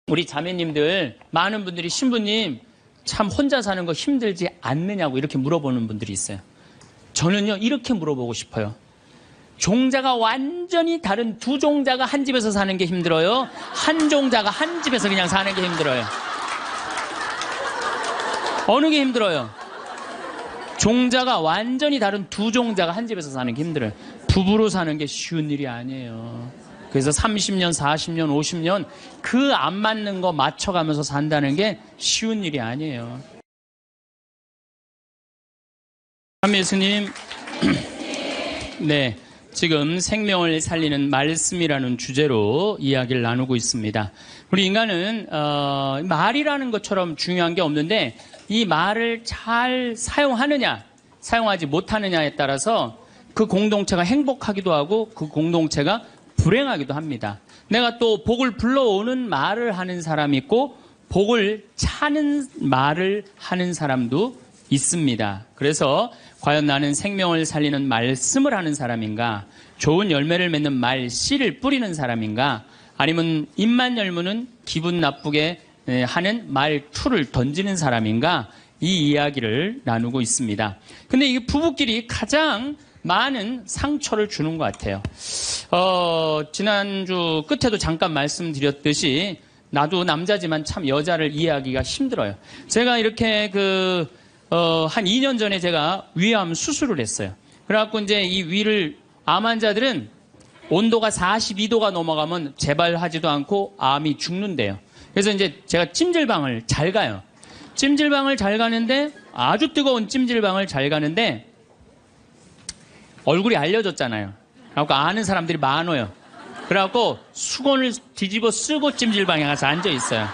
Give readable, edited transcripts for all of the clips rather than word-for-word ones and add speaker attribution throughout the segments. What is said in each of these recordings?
Speaker 1: 우리 자매님들 많은 분들이 신부님 참 혼자 사는 거 힘들지 않느냐고 이렇게 물어보는 분들이 있어요. 저는요 이렇게 물어보고 싶어요. 종자가 완전히 다른 두 종자가 한 집에서 사는 게 힘들어요? 한 종자가 한 집에서 그냥 사는 게 힘들어요? 어느 게 힘들어요? 종자가 완전히 다른 두 종자가 한 집에서 사는 게 힘들어요. 부부로 사는 게 쉬운 일이 아니에요. 그래서 30년, 40년, 50년 그 안 맞는 거 맞춰가면서 산다는 게 쉬운 일이 아니에요. 참 예수님, 네, 지금 생명을 살리는 말씀이라는 주제로 이야기를 나누고 있습니다. 우리 인간은 말이라는 것처럼 중요한 게 없는데 이 말을 잘 사용하느냐, 사용하지 못하느냐에 따라서 그 공동체가 행복하기도 하고 그 공동체가 불행하기도 합니다. 내가 또 복을 불러오는 말을 하는 사람이 있고 복을 차는 말을 하는 사람도 있습니다. 그래서 과연 나는 생명을 살리는 말씀을 하는 사람인가, 좋은 열매를 맺는 말씨를 뿌리는 사람인가, 아니면 입만 열무는 기분 나쁘게 하는 말투를 던지는 사람인가, 이 이야기를 나누고 있습니다. 근데 이게 부부끼리 가장 많은 상처를 주는 것 같아요. 지난주 끝에도 잠깐 말씀드렸듯이 나도 남자지만 참 여자를 이해하기가 힘들어요. 제가 이렇게 한 2년 전에 제가 위암 수술을 했어요. 그래갖고 이제 이 위를 암 환자들은 온도가 42도가 넘어가면 재발하지도 않고 암이 죽는데요. 그래서 이제 제가 찜질방을 잘 가요. 찜질방을 잘 가는데 아주 뜨거운 찜질방을 잘 가는데 얼굴이 알려졌잖아요. 그래갖고 아는 사람들이 많아요. 그래갖고 수건을 뒤집어 쓰고 찜질방에 가서 앉아 있어요.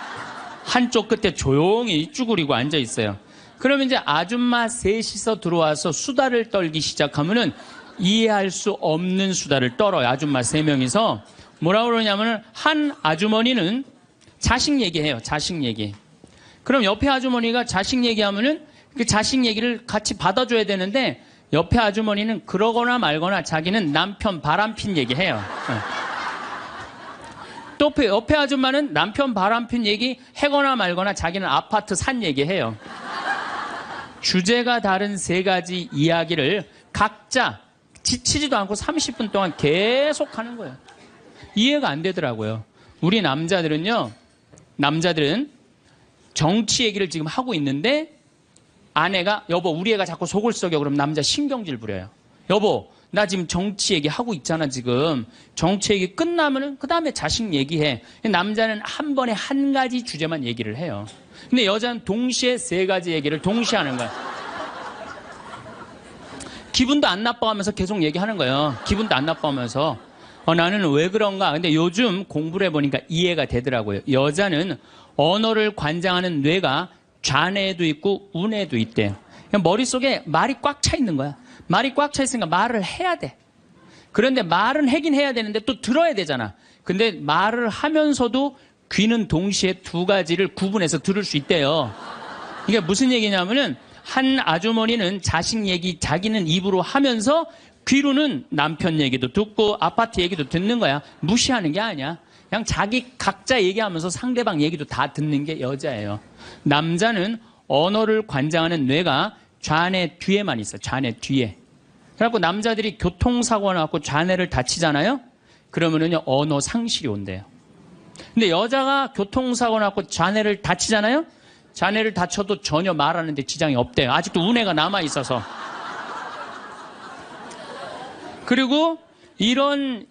Speaker 1: 한쪽 끝에 조용히 쭈그리고 앉아 있어요. 그러면 이제 아줌마 셋이서 들어와서 수다를 떨기 시작하면은 이해할 수 없는 수다를 떨어요. 아줌마 3명이서. 뭐라 그러냐면은 한 아주머니는 자식 얘기해요. 자식 얘기. 그럼 옆에 아주머니가 자식 얘기하면은 그 자식 얘기를 같이 받아줘야 되는데 옆에 아주머니는 그러거나 말거나 자기는 남편 바람핀 얘기해요. 또 옆에 아줌마는 남편 바람핀 얘기 해거나 말거나 자기는 아파트 산 얘기해요. 주제가 다른 3가지 이야기를 각자 지치지도 않고 30분 동안 계속 하는 거예요. 이해가 안 되더라고요. 우리 남자들은 정치 얘기를 지금 하고 있는데 아내가 여보 우리 애가 자꾸 속을 썩여 그러면 남자 신경질 부려요. 여보 나 지금 정치 얘기 하고 있잖아 지금. 정치 얘기 끝나면은 그 다음에 자식 얘기해. 남자는 한 번에 한 가지 주제만 얘기를 해요. 근데 여자는 동시에 3가지 얘기를 동시에 하는 거야. 기분도 안 나빠하면서 계속 얘기하는 거예요. 기분도 안 나빠하면서 나는 왜 그런가. 근데 요즘 공부를 해보니까 이해가 되더라고요. 여자는 언어를 관장하는 뇌가 좌뇌에도 있고 우뇌에도 있대요. 머릿속에 말이 꽉 차 있는 거야. 말이 꽉 차 있으니까 말을 해야 돼. 그런데 말은 하긴 해야 되는데 또 들어야 되잖아. 근데 말을 하면서도 귀는 동시에 2가지를 구분해서 들을 수 있대요. 이게 무슨 얘기냐면은 한 아주머니는 자식 얘기 자기는 입으로 하면서 귀로는 남편 얘기도 듣고 아파트 얘기도 듣는 거야. 무시하는 게 아니야. 그냥 자기 각자 얘기하면서 상대방 얘기도 다 듣는 게 여자예요. 남자는 언어를 관장하는 뇌가 좌뇌 뒤에만 있어요. 좌뇌 뒤에. 그래갖고 남자들이 교통사고가 나고 좌뇌를 다치잖아요. 그러면은요 언어 상실이 온대요. 근데 여자가 교통사고 나고 좌뇌를 다치잖아요. 좌뇌를 다쳐도 전혀 말하는데 지장이 없대요. 아직도 우뇌가 남아있어서. 그리고 이런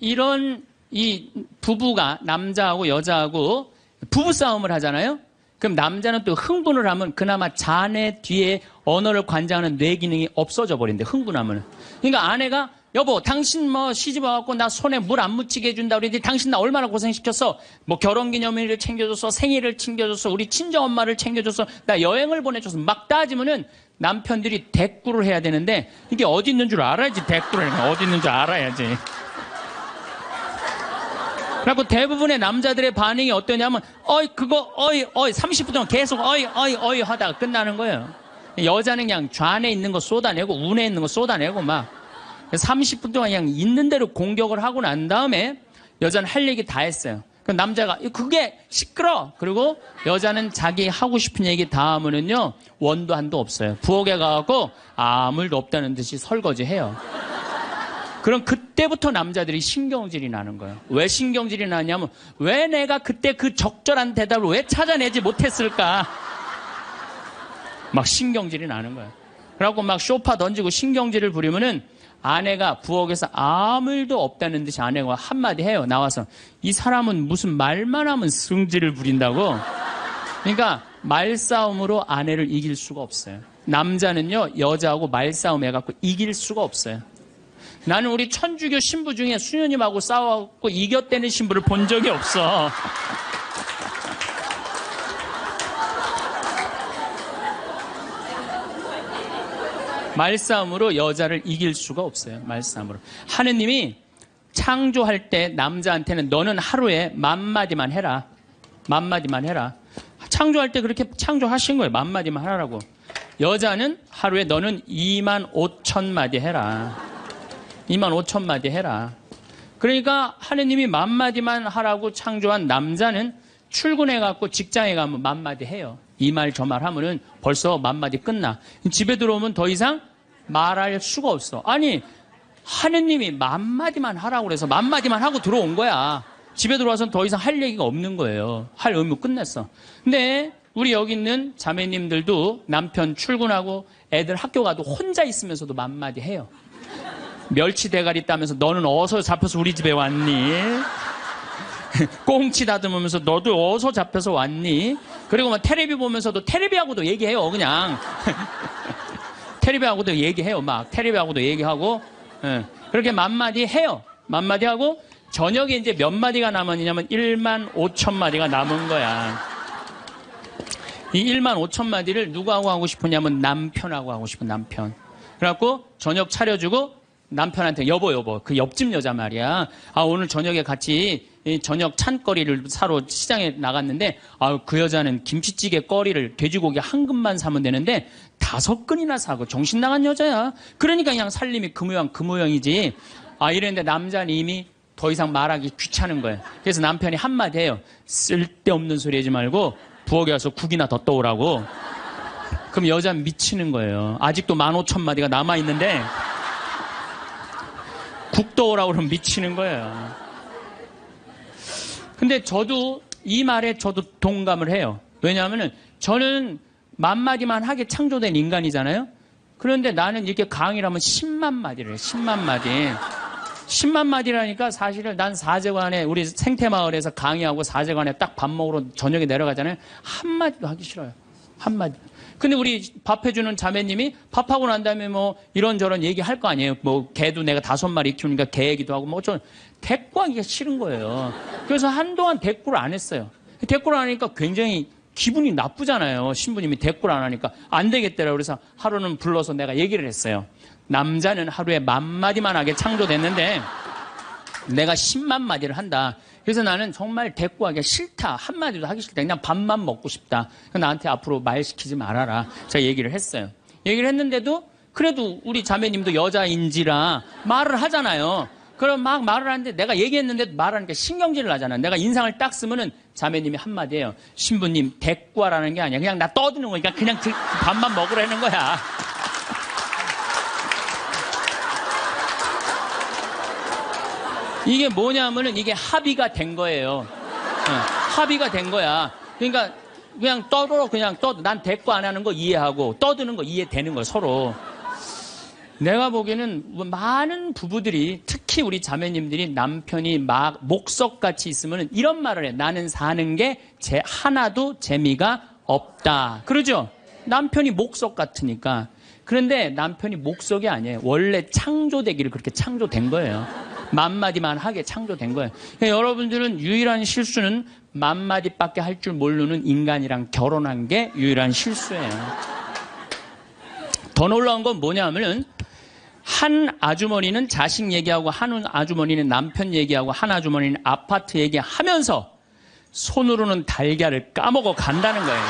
Speaker 1: 이 부부가 남자하고 여자하고 부부싸움을 하잖아요. 그럼 남자는 또 흥분을 하면 그나마 좌뇌 뒤에 언어를 관장하는 뇌 기능이 없어져 버린대. 흥분하면. 그러니까 아내가 여보 당신 시집 와갖고 나 손에 물 안 묻히게 해준다 그러는데 당신 나 얼마나 고생시켰어. 결혼기념일을 챙겨줬어. 생일을 챙겨줬어. 우리 친정엄마를 챙겨줬어. 나 여행을 보내줘서 막 따지면은 남편들이 대꾸를 해야 되는데 이게 어디 있는 줄 알아야지. 대꾸를 해야 어디 있는 줄 알아야지. 그래갖고 대부분의 남자들의 반응이 어떠냐면 그거 30분 동안 계속 어이 하다가 끝나는 거예요. 여자는 그냥 좌뇌에 있는 거 쏟아내고 우뇌에 있는 거 쏟아내고 막 30분 동안 그냥 있는 대로 공격을 하고 난 다음에 여자는 할 얘기 다 했어요. 그 남자가 그게 시끄러. 그리고 여자는 자기 하고 싶은 얘기 다 하면은요 원도 한도 없어요. 부엌에 가갖고 아무 일도 없다는 듯이 설거지해요. 그럼 그때부터 남자들이 신경질이 나는 거예요. 왜 신경질이 나냐면 왜 내가 그때 그 적절한 대답을 왜 찾아내지 못했을까? 막 신경질이 나는 거예요. 그래갖고 막 쇼파 던지고 신경질을 부리면은 아내가 부엌에서 아무 일도 없다는 듯이 아내가 한마디 해요. 나와서 이 사람은 무슨 말만 하면 승질을 부린다고. 그러니까 말싸움으로 아내를 이길 수가 없어요. 남자는요 여자하고 말싸움 해갖고 이길 수가 없어요. 나는 우리 천주교 신부 중에 수녀님하고 싸워갖고 이겼다는 신부를 본 적이 없어. 말싸움으로 여자를 이길 수가 없어요. 말싸움으로. 하느님이 창조할 때 남자한테는 너는 하루에 10,000마디만 해라. 10,000마디만 해라. 창조할 때 그렇게 창조하신 거예요. 10,000마디만 하라고. 여자는 하루에 너는 25,000마디 해라. 25,000마디 해라. 그러니까 하느님이 10,000마디만 하라고 창조한 남자는 출근해갖고 직장에 가면 10,000마디 해요. 이 말 저 말 하면은 벌써 10,000마디 끝나. 집에 들어오면 더 이상 말할 수가 없어. 아니 하느님이 10,000마디만 하라고 그래서 10,000마디만 하고 들어온 거야. 집에 들어와서는 더 이상 할 얘기가 없는 거예요. 할 의무 끝냈어. 근데 우리 여기 있는 자매님들도 남편 출근하고 애들 학교 가도 혼자 있으면서도 10,000마디 해요. 멸치 대가리 따면서 너는 어디서 잡혀서 우리 집에 왔니? 꽁치 다듬으면서 너도 어디서 잡혀서 왔니? 그리고 막 텔레비 보면서도 텔레비하고도 얘기해요. 그냥 텔레비하고도 얘기해요. 막 텔레비하고도 얘기하고 그렇게 10,000마디 해요. 10,000마디 하고 저녁에 이제 몇 마디가 남았냐면 15,000마디가 남은 거야. 이 15,000마디를 누구하고 하고 싶으냐면 남편하고 하고 싶은 남편. 그래갖고 저녁 차려주고 남편한테 여보 그 옆집 여자 말이야. 아 오늘 저녁에 같이 저녁 찬거리를 사러 시장에 나갔는데 그 여자는 김치찌개 거리를 돼지고기 한 근만 사면 되는데 5근이나 사고 정신 나간 여자야. 그러니까 그냥 살림이 그 모양이지. 이랬는데 남자는 이미 더 이상 말하기 귀찮은 거예요. 그래서 남편이 한마디 해요. 쓸데없는 소리 하지 말고 부엌에 와서 국이나 더 떠오라고. 그럼 여자는 미치는 거예요. 아직도 15,000마디가 남아있는데 국 떠오라고 그러면 미치는 거예요. 근데 저도 이 말에 저도 동감을 해요. 왜냐하면 저는 10,000마디만 하게 창조된 인간이잖아요. 그런데 나는 이렇게 강의를 하면 10만 마디를 해. 10만 마디. 10만 마디라니까 사실은 난 사제관에 우리 생태마을에서 강의하고 사제관에 딱 밥 먹으러 저녁에 내려가잖아요. 한마디도 하기 싫어요. 한마디. 근데 우리 밥 해주는 자매님이 밥하고 난 다음에 뭐 이런저런 얘기할 거 아니에요. 뭐 개도 내가 5마리 키우니까 개 얘기도 하고 뭐 좀 대꾸하기가 싫은 거예요. 그래서 한동안 대꾸를 안 했어요. 대꾸를 안 하니까 굉장히 기분이 나쁘잖아요. 신부님이 대꾸를 안 하니까 안 되겠더라고요. 그래서 하루는 불러서 내가 얘기를 했어요. 남자는 하루에 10,000마디만 하게 창조됐는데 내가 10만 마디를 한다. 그래서 나는 정말 대꾸하기가 싫다. 한마디도 하기 싫다. 그냥 밥만 먹고 싶다. 나한테 앞으로 말 시키지 말아라. 제가 얘기를 했어요. 얘기를 했는데도 그래도 우리 자매님도 여자인지라 말을 하잖아요. 그럼 막 말을 하는데 내가 얘기했는데 말하니까 신경질을 나잖아. 내가 인상을 딱 쓰면은 자매님이 한마디예요. 신부님 대꾸하라는 게 아니야. 그냥 나 떠드는 거니까 그냥 밥만 먹으라는 거야. 이게 뭐냐면은 이게 합의가 된 거예요. 합의가 된 거야. 그러니까 그냥 떠들어 그냥 떠도 난 대꾸 안 하는 거 이해하고 떠드는 거 이해되는 거야 서로. 내가 보기에는 많은 부부들이 특히 우리 자매님들이 남편이 막 목석같이 있으면 이런 말을 해. 나는 사는 게 하나도 재미가 없다. 그러죠? 남편이 목석 같으니까. 그런데 남편이 목석이 아니에요. 원래 창조되기를 그렇게 창조된 거예요. 10,000마디만 하게 창조된 거예요. 그러니까 여러분들은 유일한 실수는 10,000마디밖에 할 줄 모르는 인간이랑 결혼한 게 유일한 실수예요. 더 놀라운 건 뭐냐 하면은 한 아주머니는 자식 얘기하고 한 아주머니는 남편 얘기하고 한 아주머니는 아파트 얘기하면서 손으로는 달걀을 까먹어 간다는 거예요.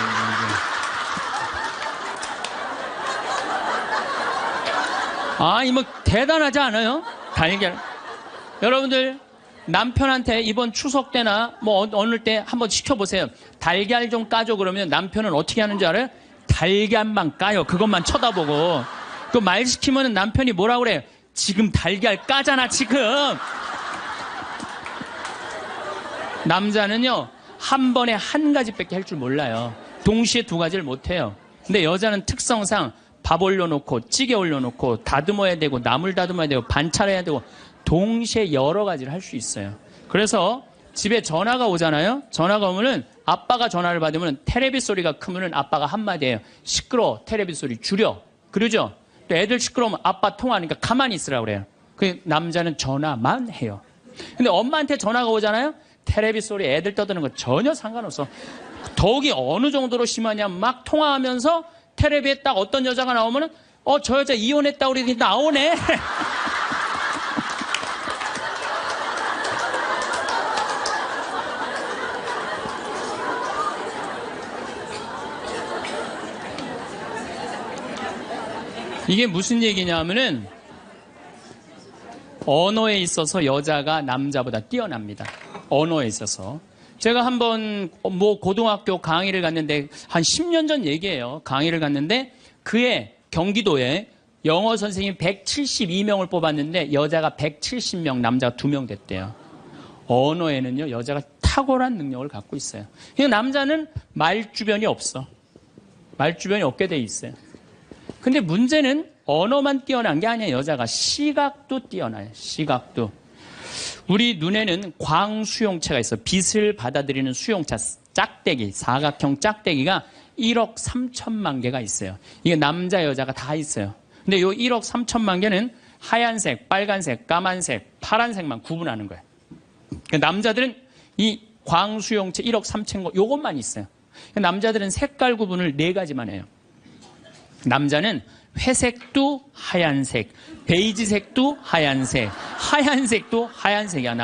Speaker 1: 이 뭐 대단하지 않아요? 달걀. 여러분들 남편한테 이번 추석 때나 뭐 어느 때 한번 시켜보세요. 달걀 좀 까줘 그러면 남편은 어떻게 하는 줄 알아요? 달걀만 까요. 그것만 쳐다보고. 그 말 시키면 남편이 뭐라고 그래요? 지금 달걀 까잖아 지금. 남자는요 한 번에 한 가지밖에 할 줄 몰라요. 동시에 두 가지를 못해요. 근데 여자는 특성상 밥 올려놓고 찌개 올려놓고 다듬어야 되고 나물 다듬어야 되고 반찬해야 되고 동시에 여러 가지를 할 수 있어요. 그래서 집에 전화가 오잖아요. 전화가 오면은 아빠가 전화를 받으면 테레비 소리가 크면은 아빠가 한마디 해요. 시끄러워. 테레비 소리 줄여. 그러죠? 또 애들 시끄러우면 아빠 통화하니까 가만히 있으라고 그래요. 그 남자는 전화만 해요. 근데 엄마한테 전화가 오잖아요. 테레비 소리 애들 떠드는 거 전혀 상관없어. 더욱이 어느 정도로 심하냐면 막 통화하면서 텔레비에 딱 어떤 여자가 나오면은 저 여자 이혼했다고 그러더니 나오네. 이게 무슨 얘기냐면은 언어에 있어서 여자가 남자보다 뛰어납니다. 언어에 있어서. 제가 한번 뭐 고등학교 강의를 갔는데 한 10년 전 얘기예요. 강의를 갔는데 그해 경기도에 영어 선생님 172명을 뽑았는데 여자가 170명, 남자가 2명 됐대요. 언어에는요 여자가 탁월한 능력을 갖고 있어요. 남자는 말주변이 없어. 말주변이 없게 돼 있어요. 근데 문제는 언어만 뛰어난 게 아니에요. 여자가 시각도 뛰어나요. 시각도. 우리 눈에는 광수용체가 있어. 빛을 받아들이는 수용체, 짝대기, 사각형 짝대기가 1억 3천만 개가 있어요. 이게 남자, 여자가 다 있어요. 근데 이 1억 3천만 개는 하얀색, 빨간색, 까만색, 파란색만 구분하는 거예요. 남자들은 이 광수용체 1억 3천 거, 요것만 있어요. 남자들은 색깔 구분을 4가지만 해요. 남자는 회색도 하얀색, 베이지색도 하얀색, 하얀색도 하얀색이야.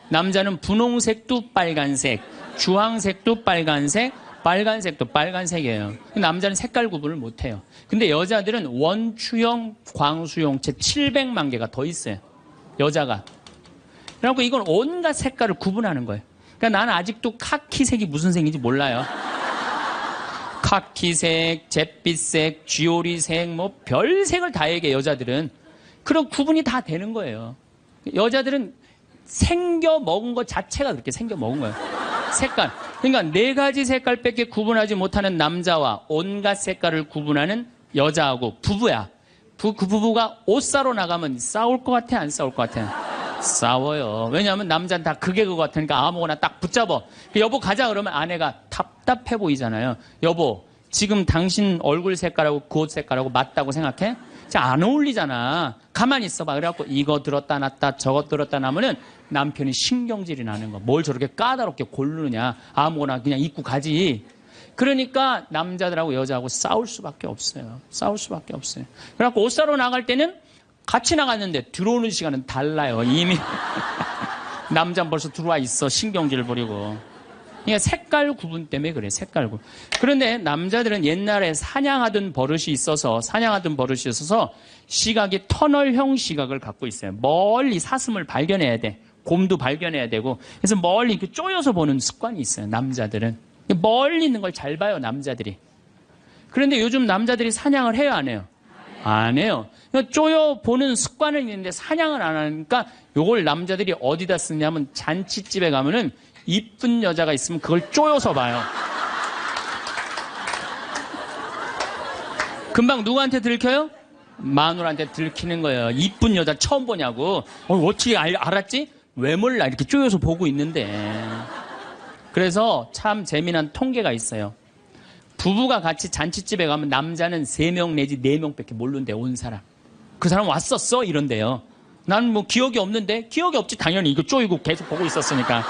Speaker 1: 남자는 분홍색도 빨간색, 주황색도 빨간색, 빨간색도 빨간색이에요. 남자는 색깔 구분을 못해요. 근데 여자들은 원추형 광수용체 700만 개가 더 있어요. 여자가. 그래갖고 이건 온갖 색깔을 구분하는 거예요. 그러니까 나는 아직도 카키색이 무슨 색인지 몰라요. 카키색, 잿빛색, 쥐오리색, 뭐 별색을 다 얘기해 여자들은. 그런 구분이 다 되는 거예요. 여자들은 생겨 먹은 것 자체가 그렇게 생겨 먹은 거예요. 색깔. 그러니까 4가지 색깔밖에 구분하지 못하는 남자와 온갖 색깔을 구분하는 여자하고 부부야. 그 부부가 옷 사러 나가면 싸울 것 같아, 안 싸울 것 같아? 싸워요. 왜냐하면 남자는 다 그게 그거 같으니까 아무거나 딱 붙잡아. 여보 가자 그러면 아내가 답답해 보이잖아요. 여보 지금 당신 얼굴 색깔하고 그 옷 색깔하고 맞다고 생각해? 안 어울리잖아. 가만히 있어봐. 그래갖고 이거 들었다 놨다 저것 들었다 놨으면 남편이 신경질이 나는 거. 뭘 저렇게 까다롭게 고르느냐. 아무거나 그냥 입고 가지. 그러니까 남자들하고 여자하고 싸울 수밖에 없어요. 싸울 수밖에 없어요. 그래갖고 옷 사러 나갈 때는 같이 나갔는데 들어오는 시간은 달라요. 이미 남자는 벌써 들어와 있어. 신경질 부리고. 그러니까 색깔 구분 때문에 그래. 색깔 구분. 그런데 남자들은 옛날에 사냥하던 버릇이 있어서 시각이 터널형 시각을 갖고 있어요. 멀리 사슴을 발견해야 돼. 곰도 발견해야 되고. 그래서 멀리 이렇게 쪼여서 보는 습관이 있어요. 남자들은. 멀리 있는 걸 잘 봐요. 남자들이. 그런데 요즘 남자들이 사냥을 해요? 안 해요? 안 해요. 쪼여 보는 습관은 있는데 사냥을 안 하니까 요걸 남자들이 어디다 쓰냐면 잔치집에 가면은 이쁜 여자가 있으면 그걸 쪼여서 봐요. 금방 누구한테 들켜요? 마누라한테 들키는 거예요. 이쁜 여자 처음 보냐고. 어떻게 알았지? 왜 몰라? 이렇게 쪼여서 보고 있는데. 그래서 참 재미난 통계가 있어요. 부부가 같이 잔치집에 가면 남자는 3명 내지 4명밖에 모르는데 온 사람. 그 사람 왔었어? 이런데요. 나는 뭐 기억이 없는데? 기억이 없지. 당연히 이거 쪼이고 계속 보고 있었으니까.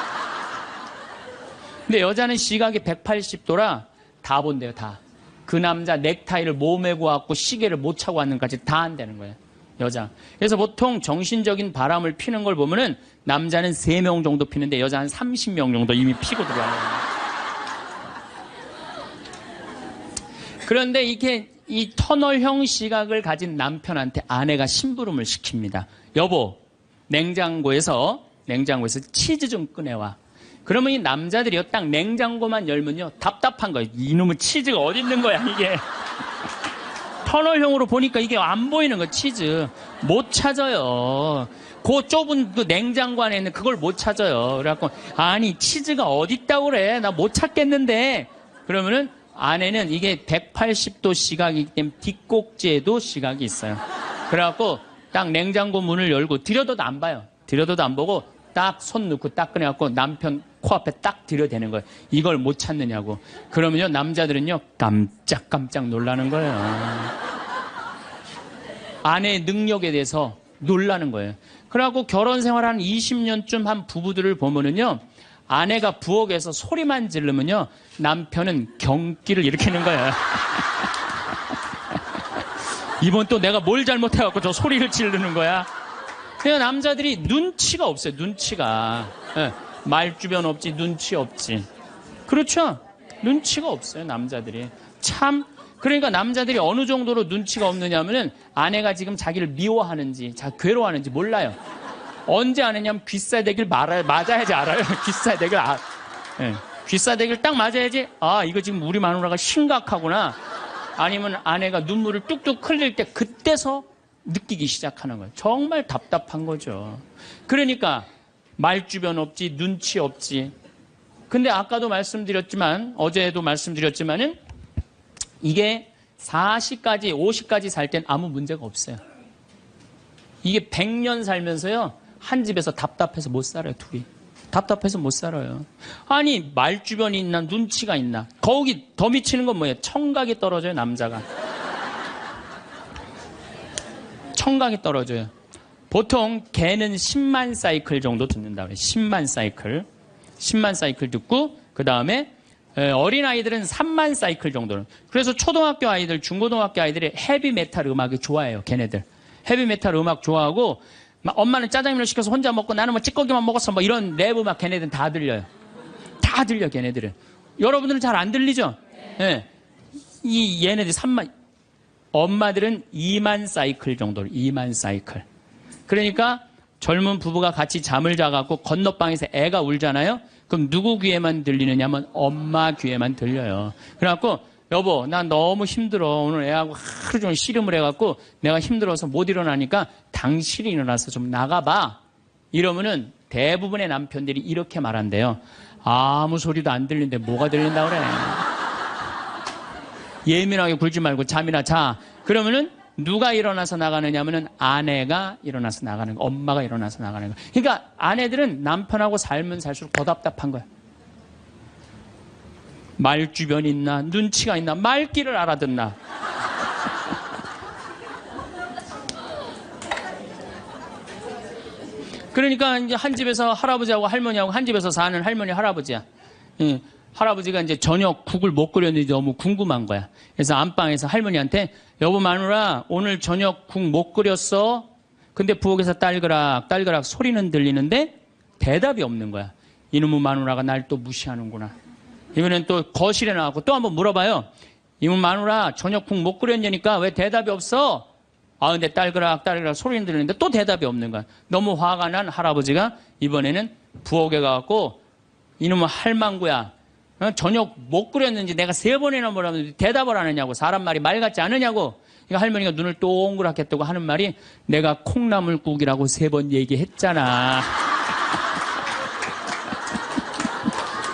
Speaker 1: 근데 여자는 시각이 180도라 다 본대요. 다. 그 남자 넥타이를 몸에 고왔고 시계를 못 차고 왔는까지 다 한다는 거예요. 여자. 그래서 보통 정신적인 바람을 피는 걸 보면은 남자는 3명 정도 피는데 여자는 30명 정도 이미 피고 들어와요. 그런데 이게 이 터널형 시각을 가진 남편한테 아내가 심부름을 시킵니다. 여보, 냉장고에서 냉장고에서 치즈 좀 꺼내와. 그러면 이 남자들이요, 딱 냉장고만 열면요, 답답한 거예요. 이놈의 치즈가 어디 있는 거야, 이게. 터널형으로 보니까 이게 안 보이는 거예요, 치즈. 못 찾아요. 그 좁은 그 냉장고 안에 있는 그걸 못 찾아요. 그래갖고, 아니, 치즈가 어디 있다고 그래. 나 못 찾겠는데. 그러면은 안에는 이게 180도 시각이기 때문에 뒷꼭지에도 시각이 있어요. 그래갖고 딱 냉장고 문을 열고 들여다도 안 봐요. 들여다도 안 보고 딱 손 넣고 딱 꺼내갖고 남편 코앞에 딱 들여대는 거예요. 이걸 못 찾느냐고. 그러면요, 남자들은요, 깜짝깜짝 놀라는 거예요. 아내의 능력에 대해서 놀라는 거예요. 그래갖고 결혼 생활 한 20년쯤 한 부부들을 보면은요, 아내가 부엌에서 소리만 지르면요, 남편은 경기를 일으키는 거예요. 이번 또 내가 뭘 잘못해갖고 저 소리를 지르는 거야. 그냥 남자들이 눈치가 없어요, 눈치가. 네, 말주변 없지, 눈치 없지. 그렇죠? 눈치가 없어요, 남자들이. 참, 그러니까 남자들이 어느 정도로 눈치가 없느냐면은 아내가 지금 자기를 미워하는지, 괴로워하는지 몰라요. 언제 아느냐면 귀싸대기를 맞아야지 알아요. 귀싸대기를 네. 귀싸대기를 딱 맞아야지, 아, 이거 지금 우리 마누라가 심각하구나. 아니면 아내가 눈물을 뚝뚝 흘릴 때 그때서 느끼기 시작하는 거예요. 정말 답답한 거죠. 그러니까 말주변 없지, 눈치 없지. 근데 아까도 말씀드렸지만, 어제도 말씀드렸지만은 이게 40까지, 50까지 살 땐 아무 문제가 없어요. 이게 100년 살면서요, 한 집에서 답답해서 못 살아요, 둘이. 답답해서 못 살아요. 아니, 말주변이 있나, 눈치가 있나. 거기 더 미치는 건 뭐예요? 청각이 떨어져요, 남자가. 청각이 떨어져요. 보통 개는 10만 사이클 정도 듣는다고 해요. 10만 사이클. 10만 사이클 듣고, 그 다음에 어린아이들은 3만 사이클 정도는. 그래서 초등학교 아이들, 중고등학교 아이들이 헤비메탈 음악이 좋아해요, 걔네들. 헤비메탈 음악 좋아하고, 엄마는 짜장면을 시켜서 혼자 먹고 나는 뭐 찌꺼기만 먹었어, 뭐 이런 랩 음악 걔네들은 다 들려요. 다 들려, 걔네들은. 여러분들은 잘 안 들리죠? 네. 얘네들이 3만, 엄마들은 2만 사이클 정도, 2만 사이클. 그러니까 젊은 부부가 같이 잠을 자갖고 건너방에서 애가 울잖아요? 그럼 누구 귀에만 들리느냐면 엄마 귀에만 들려요. 그래갖고, 여보, 나 너무 힘들어. 오늘 애하고 하루 종일 씨름을 해갖고 내가 힘들어서 못 일어나니까 당신이 일어나서 좀 나가봐. 이러면은 대부분의 남편들이 이렇게 말한대요. 아무 소리도 안 들리는데 뭐가 들린다 그래. 예민하게 굴지 말고 잠이나 자. 그러면은 누가 일어나서 나가느냐면은 아내가 일어나서 나가는 거, 엄마가 일어나서 나가는 거. 그러니까 아내들은 남편하고 살면 살수록 더 답답한 거야. 말주변이 있나, 눈치가 있나, 말귀를 알아듣나. 그러니까 이제 한 집에서 할아버지하고 할머니하고 한 집에서 사는 할머니, 할아버지야. 예, 할아버지가 이제 저녁 국을 못 끓였는지 너무 궁금한 거야. 그래서 안방에서 할머니한테, 여보 마누라, 오늘 저녁 국 못 끓였어? 근데 부엌에서 딸그락, 딸그락 소리는 들리는데 대답이 없는 거야. 이놈의 마누라가 날 또 무시하는구나. 이번엔 또 거실에 나가고 또 한번 물어봐요. 이모 마누라 저녁 국 못 끓였냐니까 왜 대답이 없어? 아 근데 딸그락 딸그락 소리는 들리는데 또 대답이 없는 거야. 너무 화가 난 할아버지가 이번에는 부엌에 가갖고 이놈의 할망구야, 저녁 못 끓였는지 내가 3번이나 물었는데 대답을 안 하냐고. 사람 말이 말 같지 않으냐고. 그러니까 할머니가 눈을 동그랗게 뜨고 하는 말이, 내가 콩나물국이라고 3번 얘기했잖아.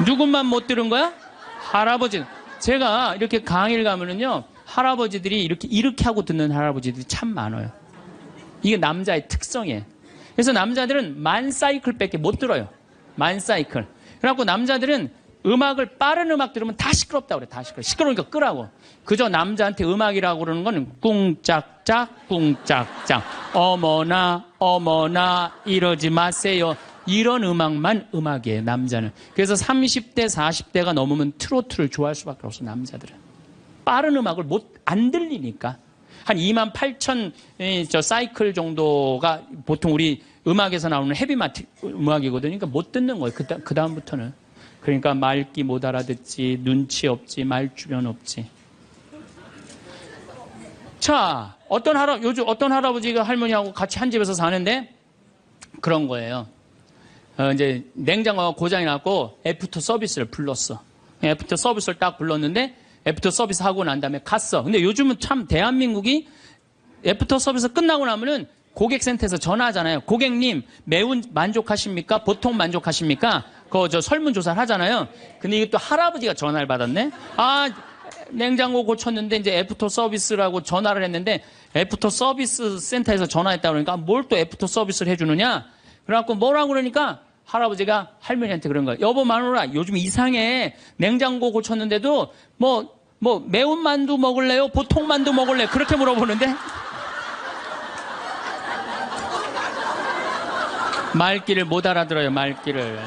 Speaker 1: 누군만 못 들은 거야? 할아버지. 제가 이렇게 강의를 가면은요, 할아버지들이 이렇게 하고 듣는 할아버지들이 참 많아요. 이게 남자의 특성이에요. 그래서 남자들은 10,000사이클밖에 못 들어요. 10,000사이클. 그래갖고 남자들은 음악을, 빠른 음악 들으면 다 시끄럽다고 그래. 다 시끄러워. 시끄러우니까 끄라고. 그저 남자한테 음악이라고 그러는 거는 꿍짝짝 꿍짝짝, 어머나 어머나 이러지 마세요. 이런 음악만 음악이에요, 남자는. 그래서 30대, 40대가 넘으면 트로트를 좋아할 수밖에 없어, 남자들은. 빠른 음악을 안 들리니까. 한 28,000 사이클 정도가 보통 우리 음악에서 나오는 헤비마트 음악이거든요. 그러니까 못 듣는 거예요, 그 다음부터는. 그러니까 말귀 못 알아듣지, 눈치 없지, 말주변 없지. 자, 요즘 어떤 할아버지가 할머니하고 같이 한 집에서 사는데 그런 거예요. 이제 냉장고가 고장이 났고 애프터 서비스를 불렀어. 애프터 서비스를 딱 불렀는데 애프터 서비스 하고 난 다음에 갔어. 근데 요즘은 참 대한민국이 애프터 서비스 끝나고 나면은 고객센터에서 전화하잖아요. 고객님, 매운 만족하십니까? 보통 만족하십니까? 저 설문조사를 하잖아요. 근데 이게 또 할아버지가 전화를 받았네? 냉장고 고쳤는데 이제 애프터 서비스라고 전화를 했는데 애프터 서비스 센터에서 전화했다 그러니까 뭘 또 애프터 서비스를 해주느냐? 그래갖고 뭐라고 그러니까 할아버지가 할머니한테 그런 거예요. 여보 마누라 요즘 이상해. 냉장고 고쳤는데도 매운 만두 먹을래요? 보통 만두 먹을래요? 그렇게 물어보는데 말귀를 못 알아들어요. 말귀를.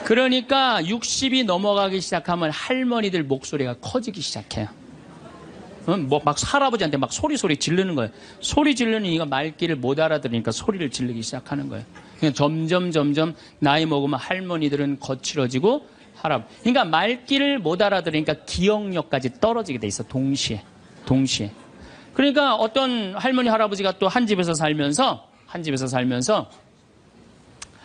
Speaker 1: 그러니까 60이 넘어가기 시작하면 할머니들 목소리가 커지기 시작해요. 막 할아버지한테 막 소리 지르는 거예요. 소리 지르는 이가 말귀를 못 알아들으니까 소리를 지르기 시작하는 거예요. 그냥 점점 나이 먹으면 할머니들은 거칠어지고 그러니까 말귀를 못 알아들으니까 기억력까지 떨어지게 돼 있어. 동시에. 그러니까 어떤 할머니 할아버지가 또 한 집에서 살면서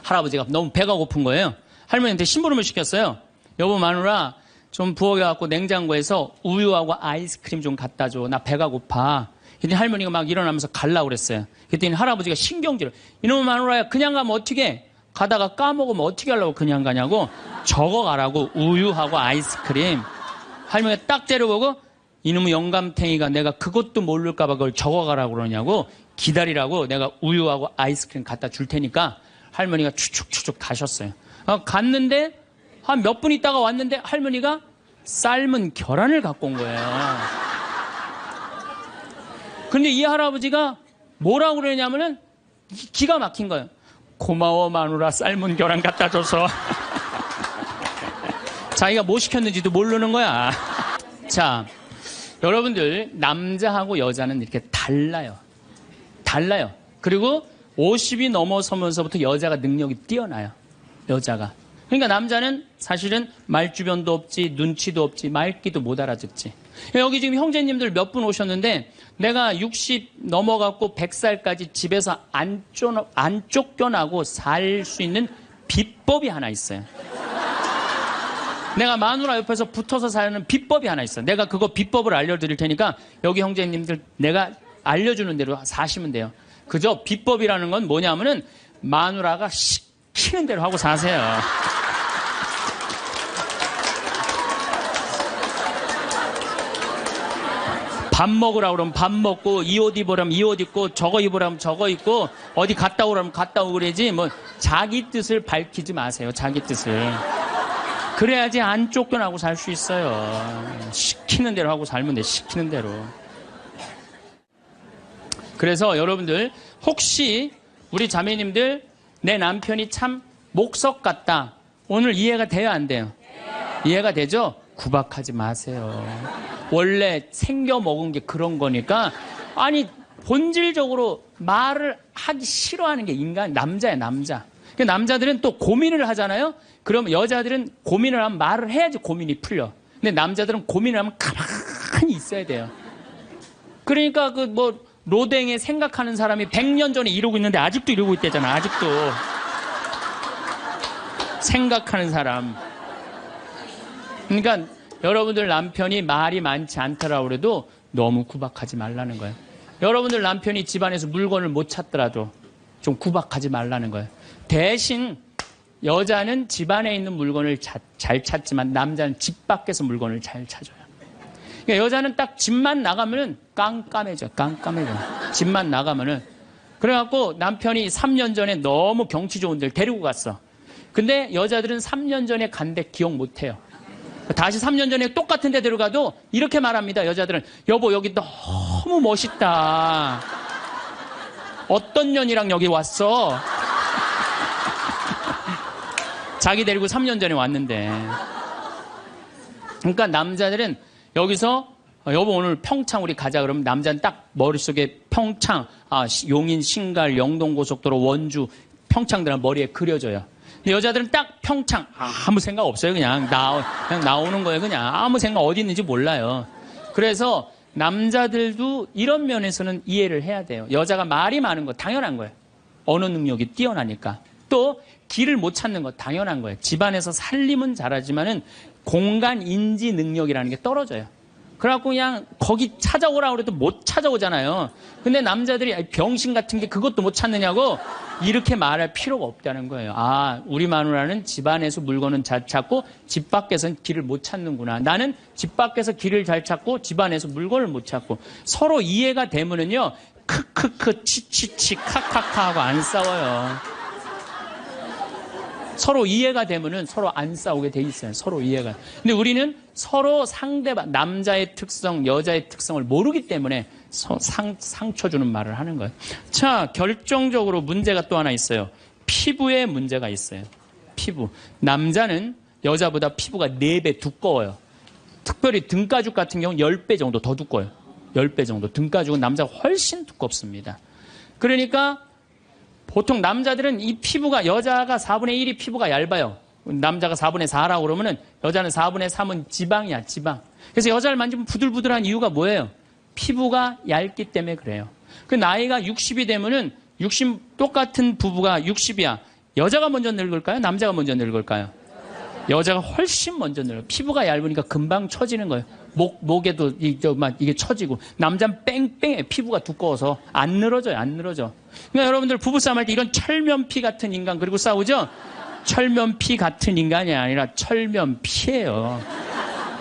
Speaker 1: 할아버지가 너무 배가 고픈 거예요. 할머니한테 심부름을 시켰어요. 여보 마누라 좀 부엌에갖고 냉장고에서 우유하고 아이스크림 좀 갖다 줘. 나 배가 고파. 그랬더니 할머니가 막 일어나면서 가려고 그랬어요. 그랬더니 할아버지가 신경질을. 이놈의 마누라야 그냥 가면 어떻게 가다가 까먹으면 어떻게 하려고 그냥 가냐고. 적어가라고. 우유하고 아이스크림. 할머니가 딱 째려보고 이놈의 영감탱이가 내가 그것도 모를까봐 그걸 적어가라고 그러냐고. 기다리라고 내가 우유하고 아이스크림 갖다 줄 테니까. 할머니가 추측 가셨어요. 갔는데 한 몇 분 있다가 왔는데 할머니가 삶은 계란을 갖고 온 거예요. 근데 이 할아버지가 뭐라고 그러냐면은 기가 막힌 거예요. 고마워 마누라 삶은 계란 갖다 줘서. 자기가 뭐 시켰는지도 모르는 거야. 자, 여러분들 남자하고 여자는 이렇게 달라요. 그리고 50이 넘어서면서부터 여자가 능력이 뛰어나요. 여자가. 그러니까 남자는 사실은 말주변도 없지, 눈치도 없지, 말귀도 못 알아듣지. 여기 지금 형제님들 몇 분 오셨는데 내가 60 넘어갔고 100살까지 집에서 안 쫓겨나고 살 수 있는 비법이 하나 있어요. 내가 마누라 옆에서 붙어서 사는 비법이 하나 있어요. 내가 그거 비법을 알려드릴 테니까 여기 형제님들 내가 알려주는 대로 사시면 돼요. 그저 비법이라는 건 뭐냐면은 마누라가 시키는 대로 하고 사세요. 밥 먹으라고 그러면 밥 먹고 이 옷 입으라면 이 옷 입고 저거 입으라면 저거 입고 어디 갔다 오라면 갔다 오고 그러지 뭐 자기 뜻을 밝히지 마세요. 자기 뜻을. 그래야지 안 쫓겨나고 살 수 있어요. 시키는 대로 하고 살면 돼. 시키는 대로. 그래서 여러분들 혹시 우리 자매님들 내 남편이 참 목석 같다. 오늘 이해가 돼요 안 돼요? 이해가 되죠? 구박하지 마세요. 원래 생겨 먹은 게 그런 거니까. 아니 본질적으로 말을 하기 싫어하는 게 남자야 남자. 남자들은 또 고민을 하잖아요. 그럼 여자들은 고민을 하면 말을 해야지 고민이 풀려. 근데 남자들은 고민을 하면 가만히 있어야 돼요. 그러니까 로댕에 생각하는 사람이 100년 전에 이러고 있는데 아직도 이러고 있대잖아. 아직도. 생각하는 사람. 그러니까 여러분들 남편이 말이 많지 않더라고 그래도 너무 구박하지 말라는 거예요. 여러분들 남편이 집안에서 물건을 못 찾더라도 좀 구박하지 말라는 거예요. 대신 여자는 집안에 있는 물건을 잘 찾지만 남자는 집 밖에서 물건을 잘 찾아요. 그러니까 여자는 딱 집만 나가면은 깜깜해져. 집만 나가면은. 그래갖고 남편이 3년 전에 너무 경치 좋은 데를 데리고 갔어. 근데 여자들은 3년 전에 간 데 기억 못 해요. 다시 3년 전에 똑같은 데 데려가도 이렇게 말합니다. 여자들은 여보 여기 너무 멋있다. 어떤 년이랑 여기 왔어? 자기 데리고 3년 전에 왔는데. 그러니까 남자들은 여기서 여보 오늘 평창 우리 가자 그러면 남자는 딱 머릿속에 평창, 용인, 신갈, 영동고속도로, 원주, 평창들은 머리에 그려져요. 근데 여자들은 딱 평창 아무 생각 없어요. 그냥 나오는 거예요. 그냥 아무 생각 어디 있는지 몰라요. 그래서 남자들도 이런 면에서는 이해를 해야 돼요. 여자가 말이 많은 거 당연한 거예요. 언어 능력이 뛰어나니까. 또 길을 못 찾는 거 당연한 거예요. 집안에서 살림은 잘하지만은 공간 인지 능력이라는 게 떨어져요. 그래갖고 그냥 거기 찾아오라고 그래도 못 찾아오잖아요. 근데 남자들이 병신 같은 게 그것도 못 찾느냐고 이렇게 말할 필요가 없다는 거예요. 아, 우리 마누라는 집안에서 물건은 잘 찾고 집 밖에서는 길을 못 찾는구나. 나는 집 밖에서 길을 잘 찾고 집안에서 물건을 못 찾고. 서로 이해가 되면은요, 크크크 치치치 카카카 하고 안 싸워요. 서로 이해가 되면은 서로 안 싸우게 돼 있어요. 서로 이해가. 근데 우리는 서로 상대방, 남자의 특성, 여자의 특성을 모르기 때문에 상처 주는 말을 하는 거예요. 자, 결정적으로 문제가 또 하나 있어요. 피부에 문제가 있어요. 피부. 남자는 여자보다 피부가 4배 두꺼워요. 특별히 등가죽 같은 경우는 10배 정도 더 두꺼워요. 10배 정도. 등가죽은 남자가 훨씬 두껍습니다. 그러니까 보통 남자들은 이 피부가, 여자가 4분의 1이 피부가 얇아요. 남자가 4분의 4라고 그러면은 여자는 4분의 3은 지방이야, 지방. 그래서 여자를 만지면 부들부들한 이유가 뭐예요? 피부가 얇기 때문에 그래요. 그 나이가 60이 되면은 60, 똑같은 부부가 60이야. 여자가 먼저 늙을까요? 남자가 먼저 늙을까요? 여자가 훨씬 먼저 늙어요. 피부가 얇으니까 금방 처지는 거예요. 목에도 이게 처지고. 남자는 뺑뺑해. 피부가 두꺼워서 안 늘어져요. 안 늘어져. 그러니까 여러분들 부부싸움 할 때 이런 철면피 같은 인간 그리고 싸우죠? 철면피 같은 인간이 아니라 철면피예요.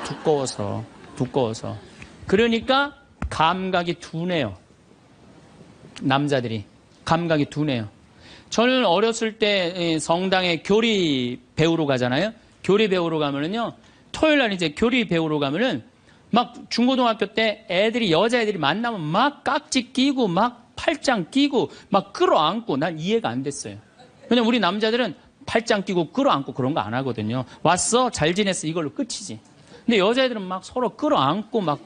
Speaker 1: 두꺼워서. 그러니까 감각이 둔해요. 남자들이. 감각이 둔해요. 저는 어렸을 때 성당에 교리 배우러 가잖아요. 교리 배우러 가면은요, 토요일 날 이제 교리 배우러 가면은 막 중고등학교 때 여자애들이 만나면 막 깍지 끼고 막 팔짱 끼고 막 끌어안고 난 이해가 안 됐어요. 왜냐면 우리 남자들은 팔짱 끼고 끌어안고 그런 거 안 하거든요. 왔어? 잘 지냈어? 이걸로 끝이지. 근데 여자애들은 막 서로 끌어안고 막,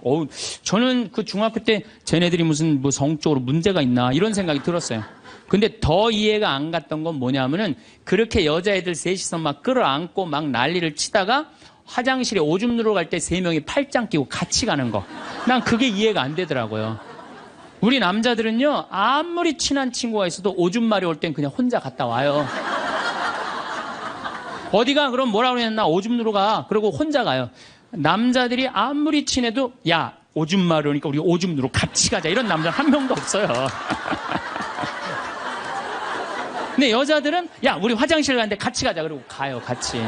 Speaker 1: 저는 그 중학교 때 쟤네들이 무슨 뭐 성적으로 문제가 있나 이런 생각이 들었어요. 근데 더 이해가 안 갔던 건 뭐냐면은 그렇게 여자애들 셋이서 막 끌어안고 막 난리를 치다가 화장실에 오줌 누러 갈 때 3명이 팔짱 끼고 같이 가는 거. 난 그게 이해가 안 되더라고요. 우리 남자들은요, 아무리 친한 친구가 있어도 오줌 마리 올 땐 그냥 혼자 갔다 와요. 어디가 그럼 뭐라 그랬나? 오줌 누러 가. 그리고 혼자 가요. 남자들이 아무리 친해도 야, 오줌 마리 오니까 우리 오줌 누러 같이 가자. 이런 남자 한 명도 없어요. 근데 여자들은 야, 우리 화장실 가는데 같이 가자. 그러고 가요, 같이.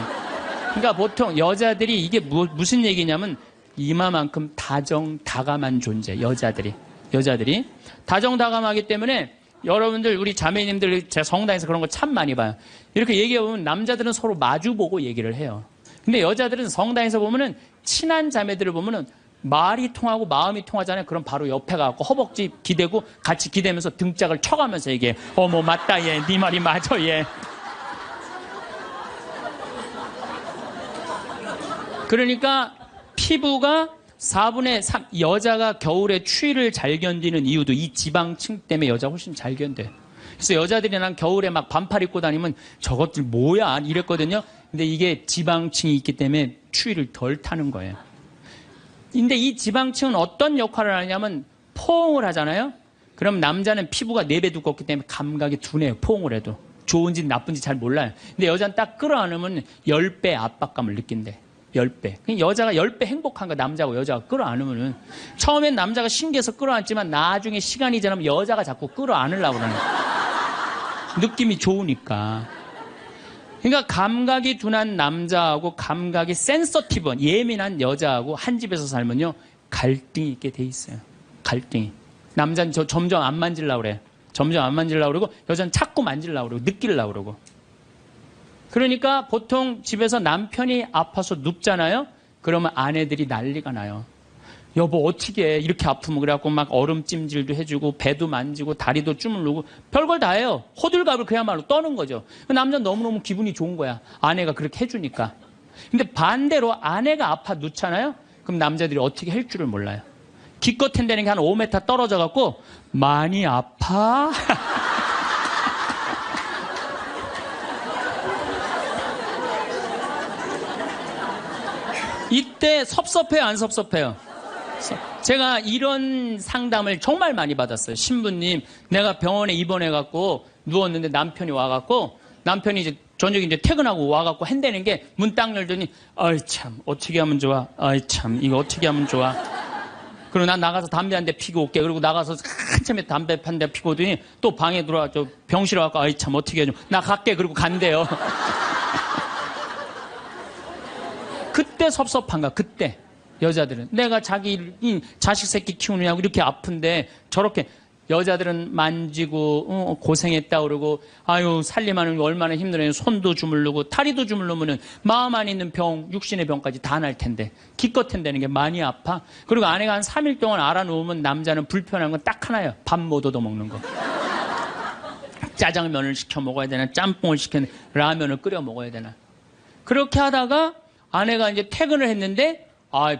Speaker 1: 그러니까 보통 여자들이 이게 무슨 얘기냐면 이마만큼 다정다감한 존재. 여자들이 다정다감하기 때문에 여러분들 우리 자매님들 제가 성당에서 그런 거 참 많이 봐요. 이렇게 얘기해보면 남자들은 서로 마주보고 얘기를 해요. 근데 여자들은 성당에서 보면은 친한 자매들을 보면은 말이 통하고 마음이 통하잖아요. 그럼 바로 옆에 가고 허벅지 기대고 같이 기대면서 등짝을 쳐가면서 얘기해. 어머 맞다 얘. 네 말이 맞아 얘. 그러니까 피부가 4분의 3, 여자가 겨울에 추위를 잘 견디는 이유도 이 지방층 때문에 여자가 훨씬 잘 견뎌요. 그래서 여자들이 난 겨울에 막 반팔 입고 다니면 저것들 뭐야 이랬거든요. 근데 이게 지방층이 있기 때문에 추위를 덜 타는 거예요. 근데 이 지방층은 어떤 역할을 하냐면 포옹을 하잖아요. 그럼 남자는 피부가 4배 두껍기 때문에 감각이 둔해요. 포옹을 해도. 좋은지 나쁜지 잘 몰라요. 근데 여자는 딱 끌어안으면 10배 압박감을 느낀대. 10배. 여자가 10배 행복한 거 남자고 여자가 끌어안으면은 처음엔 남자가 신기해서 끌어안지만 나중에 시간이 지나면 여자가 자꾸 끌어안으려고 그러는 느낌이 좋으니까. 그러니까 감각이 둔한 남자하고 감각이 센서티브한 예민한 여자하고 한 집에서 살면요 갈등이 있게 돼 있어요. 갈등이. 남자는 점점 안 만지려고 그래. 점점 안 만지려고 그러고 여자는 자꾸 만지려고 그러고 느끼려고 그러고. 그러니까 보통 집에서 남편이 아파서 눕잖아요. 그러면 아내들이 난리가 나요. 여보 어떻게 해? 이렇게 아프면 그래갖고 막 얼음찜질도 해주고 배도 만지고 다리도 주물르고 별걸 다 해요. 호들갑을 그야말로 떠는 거죠. 남자는 너무너무 기분이 좋은 거야. 아내가 그렇게 해주니까. 근데 반대로 아내가 아파 눕잖아요. 그럼 남자들이 어떻게 할 줄을 몰라요. 기껏 한다는 게 한 5m 떨어져갖고 많이 아파? 이때 섭섭해요, 안 섭섭해요? 제가 이런 상담을 정말 많이 받았어요. 신부님, 내가 병원에 입원해갖고 누웠는데 남편이 와갖고, 남편이 이제 저녁에 이제 퇴근하고 와갖고 한다는 게 문 딱 열더니, 아이 참, 어떻게 하면 좋아? 아이 참, 이거 어떻게 하면 좋아? 그리고 난 나가서 담배 한 대 피고 올게. 그리고 나가서 한참에 담배 한 대 피고 오더니 또 방에 들어와, 병실에 와갖고, 아이 참, 어떻게 해줘? 나 갈게. 그리고 간대요. 그때 섭섭한가, 그때. 여자들은. 내가 자기 자식 새끼 키우느냐고 이렇게 아픈데 저렇게 여자들은 만지고, 고생했다 그러고, 아유, 살림하는 게 얼마나 힘들어요. 손도 주물르고, 다리도 주물르면은 마음 안 있는 병, 육신의 병까지 다 날 텐데. 기껏 한다는 게 많이 아파. 그리고 아내가 한 3일 동안 알아놓으면 남자는 불편한 건 딱 하나예요. 밥 못 얻어먹는 거. 짜장면을 시켜 먹어야 되나, 짬뽕을 시켜, 라면을 끓여 먹어야 되나. 그렇게 하다가 아내가 이제 퇴근을 했는데,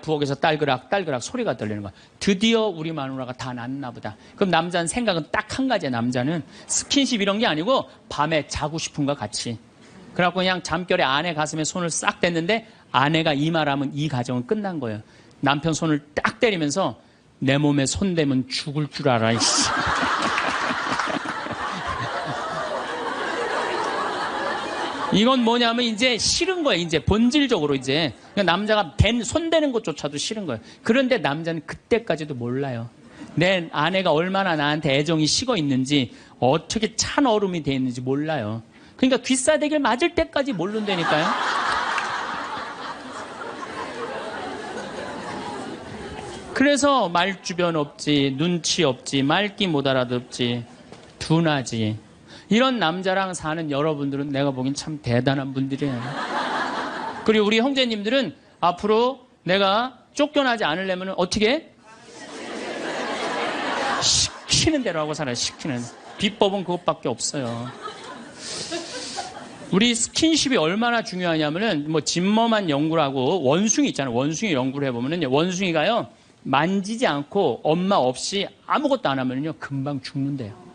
Speaker 1: 부엌에서 딸그락 소리가 들리는 거야. 드디어 우리 마누라가 다 낫나 보다. 그럼 남자는 생각은 딱 한 가지야, 남자는. 스킨십 이런 게 아니고 밤에 자고 싶은 거 같이. 그래갖고 그냥 잠결에 아내 가슴에 손을 싹 댔는데 아내가 이 말하면 이 가정은 끝난 거예요. 남편 손을 딱 때리면서 내 몸에 손 대면 죽을 줄 알아, 이씨. 이건 뭐냐면 이제 싫은 거예요. 이제 본질적으로 이제 남자가 손 대는 것조차도 싫은 거예요. 그런데 남자는 그때까지도 몰라요. 내 아내가 얼마나 나한테 애정이 식어 있는지, 어떻게 찬 얼음이 돼 있는지 몰라요. 그러니까 귀싸대기를 맞을 때까지 모른다니까요. 그래서 말주변 없지, 눈치 없지, 말귀 못 알아듣지, 둔하지. 이런 남자랑 사는 여러분들은 내가 보기엔 참 대단한 분들이에요. 그리고 우리 형제님들은 앞으로 내가 쫓겨나지 않으려면 어떻게? 시키는 대로 하고 살아요. 시키는. 비법은 그것밖에 없어요. 우리 스킨십이 얼마나 중요하냐면은 진머만 연구를 하고 원숭이 있잖아요. 원숭이 연구를 해보면은 원숭이가요, 만지지 않고 엄마 없이 아무것도 안 하면요 금방 죽는데요.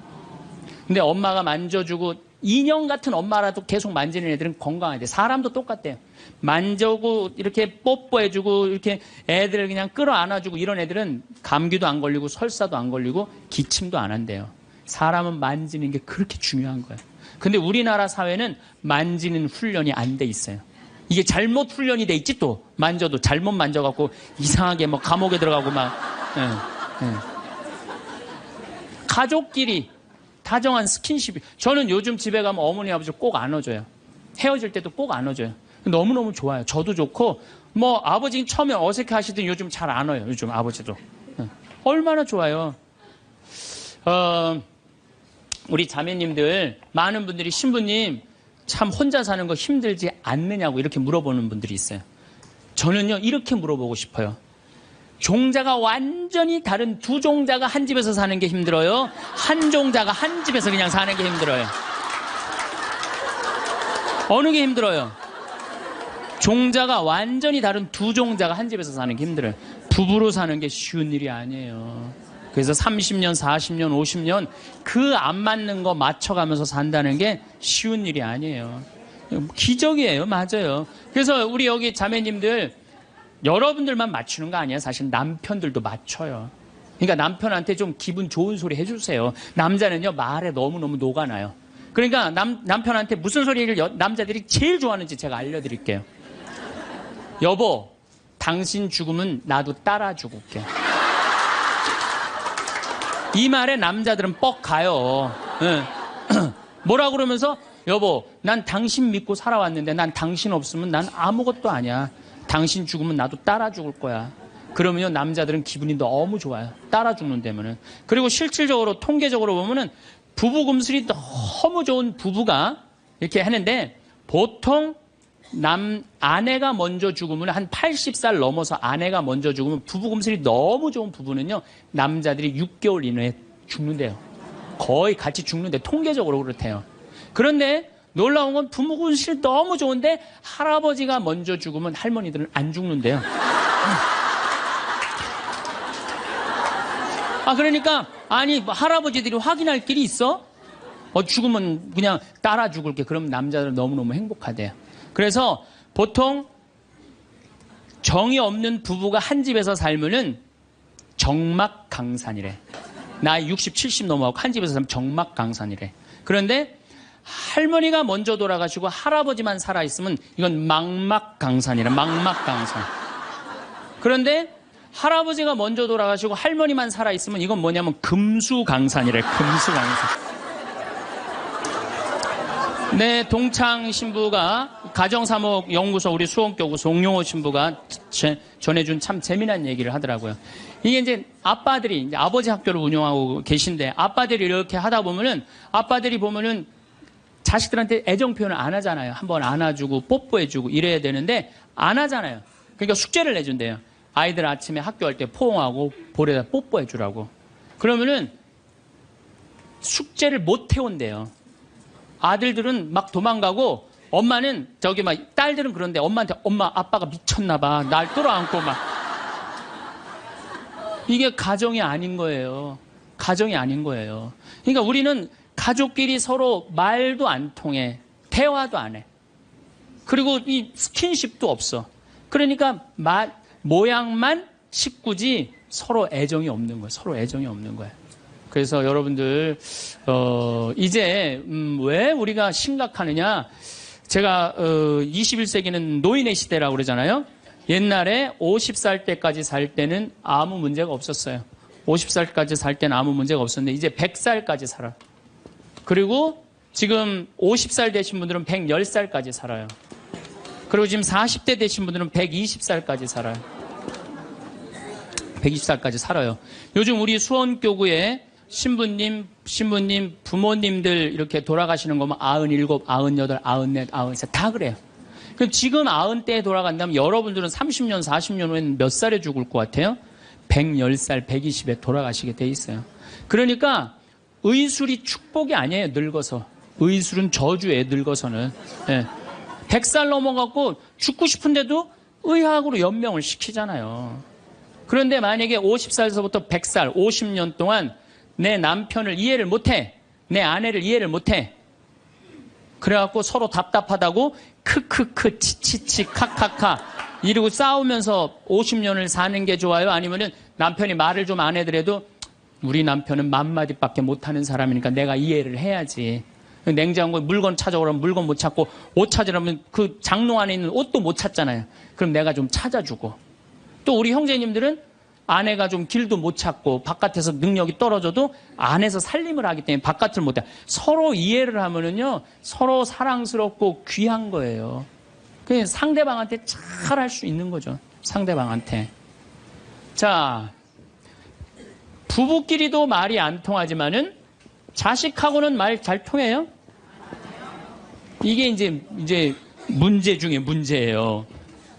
Speaker 1: 근데 엄마가 만져주고, 인형 같은 엄마라도 계속 만지는 애들은 건강하대. 사람도 똑같대요. 만져고 이렇게 뽀뽀해주고 이렇게 애들을 그냥 끌어안아주고 이런 애들은 감기도 안 걸리고 설사도 안 걸리고 기침도 안 한대요. 사람은 만지는 게 그렇게 중요한 거예요. 근데 우리나라 사회는 만지는 훈련이 안 돼 있어요. 이게 잘못 훈련이 돼 있지. 또 만져도 잘못 만져갖고 이상하게 감옥에 들어가고 막. 가족끼리 다정한 스킨십이. 저는 요즘 집에 가면 어머니 아버지를 꼭 안아줘요. 헤어질 때도 꼭 안아줘요. 너무너무 좋아요. 저도 좋고, 아버지 처음에 어색해 하시더니 요즘 잘 안아요. 요즘 아버지도. 얼마나 좋아요. 우리 자매님들, 많은 분들이 신부님 참 혼자 사는 거 힘들지 않느냐고 이렇게 물어보는 분들이 있어요. 저는요, 이렇게 물어보고 싶어요. 종자가 완전히 다른 두 종자가 한 집에서 사는 게 힘들어요? 한 종자가 한 집에서 그냥 사는 게 힘들어요? 어느 게 힘들어요? 종자가 완전히 다른 두 종자가 한 집에서 사는 게 힘들어요. 부부로 사는 게 쉬운 일이 아니에요. 그래서 30년, 40년, 50년 그 안 맞는 거 맞춰가면서 산다는 게 쉬운 일이 아니에요. 기적이에요. 맞아요. 그래서 우리 여기 자매님들, 여러분들만 맞추는 거 아니에요. 사실 남편들도 맞춰요. 그러니까 남편한테 좀 기분 좋은 소리 해주세요. 남자는요, 말에 너무너무 녹아나요. 그러니까 남편한테 무슨 소리를 남자들이 제일 좋아하는지 제가 알려드릴게요. 여보, 당신 죽으면 나도 따라 죽을게. 이 말에 남자들은 뻑 가요. 뭐라 그러면서, 여보, 난 당신 믿고 살아왔는데 난 당신 없으면 난 아무것도 아니야. 당신 죽으면 나도 따라 죽을 거야. 그러면요, 남자들은 기분이 너무 좋아요. 따라 죽는다면은. 그리고 실질적으로, 통계적으로 보면은 부부 금슬이 너무 좋은 부부가 이렇게 하는데, 보통 아내가 먼저 죽으면, 한 80살 넘어서 아내가 먼저 죽으면, 부부 금슬이 너무 좋은 부부는요, 남자들이 6개월 이내에 죽는데요. 거의 같이 죽는데, 통계적으로 그렇대요. 그런데 놀라운 건 부부 금슬이 너무 좋은데 할아버지가 먼저 죽으면 할머니들은 안 죽는데요. 그러니까 할아버지들이 확인할 길이 있어? 죽으면 그냥 따라 죽을게. 그럼 남자들은 너무너무 행복하대요. 그래서 보통 정이 없는 부부가 한 집에서 살면은 정막강산이래. 나이 60, 70 넘어가고 한 집에서 살면 정막강산이래. 그런데 할머니가 먼저 돌아가시고 할아버지만 살아있으면 이건 망막강산이라, 망막강산. 그런데 할아버지가 먼저 돌아가시고 할머니만 살아있으면 이건 뭐냐면 금수강산이래, 금수강산. 네, 동창 신부가 가정사목연구소 우리 수원교구 송용호 신부가 전해준 참 재미난 얘기를 하더라고요. 이게 이제 아빠들이 이제 아버지 학교를 운영하고 계신데 아빠들이 이렇게 하다 보면은 아빠들이 보면은 자식들한테 애정 표현을 안 하잖아요. 한번 안아주고 뽀뽀해주고 이래야 되는데 안 하잖아요. 그러니까 숙제를 내준대요. 아이들 아침에 학교할 때 포옹하고 볼에다 뽀뽀해주라고. 그러면은 숙제를 못 해온대요. 아들들은 막 도망가고 엄마는 저기 막 딸들은 그런데 엄마한테 엄마 아빠가 미쳤나 봐. 날 끌어안고 막. 이게 가정이 아닌 거예요. 가정이 아닌 거예요. 그러니까 우리는 가족끼리 서로 말도 안 통해. 대화도 안 해. 그리고 이 스킨십도 없어. 그러니까 모양만 식구지 서로 애정이 없는 거예요. 서로 애정이 없는 거예요. 그래서 여러분들 이제 왜 우리가 심각하느냐. 제가 21세기는 노인의 시대라고 그러잖아요. 옛날에 50살 때까지 살 때는 아무 문제가 없었어요. 50살까지 살 때는 아무 문제가 없었는데 이제 100살까지 살아. 그리고 지금 50살 되신 분들은 110살까지 살아요. 그리고 지금 40대 되신 분들은 120살까지 살아요. 120살까지 살아요. 요즘 우리 수원교구에 신부님, 부모님들 이렇게 돌아가시는 거면 97, 98, 94, 93 다 그래요. 그럼 지금 90대에 돌아간다면 여러분들은 30년, 40년 후에는 몇 살에 죽을 것 같아요? 110살, 120에 돌아가시게 돼 있어요. 그러니까 의술이 축복이 아니에요, 늙어서. 의술은 저주예요, 늙어서는. 네. 100살 넘어갖고 죽고 싶은데도 의학으로 연명을 시키잖아요. 그런데 만약에 50살서부터 100살, 50년 동안 내 남편을 이해를 못해. 내 아내를 이해를 못해. 그래갖고 서로 답답하다고 크크크 치치치 카카카 이러고 싸우면서 50년을 사는 게 좋아요? 아니면은 남편이 말을 좀 안 해더라도 우리 남편은 맘마디밖에 못하는 사람이니까 내가 이해를 해야지. 냉장고에 물건 찾아오라면 물건 못 찾고 옷 찾으라면 그 장롱 안에 있는 옷도 못 찾잖아요. 그럼 내가 좀 찾아주고. 또 우리 형제님들은 아내가 좀 길도 못 찾고 바깥에서 능력이 떨어져도 안에서 살림을 하기 때문에 바깥을 못 해. 서로 이해를 하면은요, 서로 사랑스럽고 귀한 거예요. 그냥 상대방한테 잘 할 수 있는 거죠. 상대방한테. 자, 부부끼리도 말이 안 통하지만은 자식하고는 말 잘 통해요? 이게 이제 문제 중에 문제예요.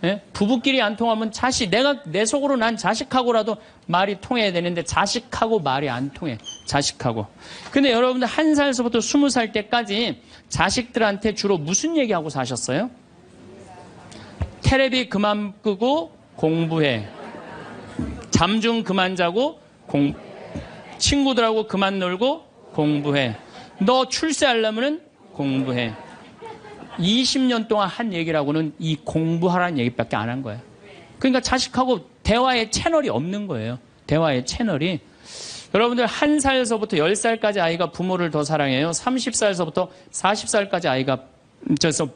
Speaker 1: 예? 부부끼리 안 통하면 내 속으로 난 자식하고라도 말이 통해야 되는데 자식하고 말이 안 통해. 자식하고. 근데 여러분들 1살서부터 20살 때까지 자식들한테 주로 무슨 얘기하고 사셨어요? 테레비 그만 끄고 공부해. 잠 좀 그만 자고 친구들하고 그만 놀고 공부해. 너 출세하려면 공부해. 20년 동안 한 얘기라고는 이 공부하라는 얘기밖에 안 한 거예요. 그러니까 자식하고 대화의 채널이 없는 거예요. 대화의 채널이. 여러분들 1살서부터 10살까지 아이가 부모를 더 사랑해요. 30살서부터 40살까지 아이가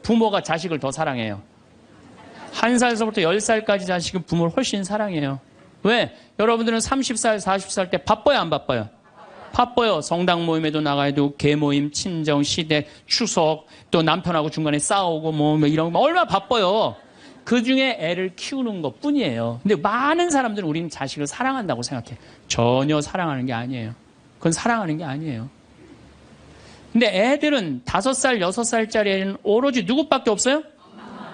Speaker 1: 부모가 자식을 더 사랑해요. 1살서부터 10살까지 자식은 부모를 훨씬 사랑해요. 왜? 여러분들은 30살, 40살 때 바빠요, 안 바빠요? 바빠요. 성당 모임에도 나가야 되고, 계모임, 친정, 시댁, 추석, 또 남편하고 중간에 싸우고 뭐 이런 거 얼마나 바빠요. 그 중에 애를 키우는 것 뿐이에요. 근데 많은 사람들은 우리는 자식을 사랑한다고 생각해. 전혀 사랑하는 게 아니에요. 그건 사랑하는 게 아니에요. 근데 애들은 5살, 6살짜리 애는 오로지 누구밖에 없어요?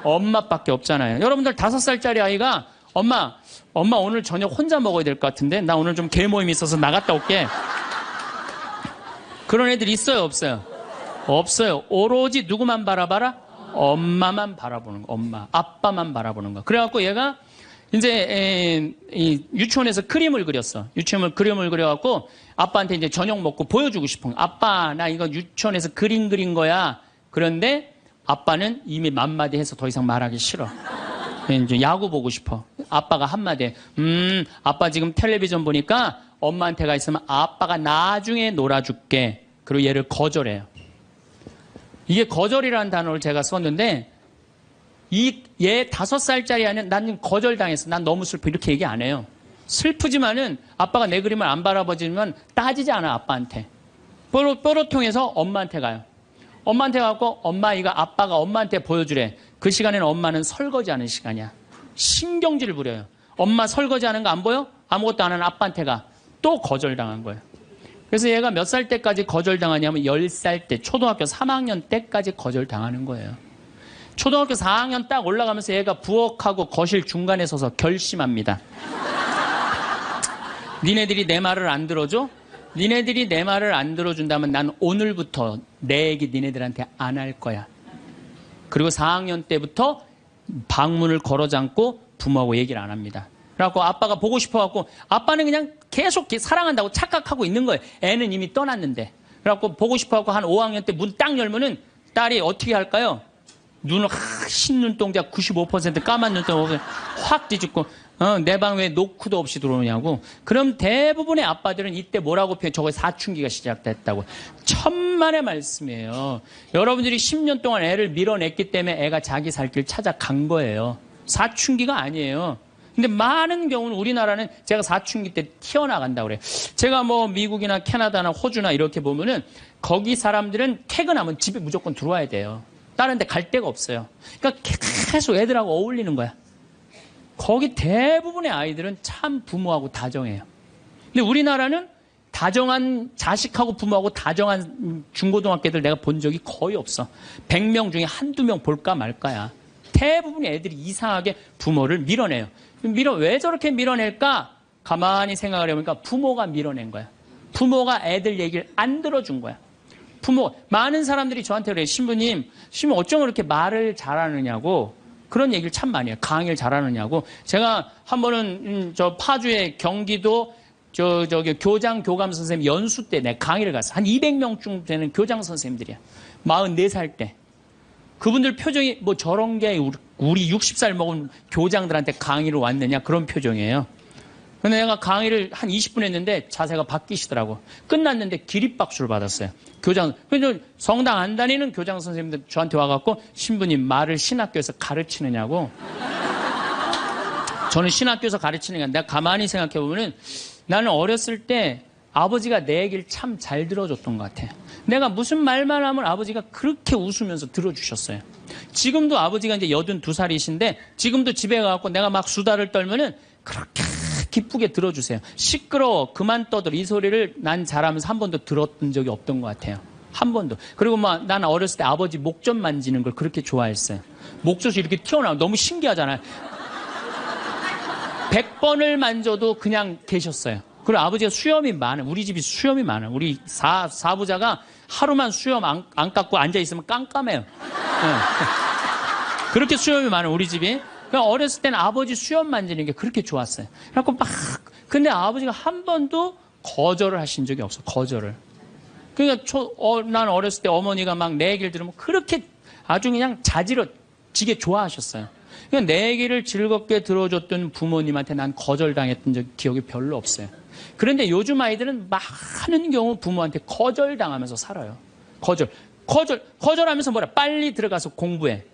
Speaker 1: 엄마밖에 없잖아요. 여러분들 5살짜리 아이가 엄마 오늘 저녁 혼자 먹어야 될 것 같은데 나 오늘 좀 계모임 있어서 나갔다 올게. 그런 애들 있어요, 없어요? 없어요. 오로지 누구만 바라봐라? 엄마만 바라보는 거. 엄마, 아빠만 바라보는 거. 그래갖고 얘가 이제 유치원에서 그림을 그렸어. 유치원에서 그림을 그려갖고 아빠한테 이제 저녁 먹고 보여주고 싶은 거. 아빠, 나 이거 유치원에서 그림 그린 거야. 그런데 아빠는 이미 맘마디 해서 더 이상 말하기 싫어. 이제 야구 보고 싶어. 아빠가 한마디 해. 아빠 지금 텔레비전 보니까 엄마한테 가 있으면 아빠가 나중에 놀아줄게. 그리고 얘를 거절해요. 이게 거절이라는 단어를 제가 썼는데 얘 5살짜리 아는 난 거절당했어. 난 너무 슬퍼. 이렇게 얘기 안 해요. 슬프지만은 아빠가 내 그림을 안 바라봐주면 따지지 않아 아빠한테. 뽀로통해서 엄마한테 가요. 엄마한테 가고 엄마 이거 아빠가 엄마한테 보여주래. 그 시간에는 엄마는 설거지하는 시간이야. 신경질을 부려요. 엄마 설거지하는 거 안 보여? 아무것도 안 하는 아빠한테 가. 또 거절당한 거예요. 그래서 얘가 몇 살 때까지 거절당하냐면 10살 때 초등학교 3학년 때까지 거절당하는 거예요. 초등학교 4학년 딱 올라가면서 얘가 부엌하고 거실 중간에 서서 결심합니다. 니네들이 내 말을 안 들어줘? 니네들이 내 말을 안 들어준다면 난 오늘부터 내 얘기 니네들한테 안 할 거야. 그리고 4학년 때부터 방문을 걸어 잠고 부모하고 얘기를 안 합니다. 그래갖고 아빠가 보고 싶어갖고 아빠는 그냥 계속 사랑한다고 착각하고 있는 거예요. 애는 이미 떠났는데. 그래갖고 보고 싶어갖고 한 5학년 때 문 딱 열면은 딸이 어떻게 할까요? 눈을 흰 눈동자 95% 까만 눈동자 확 뒤집고 내 방 왜 노크도 없이 들어오냐고. 그럼 대부분의 아빠들은 이때 뭐라고 표현? 저거 사춘기가 시작됐다고. 천만의 말씀이에요. 여러분들이 10년 동안 애를 밀어냈기 때문에 애가 자기 살 길 찾아간 거예요. 사춘기가 아니에요. 근데 많은 경우는 우리나라는 제가 사춘기 때 튀어나간다고 그래요. 제가 뭐 미국이나 캐나다나 호주나 이렇게 보면은 거기 사람들은 퇴근하면 집에 무조건 들어와야 돼요. 다른 데 갈 데가 없어요. 그러니까 계속 애들하고 어울리는 거야. 거기 대부분의 아이들은 참 부모하고 다정해요. 근데 우리나라는 다정한 자식하고 부모하고 다정한 중고등학교들 내가 본 적이 거의 없어. 100명 중에 한두 명 볼까 말까야. 대부분의 애들이 이상하게 부모를 밀어내요. 왜 저렇게 밀어낼까? 가만히 생각을 해보니까 부모가 밀어낸 거야. 부모가 애들 얘기를 안 들어준 거야. 많은 사람들이 저한테 그래요. 신부님 어쩜 그렇게 말을 잘하느냐고 그런 얘기를 참 많이 해요. 강의를 잘하느냐고. 제가 한 번은 저 파주의 경기도 저기 교장 교감 선생님 연수 때 내 강의를 갔어. 한 200명쯤 되는 교장 선생님들이야. 44살 때. 그분들 표정이 뭐 저런 게 우리 60살 먹은 교장들한테 강의를 왔느냐 그런 표정이에요. 근데 내가 강의를 한 20분 했는데 자세가 바뀌시더라고. 끝났는데 기립박수를 받았어요. 그래서 성당 안 다니는 교장 선생님들 저한테 와갖고 신부님 말을 신학교에서 가르치느냐고. 저는 신학교에서 가르치는 게 내가 가만히 생각해보면은 나는 어렸을 때 아버지가 내 얘기를 참 잘 들어줬던 것 같아요. 내가 무슨 말만 하면 아버지가 그렇게 웃으면서 들어주셨어요. 지금도 아버지가 이제 82살이신데 지금도 집에 가갖고 내가 막 수다를 떨면은 그렇게 기쁘게 들어주세요. 시끄러워 그만 떠들 이 소리를 난 잘하면서 한 번도 들었던 적이 없던 것 같아요. 한 번도. 그리고 막 난 어렸을 때 아버지 목 좀 만지는 걸 그렇게 좋아했어요. 목젖이 이렇게 튀어나오고 너무 신기하잖아요. 100번을 만져도 그냥 계셨어요. 그리고 아버지가 수염이 많아. 우리 집이 수염이 많아. 우리 사부자가 하루만 수염 안 깎고 앉아있으면 깜깜해요. 네. 그렇게 수염이 많아 우리 집이. 그러니까 어렸을 때는 아버지 수염 만지는 게 그렇게 좋았어요. 그래갖고 근데 아버지가 한 번도 거절을 하신 적이 없어. 거절을. 그러니까 난 어렸을 때 어머니가 막 내 얘기를 들으면 그렇게 아주 그냥 자지러지게 좋아하셨어요. 그러니까 내 얘기를 즐겁게 들어줬던 부모님한테 난 거절당했던 기억이 별로 없어요. 그런데 요즘 아이들은 많은 경우 부모한테 거절당하면서 살아요. 거절하면서 뭐라? 빨리 들어가서 공부해.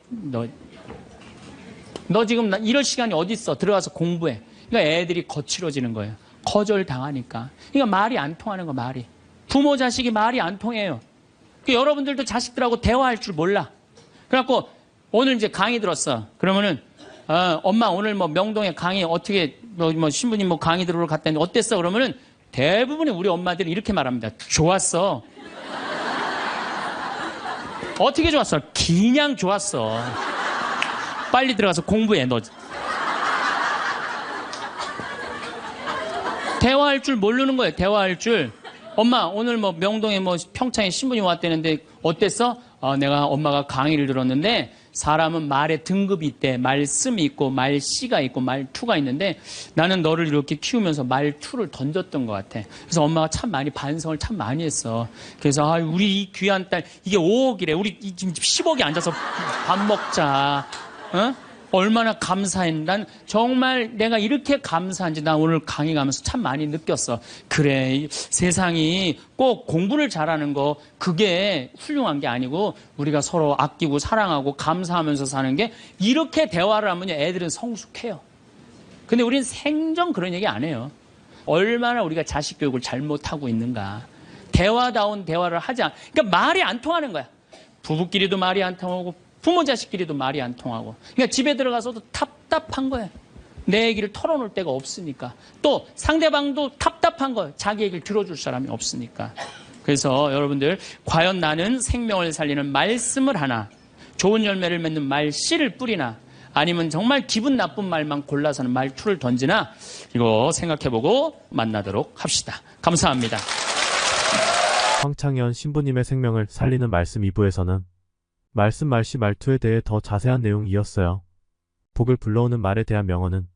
Speaker 1: 너 지금 이럴 시간이 어디 있어? 들어가서 공부해. 그러니까 애들이 거칠어지는 거예요. 거절당하니까. 그러니까 말이 안 통하는 거 말이. 부모 자식이 말이 안 통해요. 그러니까 여러분들도 자식들하고 대화할 줄 몰라. 그래갖고 오늘 이제 강의 들었어. 그러면은 엄마 오늘 뭐 명동에 강의 어떻게 뭐 신부님 뭐 강의 들으러 갔다는데 어땠어? 그러면은 대부분의 우리 엄마들이 이렇게 말합니다. 좋았어. 어떻게 좋았어? 그냥 좋았어. 빨리 들어가서 공부해 너. 대화할 줄 모르는 거예요. 대화할 줄. 엄마 오늘 뭐 명동에 뭐 평창에 신부님 왔다는데 어땠어? 내가 엄마가 강의를 들었는데 사람은 말에 등급이 있대. 말씀이 있고 말씨가 있고 말투가 있는데 나는 너를 이렇게 키우면서 말투를 던졌던 것 같아. 그래서 엄마가 참 많이 반성을 참 많이 했어. 그래서 우리 이 귀한 딸 이게 5억이래. 우리 지금 10억이 앉아서 밥 먹자. 어? 얼마나 감사했는지, 난 정말 내가 이렇게 감사한지 나 오늘 강의 가면서 참 많이 느꼈어. 그래, 세상이 꼭 공부를 잘하는 거 그게 훌륭한 게 아니고 우리가 서로 아끼고 사랑하고 감사하면서 사는 게, 이렇게 대화를 하면 애들은 성숙해요. 근데 우리는 생전 그런 얘기 안 해요. 얼마나 우리가 자식 교육을 잘못하고 있는가. 대화다운 대화를 하지 않, 그러니까 말이 안 통하는 거야. 부부끼리도 말이 안 통하고 부모 자식끼리도 말이 안 통하고. 그러니까 집에 들어가서도 답답한 거예요. 내 얘기를 털어놓을 데가 없으니까. 또 상대방도 답답한 거예요. 자기 얘기를 들어줄 사람이 없으니까. 그래서 여러분들, 과연 나는 생명을 살리는 말씀을 하나, 좋은 열매를 맺는 말씨를 뿌리나, 아니면 정말 기분 나쁜 말만 골라서는 말투를 던지나, 이거 생각해보고 만나도록 합시다. 감사합니다.
Speaker 2: 황창현 신부님의 생명을 살리는 말씀 2부에서는 말씀 말씨 말투에 대해 더 자세한 내용이 이었어요. 복을 불러오는 말에 대한 명언은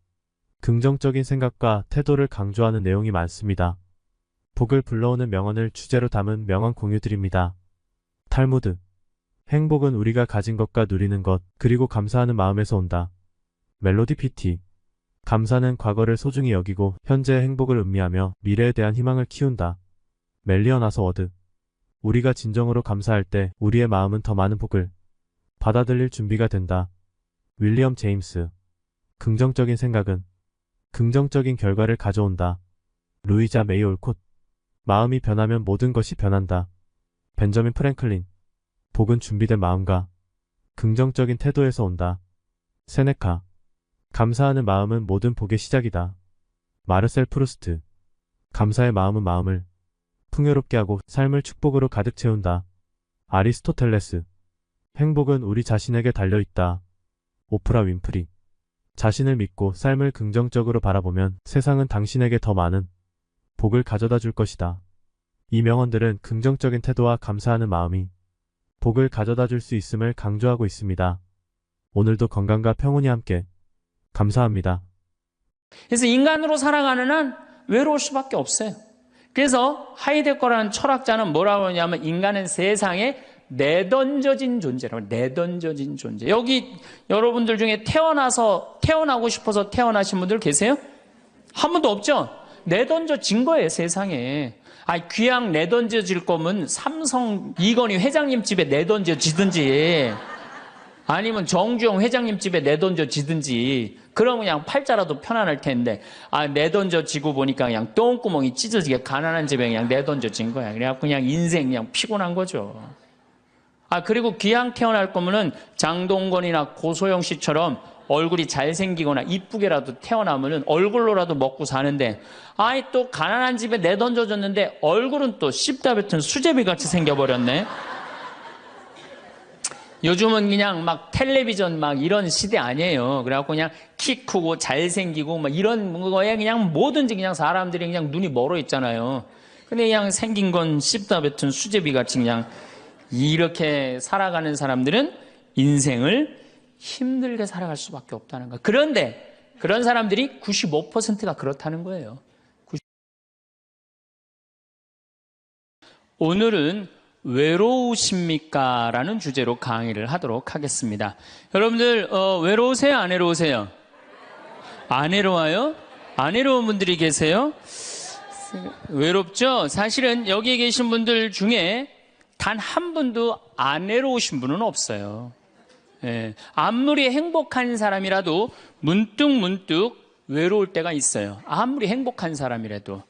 Speaker 2: 긍정적인 생각과 태도를 강조하는 내용이 많습니다. 복을 불러오는 명언을 주제로 담은 명언 공유드립니다. 탈무드. 행복은 우리가 가진 것과 누리는 것, 그리고 감사하는 마음에서 온다. 멜로디 PT. 감사는 과거를 소중히 여기고 현재의 행복을 음미하며 미래에 대한 희망을 키운다. 멜리언 아서워드. 우리가 진정으로 감사할 때 우리의 마음은 더 많은 복을 받아들일 준비가 된다. 윌리엄 제임스. 긍정적인 생각은 긍정적인 결과를 가져온다. 루이자 메이 올콧. 마음이 변하면 모든 것이 변한다. 벤저민 프랭클린. 복은 준비된 마음과 긍정적인 태도에서 온다. 세네카. 감사하는 마음은 모든 복의 시작이다. 마르셀 프루스트. 감사의 마음은 마음을 풍요롭게 하고 삶을 축복으로 가득 채운다. 아리스토텔레스. 행복은 우리 자신에게 달려있다. 오프라 윈프리. 자신을 믿고 삶을 긍정적으로 바라보면 세상은 당신에게 더 많은 복을 가져다 줄 것이다. 이 명언들은 긍정적인 태도와 감사하는 마음이 복을 가져다 줄 수 있음을 강조하고 있습니다. 오늘도 건강과 평온이 함께. 감사합니다.
Speaker 1: 그래서 인간으로 살아가는 한 외로울 수밖에 없어요. 그래서 하이데거라는 철학자는 뭐라고 하냐면, 인간은 세상에 내던져진 존재라고. 내던져진 존재. 여기 여러분들 중에 태어나고 싶어서 태어나신 분들 계세요? 한 분도 없죠? 내던져진 거예요, 세상에. 귀양 내던져질 거면 삼성 이건희 회장님 집에 내던져지든지, 아니면 정주영 회장님 집에 내던져지든지, 그러면 그냥 팔자라도 편안할 텐데, 내던져지고 보니까 그냥 똥구멍이 찢어지게 가난한 집에 그냥 내던져진 거야. 그래갖고 그냥 인생 그냥 피곤한 거죠. 그리고 귀양 태어날 거면은 장동건이나 고소영 씨처럼 얼굴이 잘생기거나 이쁘게라도 태어나면은 얼굴로라도 먹고 사는데, 또 가난한 집에 내던져졌는데 얼굴은 또 씹다 뱉은 수제비 같이 생겨버렸네. 요즘은 그냥 막 텔레비전 막 이런 시대 아니에요. 그래갖고 그냥 키 크고 잘생기고 막 이런 거에 그냥 뭐든지 그냥 사람들이 그냥 눈이 멀어 있잖아요. 근데 그냥 생긴 건 씹다 뱉은 수제비 같이 그냥 이렇게 살아가는 사람들은 인생을 힘들게 살아갈 수밖에 없다는 거예요. 그런데 그런 사람들이 95%가 그렇다는 거예요. 오늘은 외로우십니까? 라는 주제로 강의를 하도록 하겠습니다. 여러분들 외로우세요? 안 외로우세요? 안 외로워요? 안 외로운 분들이 계세요? 외롭죠? 사실은 여기에 계신 분들 중에 단 한 분도 안 외로우신 분은 없어요. 아무리 행복한 사람이라도 문득 외로울 때가 있어요. 아무리 행복한 사람이라도.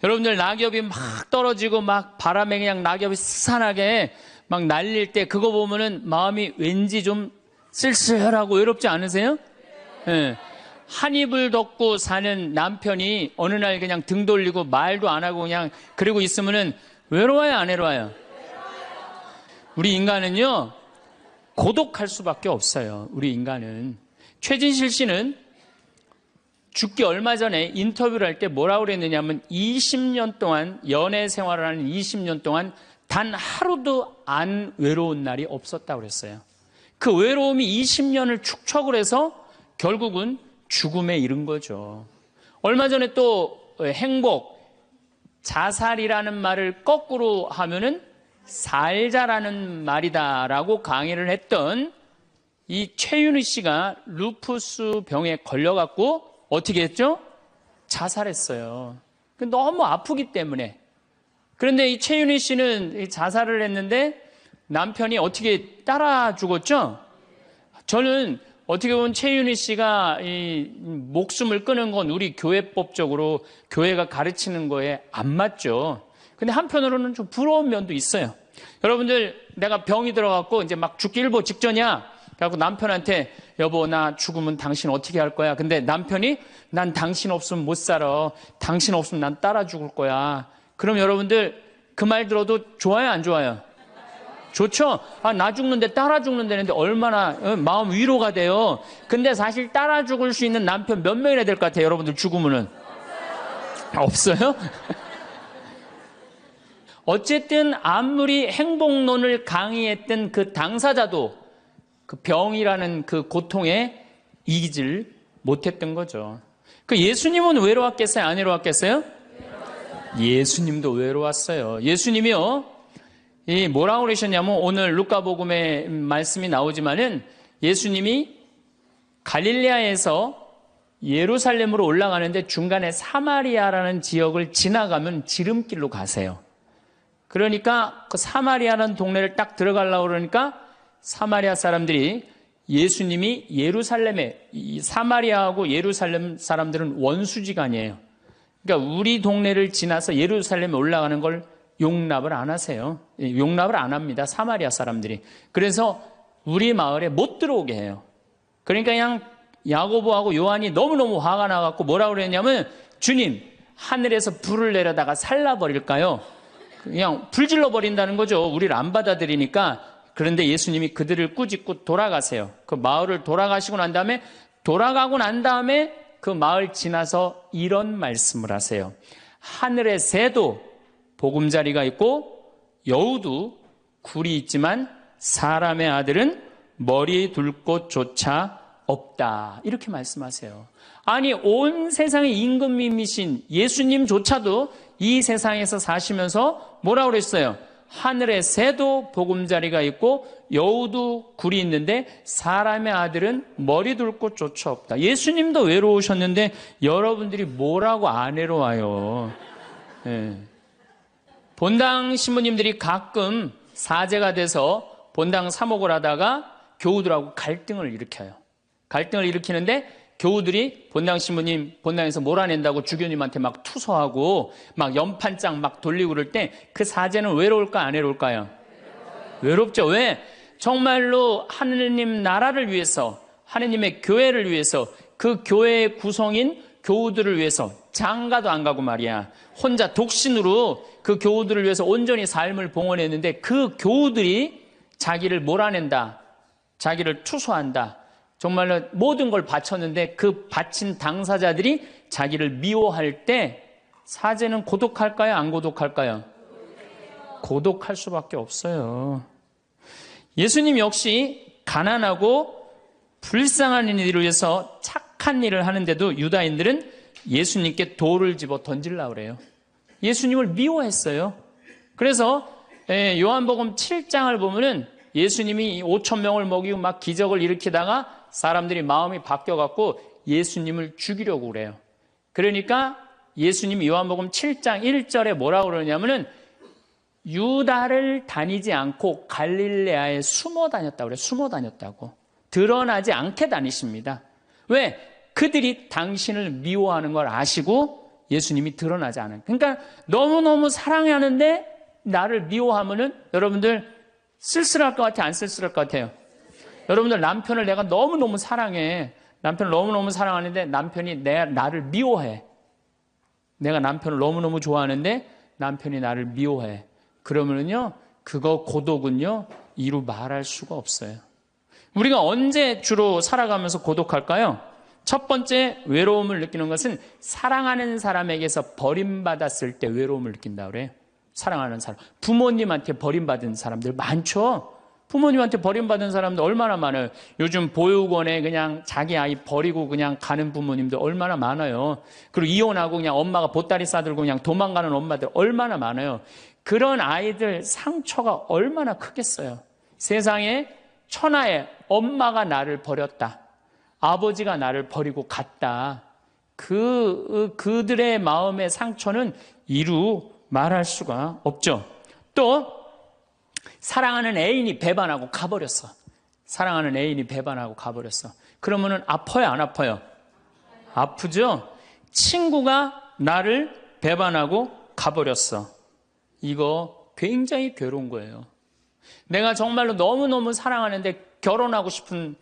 Speaker 1: 여러분들 낙엽이 막 떨어지고 막 바람에 그냥 낙엽이 스산하게 막 날릴 때 그거 보면은 마음이 왠지 좀 쓸쓸하고 외롭지 않으세요? 한 이불 덮고 사는 남편이 어느 날 그냥 등 돌리고 말도 안 하고 그냥 그러고 있으면은 외로워요, 안 외로워요? 우리 인간은요, 고독할 수밖에 없어요. 우리 인간은. 최진실 씨는 죽기 얼마 전에 인터뷰를 할 때 뭐라고 그랬느냐면 20년 동안 연애 생활을 하는 20년 동안 단 하루도 안 외로운 날이 없었다고 그랬어요. 그 외로움이 20년을 축적을 해서 결국은 죽음에 이른 거죠. 얼마 전에 또 행복, 자살이라는 말을 거꾸로 하면은 살자라는 말이다라고 강의를 했던 이 최윤희 씨가 루푸스 병에 걸려갖고 어떻게 했죠? 자살했어요. 너무 아프기 때문에. 그런데 이 최윤희 씨는 자살을 했는데 남편이 어떻게 따라 죽었죠? 저는 어떻게 보면 최윤희 씨가 이 목숨을 끊은 건 우리 교회법적으로 교회가 가르치는 거에 안 맞죠. 근데 한편으로는 좀 부러운 면도 있어요. 여러분들, 내가 병이 들어갖고 이제 막 죽기 일보 직전이야. 그래갖고 남편한테 여보, 나 죽으면 당신 어떻게 할 거야? 근데 남편이 난 당신 없으면 못 살아. 당신 없으면 난 따라 죽을 거야. 그럼 여러분들 그 말 들어도 좋아요, 안 좋아요? 좋죠? 나 죽는데 따라 죽는다는데 얼마나 마음 위로가 돼요. 근데 사실 따라 죽을 수 있는 남편 몇 명이나 될 것 같아요, 여러분들 죽으면은? 없어요? 어쨌든 아무리 행복론을 강의했던 그 당사자도 그 병이라는 그 고통에 이기질 못했던 거죠. 그 예수님은 외로웠겠어요? 안 외로웠겠어요? 예수님도 외로웠어요. 예수님이요, 뭐라고 그러셨냐면, 오늘 루카복음에 말씀이 나오지만은 예수님이 갈릴레아에서 예루살렘으로 올라가는데 중간에 사마리아라는 지역을 지나가면 지름길로 가세요. 그러니까 그 사마리아라는 동네를 딱 들어가려고 그러니까 사마리아 사람들이 예수님이 예루살렘에, 이 사마리아하고 예루살렘 사람들은 원수지간이에요. 그러니까 우리 동네를 지나서 예루살렘에 올라가는 걸 용납을 안 하세요. 용납을 안 합니다, 사마리아 사람들이. 그래서 우리 마을에 못 들어오게 해요. 그러니까 그냥 야고보하고 요한이 너무너무 화가 나갖고 뭐라고 그랬냐면, 주님, 하늘에서 불을 내려다가 살라버릴까요? 그냥 불질러 버린다는 거죠. 우리를 안 받아들이니까. 그런데 예수님이 그들을 꾸짖고 돌아가세요. 그 마을을 돌아가시고 난 다음에, 돌아가고 난 다음에 그 마을 지나서 이런 말씀을 하세요. 하늘의 새도 보금자리가 있고 여우도 굴이 있지만 사람의 아들은 머리 둘 곳조차 없다. 이렇게 말씀하세요. 아니, 온 세상의 임금님이신 예수님조차도 이 세상에서 사시면서 뭐라고 그랬어요? 하늘의 새도 보금자리가 있고 여우도 굴이 있는데 사람의 아들은 머리 둘 곳조차 없다. 예수님도 외로우셨는데 여러분들이 뭐라고 안 외로워요? 예. 본당 신부님들이 가끔 사제가 돼서 본당 사목을 하다가 교우들하고 갈등을 일으켜요. 갈등을 일으키는데 교우들이 본당 신부님 본당에서 몰아낸다고 주교님한테 막 투서하고 막 연판장 막 돌리고 그럴 때 그 사제는 외로울까 안 외로울까요? 외롭죠. 왜? 정말로 하느님 나라를 위해서, 하느님의 교회를 위해서, 그 교회의 구성인 교우들을 위해서 장가도 안 가고 말이야, 혼자 독신으로 그 교우들을 위해서 온전히 삶을 봉헌했는데 그 교우들이 자기를 몰아낸다, 자기를 투소한다, 정말로 모든 걸 바쳤는데 그 바친 당사자들이 자기를 미워할 때 사제는 고독할까요? 안 고독할까요? 고독할 수밖에 없어요. 예수님 역시 가난하고 불쌍한 이들을 위해서 착한 일을 하는데도 유다인들은 예수님께 돌을 집어 던지려고 그래요. 예수님을 미워했어요. 그래서 요한복음 7장을 보면은 예수님이 5,000명을 먹이고 막 기적을 일으키다가 사람들이 마음이 바뀌어갖고 예수님을 죽이려고 그래요. 그러니까 예수님이 요한복음 7장 1절에 뭐라고 그러냐면은 유다를 다니지 않고 갈릴레아에 숨어 다녔다고 그래요. 숨어 다녔다고. 드러나지 않게 다니십니다. 왜? 그들이 당신을 미워하는 걸 아시고 예수님이 드러나지 않아요. 그러니까 너무너무 사랑하는데 나를 미워하면은 여러분들 쓸쓸할 것 같아요? 안 쓸쓸할 것 같아요? 여러분들, 남편을 내가 너무너무 사랑해. 남편을 너무너무 사랑하는데 남편이 나를 미워해. 내가 남편을 너무너무 좋아하는데 남편이 나를 미워해. 그러면은요, 그거 고독은요, 이루 말할 수가 없어요. 우리가 언제 주로 살아가면서 고독할까요? 첫 번째 외로움을 느끼는 것은 사랑하는 사람에게서 버림받았을 때 외로움을 느낀다 그래요. 사랑하는 사람. 부모님한테 버림받은 사람들 많죠? 부모님한테 버림받은 사람들 얼마나 많아요. 요즘 보육원에 그냥 자기 아이 버리고 그냥 가는 부모님들 얼마나 많아요. 그리고 이혼하고 그냥 엄마가 보따리 싸들고 그냥 도망가는 엄마들 얼마나 많아요. 그런 아이들 상처가 얼마나 크겠어요. 세상에 천하에 엄마가 나를 버렸다. 아버지가 나를 버리고 갔다. 그들의 마음의 상처는 이루 말할 수가 없죠. 또 사랑하는 애인이 배반하고 가버렸어. 사랑하는 애인이 배반하고 가버렸어. 그러면은 아파요, 안 아파요? 아프죠? 친구가 나를 배반하고 가버렸어. 이거 굉장히 괴로운 거예요. 내가 정말로 너무너무 사랑하는데 결혼하고 싶은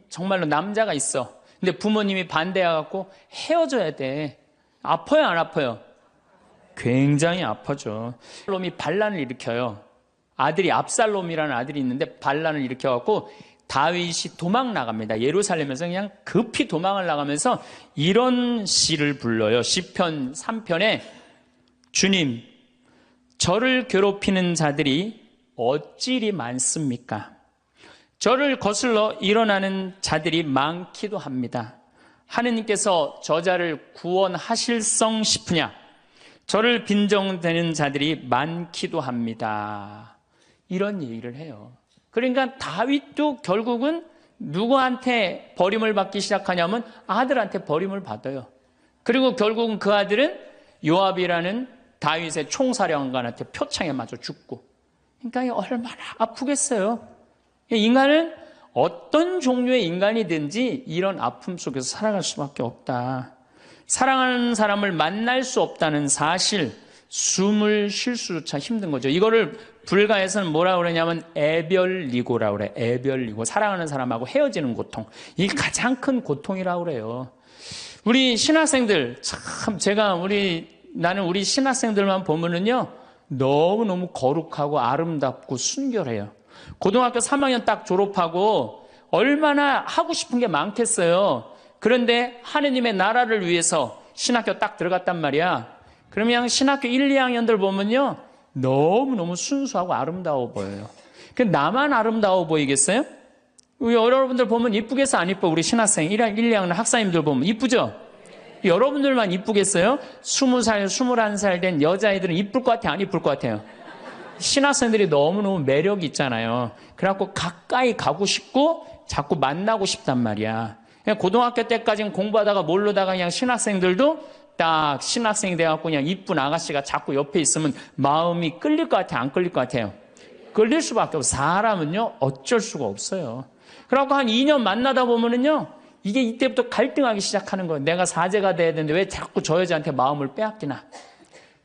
Speaker 1: 정말로 남자가 있어. 근데 부모님이 반대해갖고 헤어져야 돼. 아파요, 안 아파요? 굉장히 아파죠. 압살롬이 반란을 일으켜요. 아들이 압살롬이라는 아들이 있는데 반란을 일으켜갖고 다윗이 도망 나갑니다. 예루살렘에서 그냥 급히 도망을 나가면서 이런 시를 불러요. 시편 3편에 주님, 저를 괴롭히는 자들이 어찌리 많습니까? 저를 거슬러 일어나는 자들이 많기도 합니다. 하느님께서 저자를 구원하실성 싶으냐? 저를 빈정대는 자들이 많기도 합니다. 이런 얘기를 해요. 그러니까 다윗도 결국은 누구한테 버림을 받기 시작하냐면 아들한테 버림을 받아요. 그리고 결국은 그 아들은 요압이라는 다윗의 총사령관한테 표창에 맞아 죽고. 그러니까 얼마나 아프겠어요. 인간은 어떤 종류의 인간이든지 이런 아픔 속에서 살아갈 수밖에 없다. 사랑하는 사람을 만날 수 없다는 사실, 숨을 쉴 수조차 힘든 거죠. 이거를 불가에서는 뭐라 그러냐면 애별리고라고 그래. 애별리고. 사랑하는 사람하고 헤어지는 고통. 이게 가장 큰 고통이라고 그래요. 우리 신학생들, 참 나는 우리 신학생들만 보면은요, 너무너무 거룩하고 아름답고 순결해요. 고등학교 3학년 딱 졸업하고 얼마나 하고 싶은 게 많겠어요. 그런데 하느님의 나라를 위해서 신학교 딱 들어갔단 말이야. 그러면 신학교 1, 2학년들 보면요, 너무너무 순수하고 아름다워 보여요. 나만 아름다워 보이겠어요? 여러분들 보면 이쁘겠어, 안 이뻐? 우리 신학생 1, 2학년 학사님들 보면 이쁘죠? 여러분들만 이쁘겠어요? 20살, 21살 된 여자애들은 이쁠 것 같아요, 안 이쁠 것 같아요? 신학생들이 너무너무 매력이 있잖아요. 그래갖고 가까이 가고 싶고 자꾸 만나고 싶단 말이야. 고등학교 때까지는 공부하다가 모르다가 그냥 신학생들도 딱 신학생이 돼갖고 그냥 이쁜 아가씨가 자꾸 옆에 있으면 마음이 끌릴 것 같아요, 안 끌릴 것 같아요? 끌릴 수밖에 없어요. 사람은요, 어쩔 수가 없어요. 그래갖고 한 2년 만나다 보면은요, 이게 이때부터 갈등하기 시작하는 거예요. 내가 사제가 돼야 되는데 왜 자꾸 저 여자한테 마음을 빼앗기나.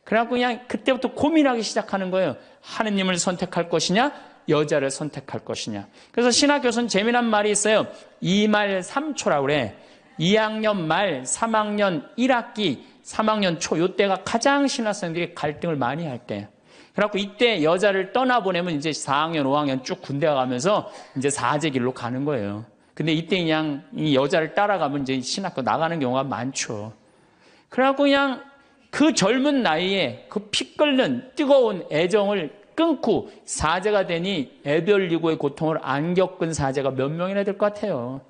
Speaker 1: 그래갖고 그냥 그때부터 고민하기 시작하는 거예요. 하느님을 선택할 것이냐, 여자를 선택할 것이냐. 그래서 신학교에서는 재미난 말이 있어요. 2말 3초라고 그래. 2학년 말, 3학년 1학기, 3학년 초, 이때가 가장 신학생들이 갈등을 많이 할 때. 그래갖고 이때 여자를 떠나보내면 이제 4학년, 5학년 쭉 군대 가면서 이제 사제길로 가는 거예요. 근데 이때 그냥 이 여자를 따라가면 이제 신학교 나가는 경우가 많죠. 그래갖고 그냥 그 젊은 나이에 그 피 끓는 뜨거운 애정을 끊고 사제가 되니 애별리고의 고통을 안 겪은 사제가 몇 명이나 될 것 같아요.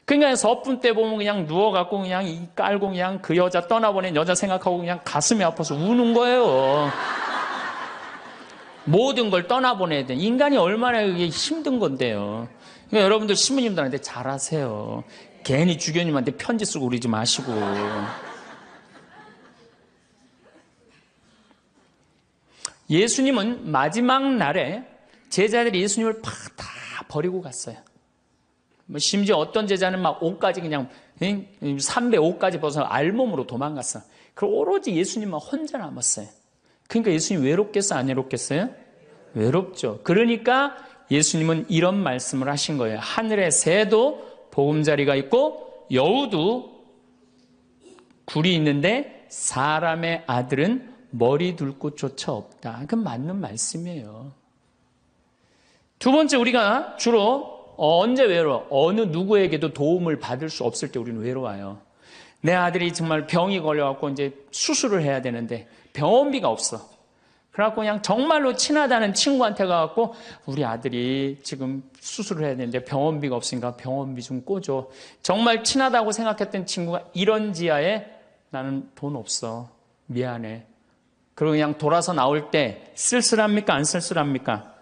Speaker 1: 그러니까 서품 때 보면 그냥 누워갖고 그냥 이 깔고 그냥 그 여자 떠나보낸 여자 생각하고 그냥 가슴이 아파서 우는 거예요. 모든 걸 떠나보내야 돼. 인간이 얼마나 그게 힘든 건데요. 그러니까 여러분들 신부님들한테 잘하세요. 괜히 주교님한테 편지 쓰고 그러지 마시고. 예수님은 마지막 날에 제자들이 예수님을 다 버리고 갔어요. 심지어 어떤 제자는 막 옷까지 그냥 삼배 옷까지 벗어 알몸으로 도망갔어. 그리고 오로지 예수님만 혼자 남았어요. 그러니까 예수님 외롭겠어, 안 외롭겠어요? 외롭죠. 그러니까 예수님은 이런 말씀을 하신 거예요. 하늘에 새도 보금자리가 있고 여우도 굴이 있는데 사람의 아들은 머리 둘 곳조차 없다. 그건 맞는 말씀이에요. 두 번째, 우리가 주로 언제 외로워? 어느 누구에게도 도움을 받을 수 없을 때 우리는 외로워요. 내 아들이 정말 병이 걸려갖고 이제 수술을 해야 되는데 병원비가 없어. 그래갖고 그냥 정말로 친하다는 친구한테 가갖고 우리 아들이 지금 수술을 해야 되는데 병원비가 없으니까 병원비 좀 꿔줘. 정말 친하다고 생각했던 친구가 이런 지하에 나는 돈 없어. 미안해. 그리고 그냥 돌아서 나올 때 쓸쓸합니까? 안 쓸쓸합니까?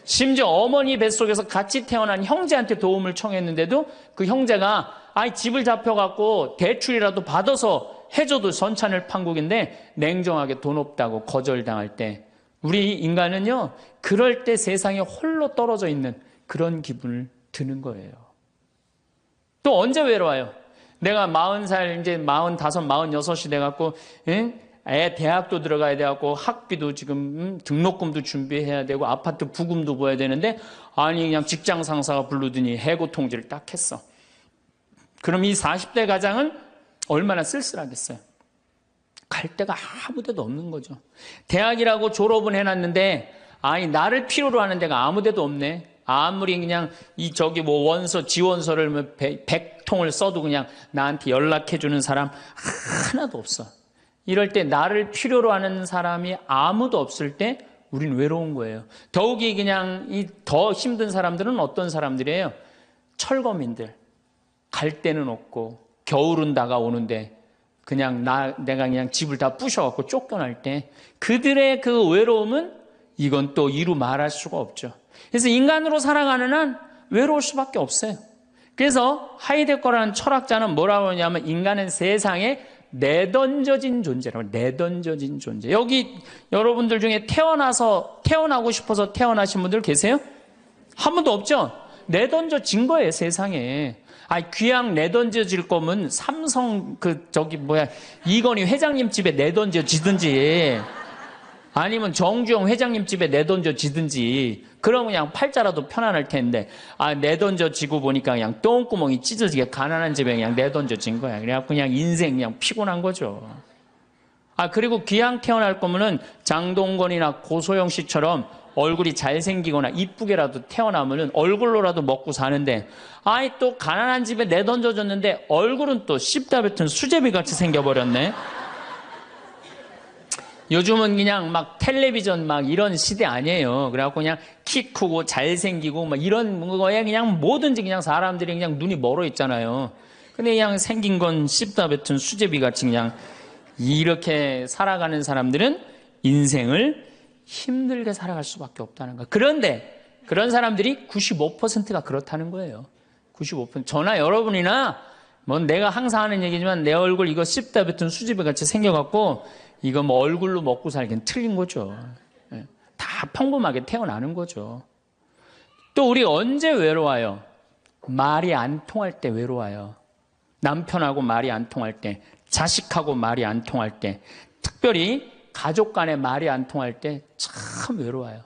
Speaker 1: 심지어 어머니 뱃속에서 같이 태어난 형제한테 도움을 청했는데도 그 형제가 집을 잡혀갖고 대출이라도 받아서 해줘도 전찬을 판국인데 냉정하게 돈 없다고 거절당할 때 우리 인간은요, 그럴 때 세상에 홀로 떨어져 있는 그런 기분을 드는 거예요. 또 언제 외로워요? 내가 40살, 이제 45, 46이 돼갖고, 애 대학도 들어가야 돼갖고, 학비도 지금, 등록금도 준비해야 되고, 아파트 부금도 보야 되는데, 그냥 직장 상사가 부르더니 해고 통지를 딱 했어. 그럼 이 40대 가장은 얼마나 쓸쓸하겠어요? 갈 데가 아무 데도 없는 거죠. 대학이라고 졸업은 해놨는데, 나를 필요로 하는 데가 아무 데도 없네. 아무리 그냥 원서, 지원서를 100통을 써도 그냥 나한테 연락해주는 사람 하나도 없어. 이럴 때 나를 필요로 하는 사람이 아무도 없을 때 우린 외로운 거예요. 더욱이 그냥 더 힘든 사람들은 어떤 사람들이에요? 철거민들. 갈 데는 없고, 겨울은 다가오는데, 내가 그냥 집을 다 부셔갖고 쫓겨날 때, 그들의 그 외로움은 이건 또 이루 말할 수가 없죠. 그래서 인간으로 살아가는 한 외로울 수밖에 없어요. 그래서 하이데거라는 철학자는 뭐라고 하냐면 인간은 세상에 내던져진 존재라고. 내던져진 존재. 여기 여러분들 중에 태어나고 싶어서 태어나신 분들 계세요? 한 분도 없죠? 내던져진 거예요, 세상에. 귀양 내던져질 거면 삼성 이건희 회장님 집에 내던져지든지 아니면 정주영 회장님 집에 내던져지든지 그러면 그냥 팔자라도 편안할 텐데 내던져지고 보니까 그냥 똥구멍이 찢어지게 가난한 집에 그냥 내던져진 거야. 그래갖고 그냥 인생 그냥 피곤한 거죠. 그리고 귀양 태어날 거면은 장동건이나 고소영 씨처럼 얼굴이 잘생기거나 이쁘게라도 태어나면은 얼굴로라도 먹고 사는데 또 가난한 집에 내던져졌는데 얼굴은 또 씹다 뱉은 수제비 같이 생겨버렸네. 요즘은 그냥 막 텔레비전 이런 시대 아니에요. 그래갖고 그냥 키 크고 잘생기고 이런 거에 그냥 뭐든지 그냥 사람들이 그냥 눈이 멀어 있잖아요. 근데 그냥 생긴 건 씹다 뱉은 수제비 같이 그냥 이렇게 살아가는 사람들은 인생을 힘들게 살아갈 수밖에 없다는 거예요. 그런데 그런 사람들이 95%가 그렇다는 거예요. 95%. 저나 여러분이나 내가 항상 하는 얘기지만 내 얼굴 이거 씹다 뱉은 수제비 같이 생겨갖고 이거 얼굴로 먹고 살기는 틀린 거죠. 다 평범하게 태어나는 거죠. 또 우리 언제 외로워요? 말이 안 통할 때 외로워요. 남편하고 말이 안 통할 때, 자식하고 말이 안 통할 때, 특별히 가족 간에 말이 안 통할 때 참 외로워요.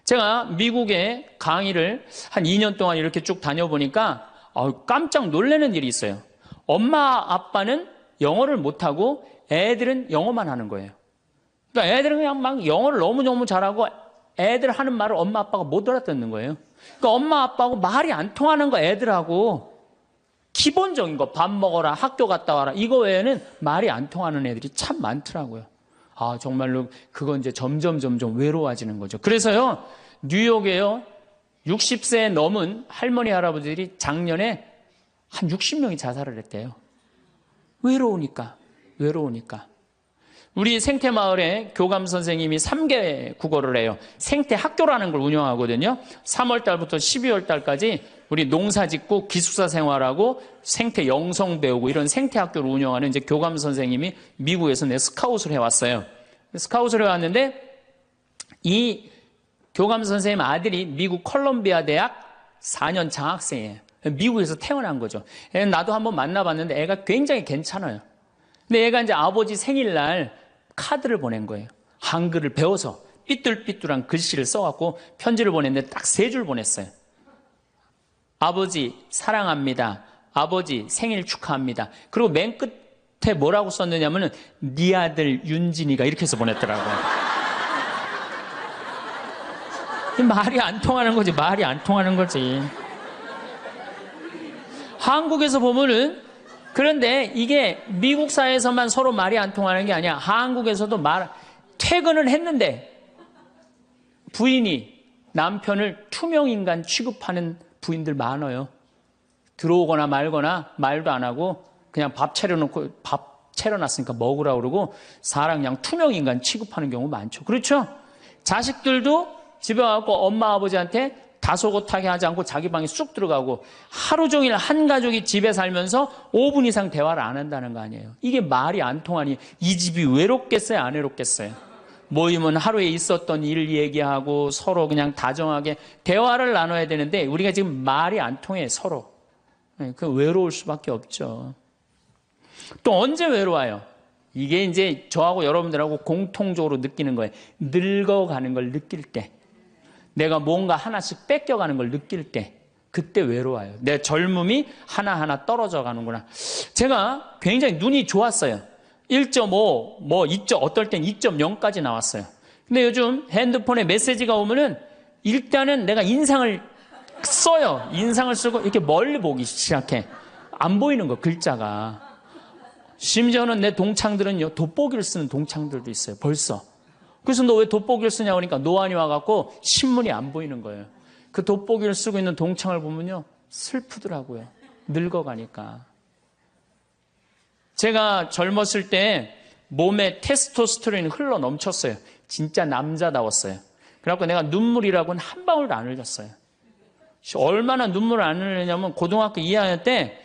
Speaker 1: 제가 미국에 강의를 한 2년 동안 이렇게 쭉 다녀보니까 깜짝 놀라는 일이 있어요. 엄마 아빠는 영어를 못하고 애들은 영어만 하는 거예요. 그러니까 애들은 그냥 영어를 너무너무 잘하고 애들 하는 말을 엄마 아빠가 못 알아듣는 거예요. 그러니까 엄마 아빠하고 말이 안 통하는 거 애들하고 기본적인 거 밥 먹어라, 학교 갔다 와라 이거 외에는 말이 안 통하는 애들이 참 많더라고요. 정말로 그건 이제 점점 외로워지는 거죠. 그래서요, 뉴욕에요, 60세 넘은 할머니, 할아버지들이 작년에 한 60명이 자살을 했대요. 외로우니까. 우리 생태마을에 교감 선생님이 3개 국어를 해요. 생태학교라는 걸 운영하거든요. 3월 달부터 12월 달까지 우리 농사 짓고 기숙사 생활하고 생태 영성 배우고 이런 생태학교를 운영하는 이제 교감 선생님이 미국에서 스카웃을 해왔어요. 스카웃을 해왔는데 이 교감 선생님 아들이 미국 컬럼비아 대학 4년 장학생이에요. 미국에서 태어난 거죠. 나도 한번 만나봤는데 애가 굉장히 괜찮아요. 근데 얘가 이제 아버지 생일날 카드를 보낸 거예요. 한글을 배워서 삐뚤삐뚤한 글씨를 써갖고 편지를 보냈는데 딱 3줄 보냈어요. 아버지 사랑합니다. 아버지 생일 축하합니다. 그리고 맨 끝에 뭐라고 썼느냐면은 네 아들 윤진이가 이렇게 해서 보냈더라고요. 말이 안 통하는 거지. 말이 안 통하는 거지. 한국에서 보면은 그런데 이게 미국 사회에서만 서로 말이 안 통하는 게 아니야. 한국에서도 퇴근을 했는데 부인이 남편을 투명인간 취급하는 부인들 많아요. 들어오거나 말거나 말도 안 하고 그냥 밥 차려놨으니까 먹으라고 그러고 사람 그냥 투명인간 취급하는 경우 많죠. 그렇죠? 자식들도 집에 와서 엄마 아버지한테 다소곳하게 하지 않고 자기 방에 쑥 들어가고 하루 종일 한 가족이 집에 살면서 5분 이상 대화를 안 한다는 거 아니에요. 이게 말이 안 통하니 이 집이 외롭겠어요, 안 외롭겠어요? 모이면 하루에 있었던 일 얘기하고 서로 그냥 다정하게 대화를 나눠야 되는데 우리가 지금 말이 안 통해, 서로. 그 외로울 수밖에 없죠. 또 언제 외로워요? 이게 이제 저하고 여러분들하고 공통적으로 느끼는 거예요. 늙어가는 걸 느낄 때, 내가 뭔가 하나씩 뺏겨가는 걸 느낄 때, 그때 외로워요. 내 젊음이 하나하나 떨어져 가는구나. 제가 굉장히 눈이 좋았어요. 1.5, 어떨 땐 2.0까지 나왔어요. 근데 요즘 핸드폰에 메시지가 오면은 일단은 내가 인상을 써요. 인상을 쓰고 이렇게 멀리 보기 시작해. 안 보이는 거, 글자가. 심지어는 내 동창들은요, 돋보기를 쓰는 동창들도 있어요, 벌써. 그래서 너 왜 돋보기를 쓰냐고 하니까 노안이 와갖고 신문이 안 보이는 거예요. 그 돋보기를 쓰고 있는 동창을 보면요, 슬프더라고요. 늙어가니까. 제가 젊었을 때 몸에 테스토스테론이 흘러 넘쳤어요. 진짜 남자다웠어요. 그래갖고 내가 눈물이라고는 한 방울도 안 흘렸어요. 얼마나 눈물을 안 흘리냐면 고등학교 2학년 때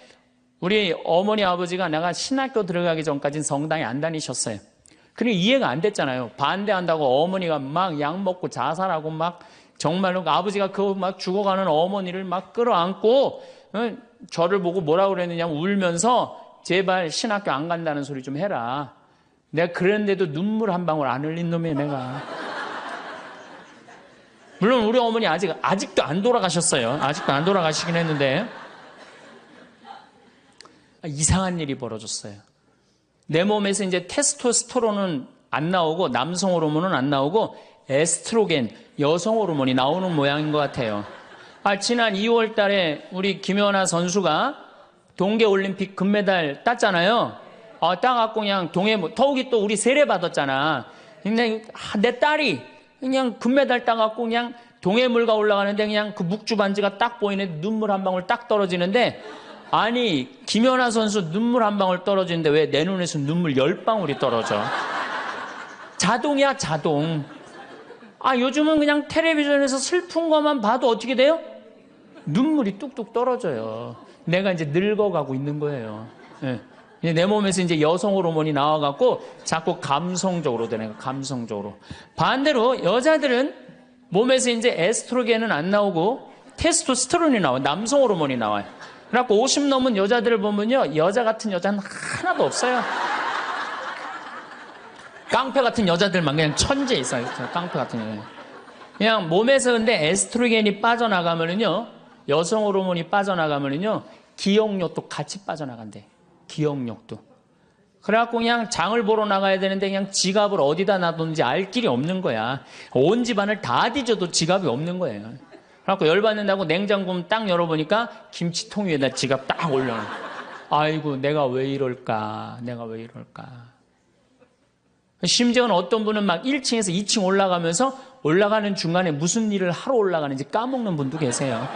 Speaker 1: 우리 어머니 아버지가 내가 신학교 들어가기 전까지는 성당에 안 다니셨어요. 그러니까 이해가 안 됐잖아요. 반대한다고 어머니가 막 약 먹고 자살하고 막 정말로 아버지가 그 막 죽어가는 어머니를 막 끌어안고 저를 보고 뭐라고 그랬느냐면 울면서 제발 신학교 안 간다는 소리 좀 해라. 내가 그랬는데도 눈물 한 방울 안 흘린 놈이에요, 내가. 물론 우리 어머니 아직도 안 돌아가셨어요. 아직도 안 돌아가시긴 했는데 이상한 일이 벌어졌어요. 내 몸에서 이제 테스토스테론은 안 나오고 남성 호르몬은 안 나오고 에스트로겐, 여성 호르몬이 나오는 모양인 것 같아요. 지난 2월 달에 우리 김연아 선수가 동계올림픽 금메달 땄잖아요. 따갖고 그냥 더욱이 또 우리 세례 받았잖아. 근데 내 딸이 그냥 금메달 따갖고 그냥 동해물가 올라가는데 그냥 그 묵주 반지가 딱 보이는데 눈물 한 방울 딱 떨어지는데, 아니 김연아 선수 눈물 한 방울 떨어지는데 왜 내 눈에서 눈물 10방울이 떨어져? 자동이야, 자동. 요즘은 그냥 텔레비전에서 슬픈 것만 봐도 어떻게 돼요? 눈물이 뚝뚝 떨어져요. 내가 이제 늙어가고 있는 거예요. 네. 내 몸에서 이제 여성 호르몬이 나와갖고 자꾸 감성적으로 되는 거예요. 감성적으로. 반대로 여자들은 몸에서 이제 에스트로겐은 안 나오고 테스토스테론이 나와요. 남성 호르몬이 나와요. 그래갖고 50 넘은 여자들을 보면요, 여자 같은 여자는 하나도 없어요. 깡패 같은 여자들만 그냥 천재 있어요. 깡패 같은 여자. 그냥 몸에서 근데 에스트로겐이 빠져나가면은요, 여성 호르몬이 빠져나가면은요, 기억력도 같이 빠져나간대. 기억력도. 그래갖고 그냥 장을 보러 나가야 되는데 그냥 지갑을 어디다 놔뒀는지 알 길이 없는 거야. 온 집안을 다 뒤져도 지갑이 없는 거예요. 그래갖고 열받는다고 냉장고 딱 열어보니까 김치통 위에다 지갑 딱 올려놔. 아이고, 내가 왜 이럴까? 내가 왜 이럴까? 심지어는 어떤 분은 막 1층에서 2층 올라가면서 올라가는 중간에 무슨 일을 하러 올라가는지 까먹는 분도 계세요.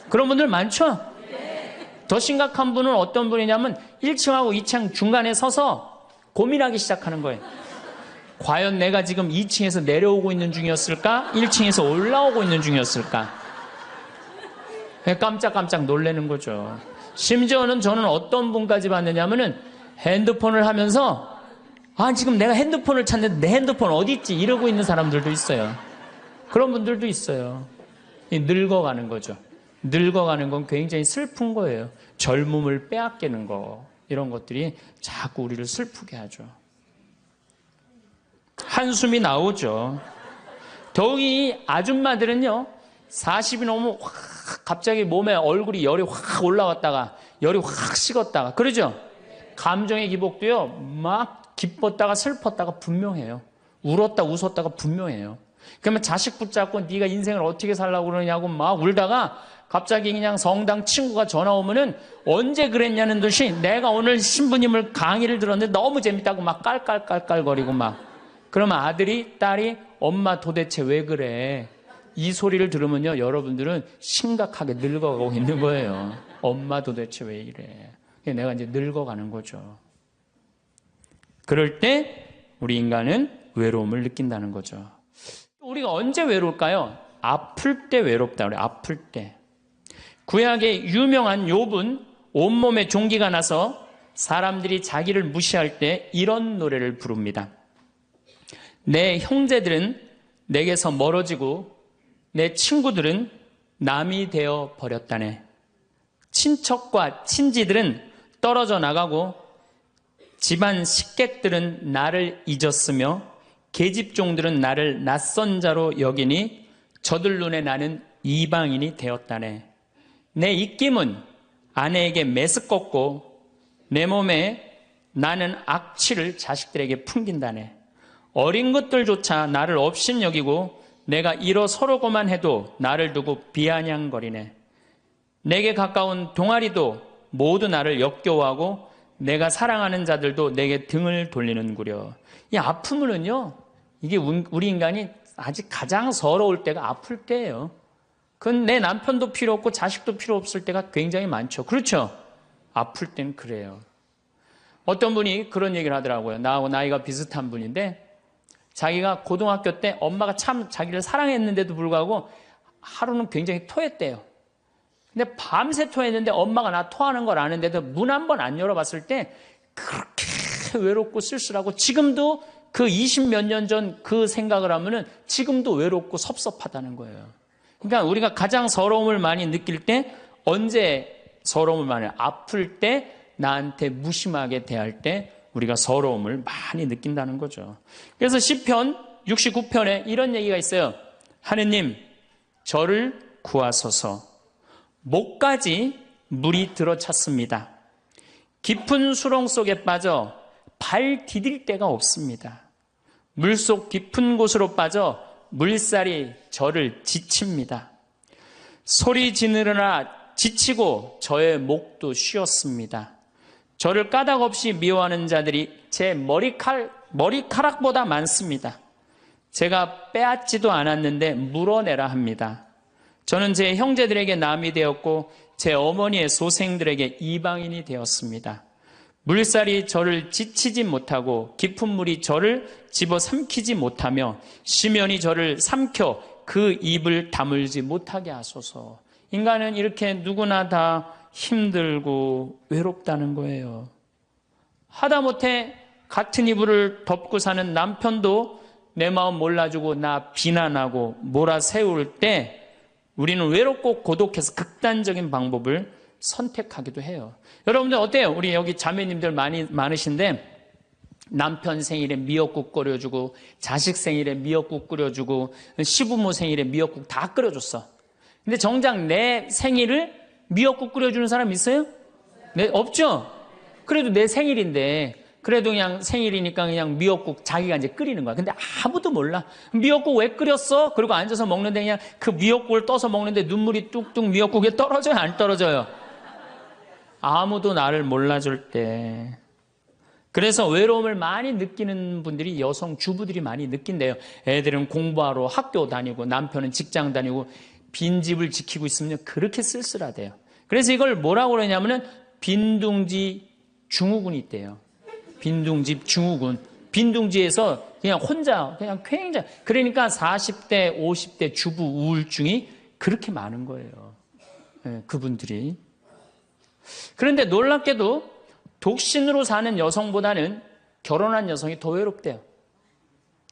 Speaker 1: 그런 분들 많죠? 더 심각한 분은 어떤 분이냐면 1층하고 2층 중간에 서서 고민하기 시작하는 거예요. 과연 내가 지금 2층에서 내려오고 있는 중이었을까? 1층에서 올라오고 있는 중이었을까? 깜짝깜짝 놀라는 거죠. 심지어는 저는 어떤 분까지 봤느냐면은 핸드폰을 하면서 지금 내가 핸드폰을 찾는데 내 핸드폰 어디 있지? 이러고 있는 사람들도 있어요. 그런 분들도 있어요. 늙어가는 거죠. 늙어가는 건 굉장히 슬픈 거예요. 젊음을 빼앗기는 거, 이런 것들이 자꾸 우리를 슬프게 하죠. 한숨이 나오죠. 더욱이 아줌마들은요, 40이 넘으면 갑자기 몸에 얼굴이 열이 확 올라왔다가 열이 확 식었다가 그러죠. 감정의 기복도요, 막 기뻤다가 슬펐다가 분명해요. 울었다 웃었다가 분명해요. 그러면 자식 붙잡고 네가 인생을 어떻게 살라고 그러냐고 막 울다가 갑자기 그냥 성당 친구가 전화 오면은 언제 그랬냐는 듯이 내가 오늘 신부님을 강의를 들었는데 너무 재밌다고 막 깔깔깔깔거리고 막. 그러면 아들이, 딸이 엄마 도대체 왜 그래? 이 소리를 들으면요, 여러분들은 심각하게 늙어가고 있는 거예요. 엄마 도대체 왜 이래? 내가 이제 늙어가는 거죠. 그럴 때 우리 인간은 외로움을 느낀다는 거죠. 우리가 언제 외로울까요? 아플 때 외롭다 그래. 아플 때. 구약의 유명한 욥은 온몸에 종기가 나서 사람들이 자기를 무시할 때 이런 노래를 부릅니다. 내 형제들은 내게서 멀어지고 내 친구들은 남이 되어 버렸다네. 친척과 친지들은 떨어져 나가고 집안 식객들은 나를 잊었으며 계집종들은 나를 낯선 자로 여기니 저들 눈에 나는 이방인이 되었다네. 내 입김은 아내에게 메스껍고 내 몸에 나는 악취를 자식들에게 풍긴다네. 어린 것들조차 나를 업신여기고 내가 일어서려고만 해도 나를 두고 비아냥거리네. 내게 가까운 동아리도 모두 나를 역겨워하고 내가 사랑하는 자들도 내게 등을 돌리는구려. 이 아픔은요, 이게 우리 인간이 아직 가장 서러울 때가 아플 때예요. 그건 내 남편도 필요 없고 자식도 필요 없을 때가 굉장히 많죠. 그렇죠? 아플 땐 그래요. 어떤 분이 그런 얘기를 하더라고요. 나하고 나이가 비슷한 분인데 자기가 고등학교 때 엄마가 참 자기를 사랑했는데도 불구하고 하루는 굉장히 토했대요. 근데 밤새 토했는데 엄마가 나 토하는 걸 아는데도 문 한 번 안 열어봤을 때 그렇게 외롭고 쓸쓸하고 지금도 그 20몇 년 전 그 생각을 하면은 지금도 외롭고 섭섭하다는 거예요. 그러니까 우리가 가장 서러움을 많이 느낄 때 언제 서러움을 많이 아플 때 나한테 무심하게 대할 때 우리가 서러움을 많이 느낀다는 거죠. 그래서 시편 69편에 이런 얘기가 있어요. 하느님 저를 구하소서. 목까지 물이 들어찼습니다. 깊은 수렁 속에 빠져 발 디딜 데가 없습니다. 물속 깊은 곳으로 빠져 물살이 저를 지칩니다. 소리 지르느라 지치고 저의 목도 쉬었습니다. 저를 까닭없이 미워하는 자들이 제 머리카락보다 많습니다. 제가 빼앗지도 않았는데 물어내라 합니다. 저는 제 형제들에게 남이 되었고 제 어머니의 소생들에게 이방인이 되었습니다. 물살이 저를 지치지 못하고 깊은 물이 저를 집어삼키지 못하며 심연이 저를 삼켜 그 입을 다물지 못하게 하소서. 인간은 이렇게 누구나 다 힘들고 외롭다는 거예요. 하다못해 같은 이불을 덮고 사는 남편도 내 마음 몰라주고 나 비난하고 몰아세울 때 우리는 외롭고 고독해서 극단적인 방법을 선택하기도 해요. 여러분들 어때요? 우리 여기 자매님들 많으신데 남편 생일에 미역국 끓여주고 자식 생일에 미역국 끓여주고 시부모 생일에 미역국 다 끓여줬어. 근데 정작 내 생일을 미역국 끓여주는 사람 있어요? 네, 없죠? 그래도 내 생일인데 그래도 그냥 생일이니까 그냥 미역국 자기가 이제 끓이는 거야. 근데 아무도 몰라. 미역국 왜 끓였어? 그리고 앉아서 먹는데 그냥 그 미역국을 떠서 먹는데 눈물이 뚝뚝 미역국에 떨어져요? 안 떨어져요? 아무도 나를 몰라줄 때. 그래서 외로움을 많이 느끼는 분들이 여성 주부들이 많이 느낀대요. 애들은 공부하러 학교 다니고 남편은 직장 다니고 빈집을 지키고 있으면 그렇게 쓸쓸하대요. 그래서 이걸 뭐라고 그러냐면은 빈둥지 증후군이 있대요. 빈둥집 증후군. 빈둥지에서 그냥 혼자, 그냥 굉장히. 그러니까 40대, 50대 주부 우울증이 그렇게 많은 거예요. 네, 그분들이. 그런데 놀랍게도 독신으로 사는 여성보다는 결혼한 여성이 더 외롭대요.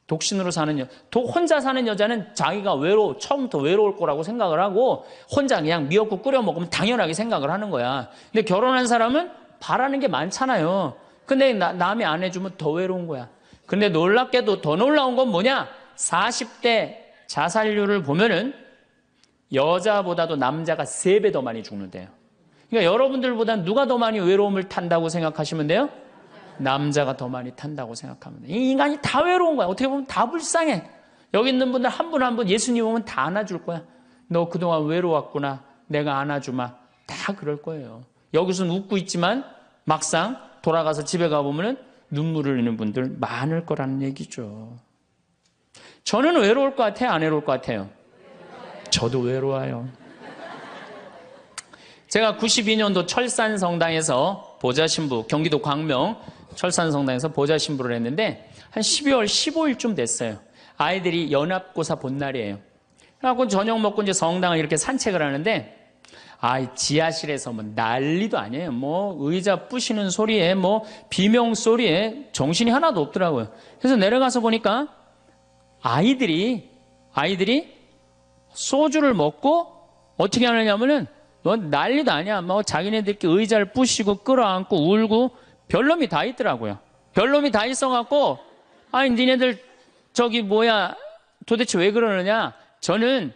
Speaker 1: 독신으로 사는 혼자 사는 여자는 자기가 처음부터 외로울 거라고 생각을 하고 혼자 그냥 미역국 끓여 먹으면 당연하게 생각을 하는 거야. 근데 결혼한 사람은 바라는 게 많잖아요. 근데 남이 안 해주면 더 외로운 거야. 근데 놀랍게도 더 놀라운 건 뭐냐? 40대 자살률을 보면은 여자보다도 남자가 3배 더 많이 죽는데요. 그러니까 여러분들보다 누가 더 많이 외로움을 탄다고 생각하시면 돼요? 남자가 더 많이 탄다고 생각하면 돼요. 이 인간이 다 외로운 거야. 어떻게 보면 다 불쌍해. 여기 있는 분들 한 분 한 분 예수님 오면 다 안아줄 거야. 너 그동안 외로웠구나. 내가 안아주마. 다 그럴 거예요. 여기서는 웃고 있지만 막상 돌아가서 집에 가보면 눈물을 흘리는 분들 많을 거라는 얘기죠. 저는 외로울 것 같아요? 안 외로울 것 같아요? 저도 외로워요. 제가 92년도 철산성당에서 보좌신부, 경기도 광명 철산성당에서 보좌신부를 했는데 한 12월 15일쯤 됐어요. 아이들이 연합고사 본 날이에요. 그래갖고 저녁 먹고 이제 성당을 이렇게 산책을 하는데, 지하실에서 뭐 난리도 아니에요. 뭐 의자 부시는 소리에 뭐 비명 소리에 정신이 하나도 없더라고요. 그래서 내려가서 보니까 아이들이 소주를 먹고 어떻게 하느냐면은 뭐 난리도 아니야. 뭐 자기네들끼리 의자를 부시고 끌어안고 울고 별놈이 다 있더라고요. 별놈이 다 있어갖고 니네들 도대체 왜 그러느냐? 저는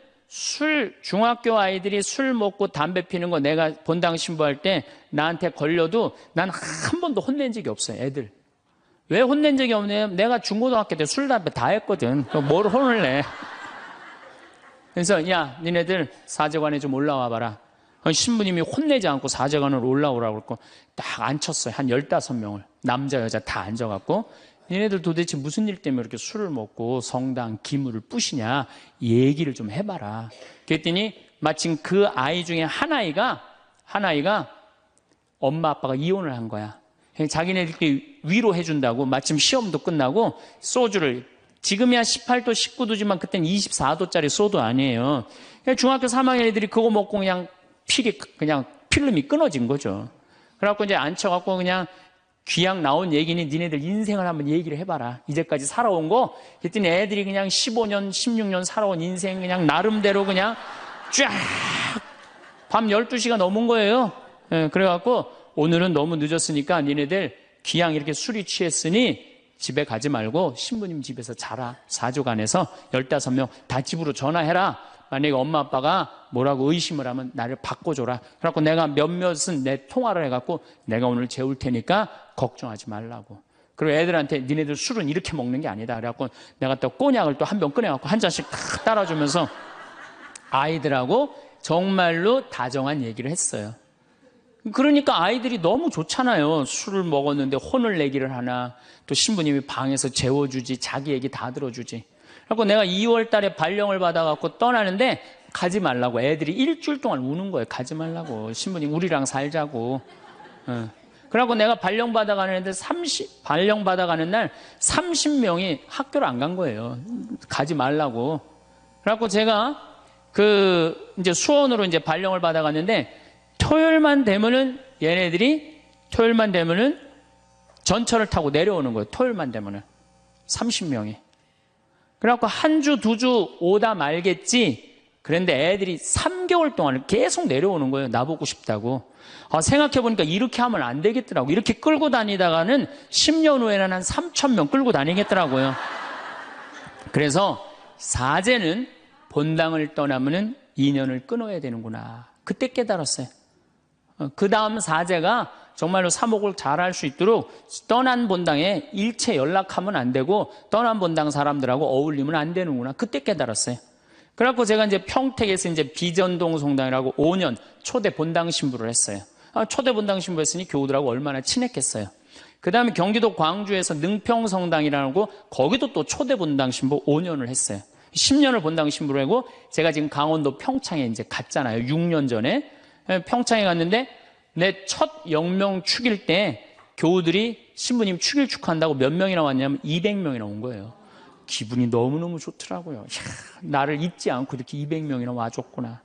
Speaker 1: 중학교 아이들이 술 먹고 담배 피는 거 내가 본당 신부할 때 나한테 걸려도 난 한 번도 혼낸 적이 없어요, 애들. 왜 혼낸 적이 없냐? 내가 중고등학교 때 술, 담배 다 했거든. 뭘 혼을 내? 그래서, 야, 니네들 사제관에 좀 올라와 봐라. 신부님이 혼내지 않고 사제관으로 올라오라고 그랬고, 딱 앉혔어요. 한 15명을. 남자, 여자 다 앉아갖고, 니네들 도대체 무슨 일 때문에 이렇게 술을 먹고 성당 기물을 부시냐 얘기를 좀 해봐라. 그랬더니 마침 그 아이 중에 한 아이가 엄마 아빠가 이혼을 한 거야. 자기네들끼리 위로해준다고 마침 시험도 끝나고 소주를 지금이야 18도 19도지만 그때는 24도짜리 소주 아니에요. 중학교 3학년 애들이 그거 먹고 그냥 필름이 끊어진 거죠. 그래갖고 이제 앉혀갖고 그냥 귀양 나온 얘기니 니네들 인생을 한번 얘기를 해봐라. 이제까지 살아온 거. 그랬더니 애들이 그냥 15년, 16년 살아온 인생 그냥 나름대로 그냥 쫙 밤 12시가 넘은 거예요. 그래갖고 오늘은 너무 늦었으니까 니네들 귀양 이렇게 술이 취했으니 집에 가지 말고 신부님 집에서 자라. 사조관에서 15명 다 집으로 전화해라. 만약에 엄마 아빠가 뭐라고 의심을 하면 나를 바꿔줘라. 그래갖고 내가 몇몇은 내 통화를 해갖고 내가 오늘 재울 테니까 걱정하지 말라고. 그리고 애들한테 니네들 술은 이렇게 먹는 게 아니다. 그래갖고 내가 또 꼬냑을 또 한 병 꺼내갖고 한 잔씩 탁 따라주면서 아이들하고 정말로 다정한 얘기를 했어요. 그러니까 아이들이 너무 좋잖아요. 술을 먹었는데 혼을 내기를 하나, 또 신부님이 방에서 재워주지, 자기 얘기 다 들어주지. 그래서 내가 2월 달에 발령을 받아갖고 떠나는데 가지 말라고. 애들이 일주일 동안 우는 거예요. 가지 말라고. 신부님 우리랑 살자고. 그래갖고 내가 발령 받아가는 애들 발령 받아가는 날 30명이 학교를 안 간 거예요. 가지 말라고. 그래갖고 제가 이제 수원으로 이제 발령을 받아갔는데 토요일만 되면은 전철을 타고 내려오는 거예요. 토요일만 되면은 30명이. 그래갖고 한 주, 2주 오다 말겠지. 그런데 애들이 3개월 동안 계속 내려오는 거예요. 나보고 싶다고. 생각해보니까 이렇게 하면 안 되겠더라고. 이렇게 끌고 다니다가는 10년 후에는 한 3,000명 끌고 다니겠더라고요. 그래서 사제는 본당을 떠나면은 인연을 끊어야 되는구나. 그때 깨달았어요. 그 다음 사제가 정말로 사목을 잘할 수 있도록 떠난 본당에 일체 연락하면 안 되고 떠난 본당 사람들하고 어울리면 안 되는구나. 그때 깨달았어요. 그래갖고 제가 이제 평택에서 이제 비전동 성당이라고 5년 초대 본당 신부를 했어요. 초대 본당 신부 했으니 교우들하고 얼마나 친했겠어요. 그 다음에 경기도 광주에서 능평 성당이라고 거기도 또 초대 본당 신부 5년을 했어요. 10년을 본당 신부를 하고 제가 지금 강원도 평창에 이제 갔잖아요. 6년 전에. 평창에 갔는데 내 첫 영명 축일 때 교우들이 신부님 축일 축하한다고 몇 명이나 왔냐면 200명이나 온 거예요. 기분이 너무너무 좋더라고요. 이야, 나를 잊지 않고 이렇게 200명이나 와줬구나.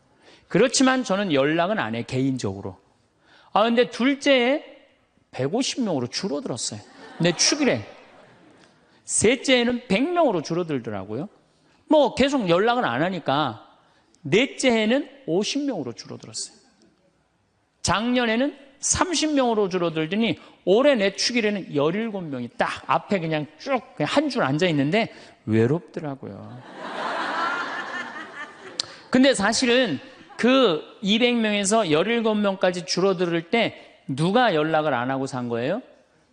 Speaker 1: 그렇지만 저는 연락은 안 해, 개인적으로. 근데 둘째에 150명으로 줄어들었어요. 내 축일에. 셋째에는 100명으로 줄어들더라고요. 뭐 계속 연락은 안 하니까 넷째 해는 50명으로 줄어들었어요. 작년에는 30명으로 줄어들더니 올해 내 축일에는 17명이 딱 앞에 그냥 쭉 한 줄 앉아 있는데 외롭더라고요. 근데 사실은 그 200명에서 17명까지 줄어들 때 누가 연락을 안 하고 산 거예요?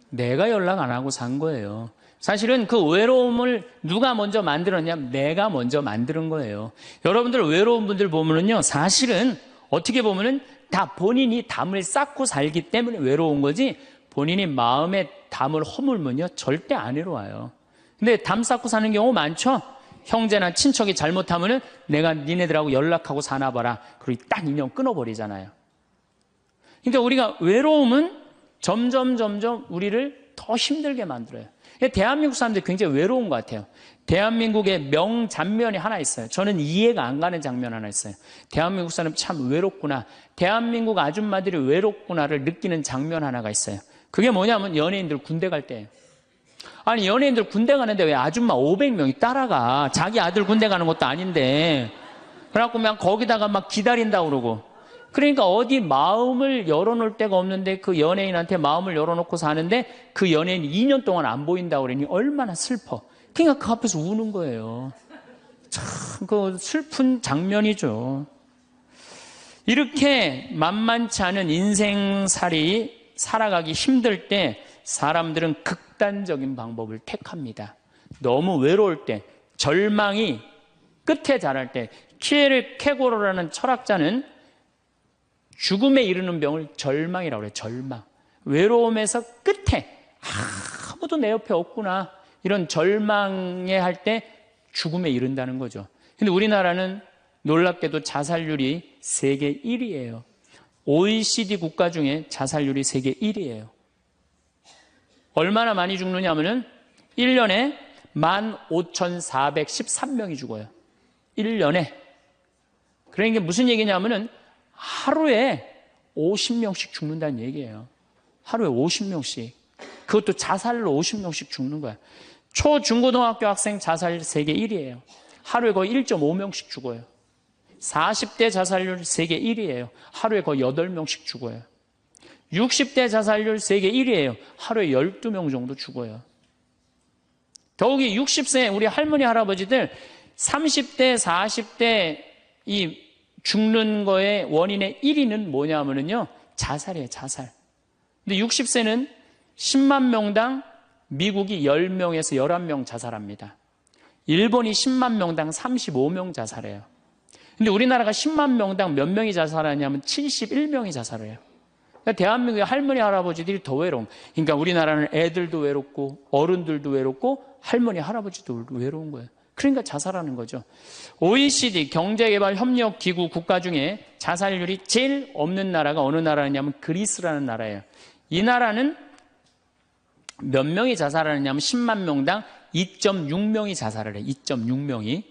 Speaker 1: 내가 연락 안 하고 산 거예요. 사실은 그 외로움을 누가 먼저 만들었냐면 내가 먼저 만드는 거예요. 여러분들 외로운 분들 보면은요, 사실은 어떻게 보면은 다 본인이 담을 쌓고 살기 때문에 외로운 거지, 본인이 마음에 담을 허물면요 절대 안 외로워요. 근데 담 쌓고 사는 경우 많죠. 형제나 친척이 잘못하면은 내가 니네들하고 연락하고 사나 봐라. 그리고 딱 인연 끊어버리잖아요. 그러니까 우리가 외로움은 점점 우리를 더 힘들게 만들어요. 대한민국 사람들이 굉장히 외로운 것 같아요. 대한민국의 명장면이 하나 있어요. 저는 이해가 안 가는 장면 하나 있어요. 대한민국 사람 참 외롭구나. 대한민국 아줌마들이 외롭구나를 느끼는 장면 하나가 있어요. 그게 뭐냐면 연예인들 군대 갈 때예요. 아니 연예인들 군대 가는데 왜 아줌마 500명이 따라가. 자기 아들 군대 가는 것도 아닌데. 그래갖고 그냥 거기다가 막 기다린다고 그러고. 그러니까 어디 마음을 열어놓을 데가 없는데 그 연예인한테 마음을 열어놓고 사는데 그 연예인이 2년 동안 안 보인다고 그러니 얼마나 슬퍼. 그러니까 그 앞에서 우는 거예요. 참 그 슬픈 장면이죠. 이렇게 만만치 않은 인생살이 살아가기 힘들 때 사람들은 극단적인 방법을 택합니다. 너무 외로울 때, 절망이 끝에 달할 때, 키에르 케고로라는 철학자는 죽음에 이르는 병을 절망이라고 그래요. 절망. 외로움에서 끝에 아무도 내 옆에 없구나. 이런 절망에 할 때 죽음에 이른다는 거죠. 근데 우리나라는 놀랍게도 자살률이 세계 1위예요. OECD 국가 중에 자살률이 세계 1위예요. 얼마나 많이 죽느냐 하면은 1년에 15,413명이 죽어요. 1년에. 그러니까 무슨 얘기냐면은 하루에 50명씩 죽는다는 얘기예요. 하루에 50명씩. 그것도 자살로 50명씩 죽는 거야. 초, 중고등학교 학생 자살 세계 1위예요. 하루에 거의 1.5명씩 죽어요. 40대 자살률 세계 1위예요. 하루에 거의 8명씩 죽어요. 60대 자살률 세계 1위예요. 하루에 12명 정도 죽어요. 더욱이 60세 우리 할머니 할아버지들 30대 40대 이 죽는 거의 원인의 1위는 뭐냐면요 자살이에요. 자살. 근데 60세는 10만 명당 미국이 10명에서 11명 자살합니다. 일본이 10만 명당 35명 자살해요. 근데 우리나라가 10만 명당 몇 명이 자살하냐면 71명이 자살해요. 그러니까 대한민국의 할머니 할아버지들이 더 외로움. 그러니까 우리나라는 애들도 외롭고 어른들도 외롭고 할머니 할아버지도 외로운 거예요. 그러니까 자살하는 거죠. OECD 경제개발협력기구 국가 중에 자살률이 제일 없는 나라가 어느 나라냐면 그리스라는 나라예요. 이 나라는 몇 명이 자살하느냐면 10만 명당 2.6명이 자살을 해요. 2.6명이.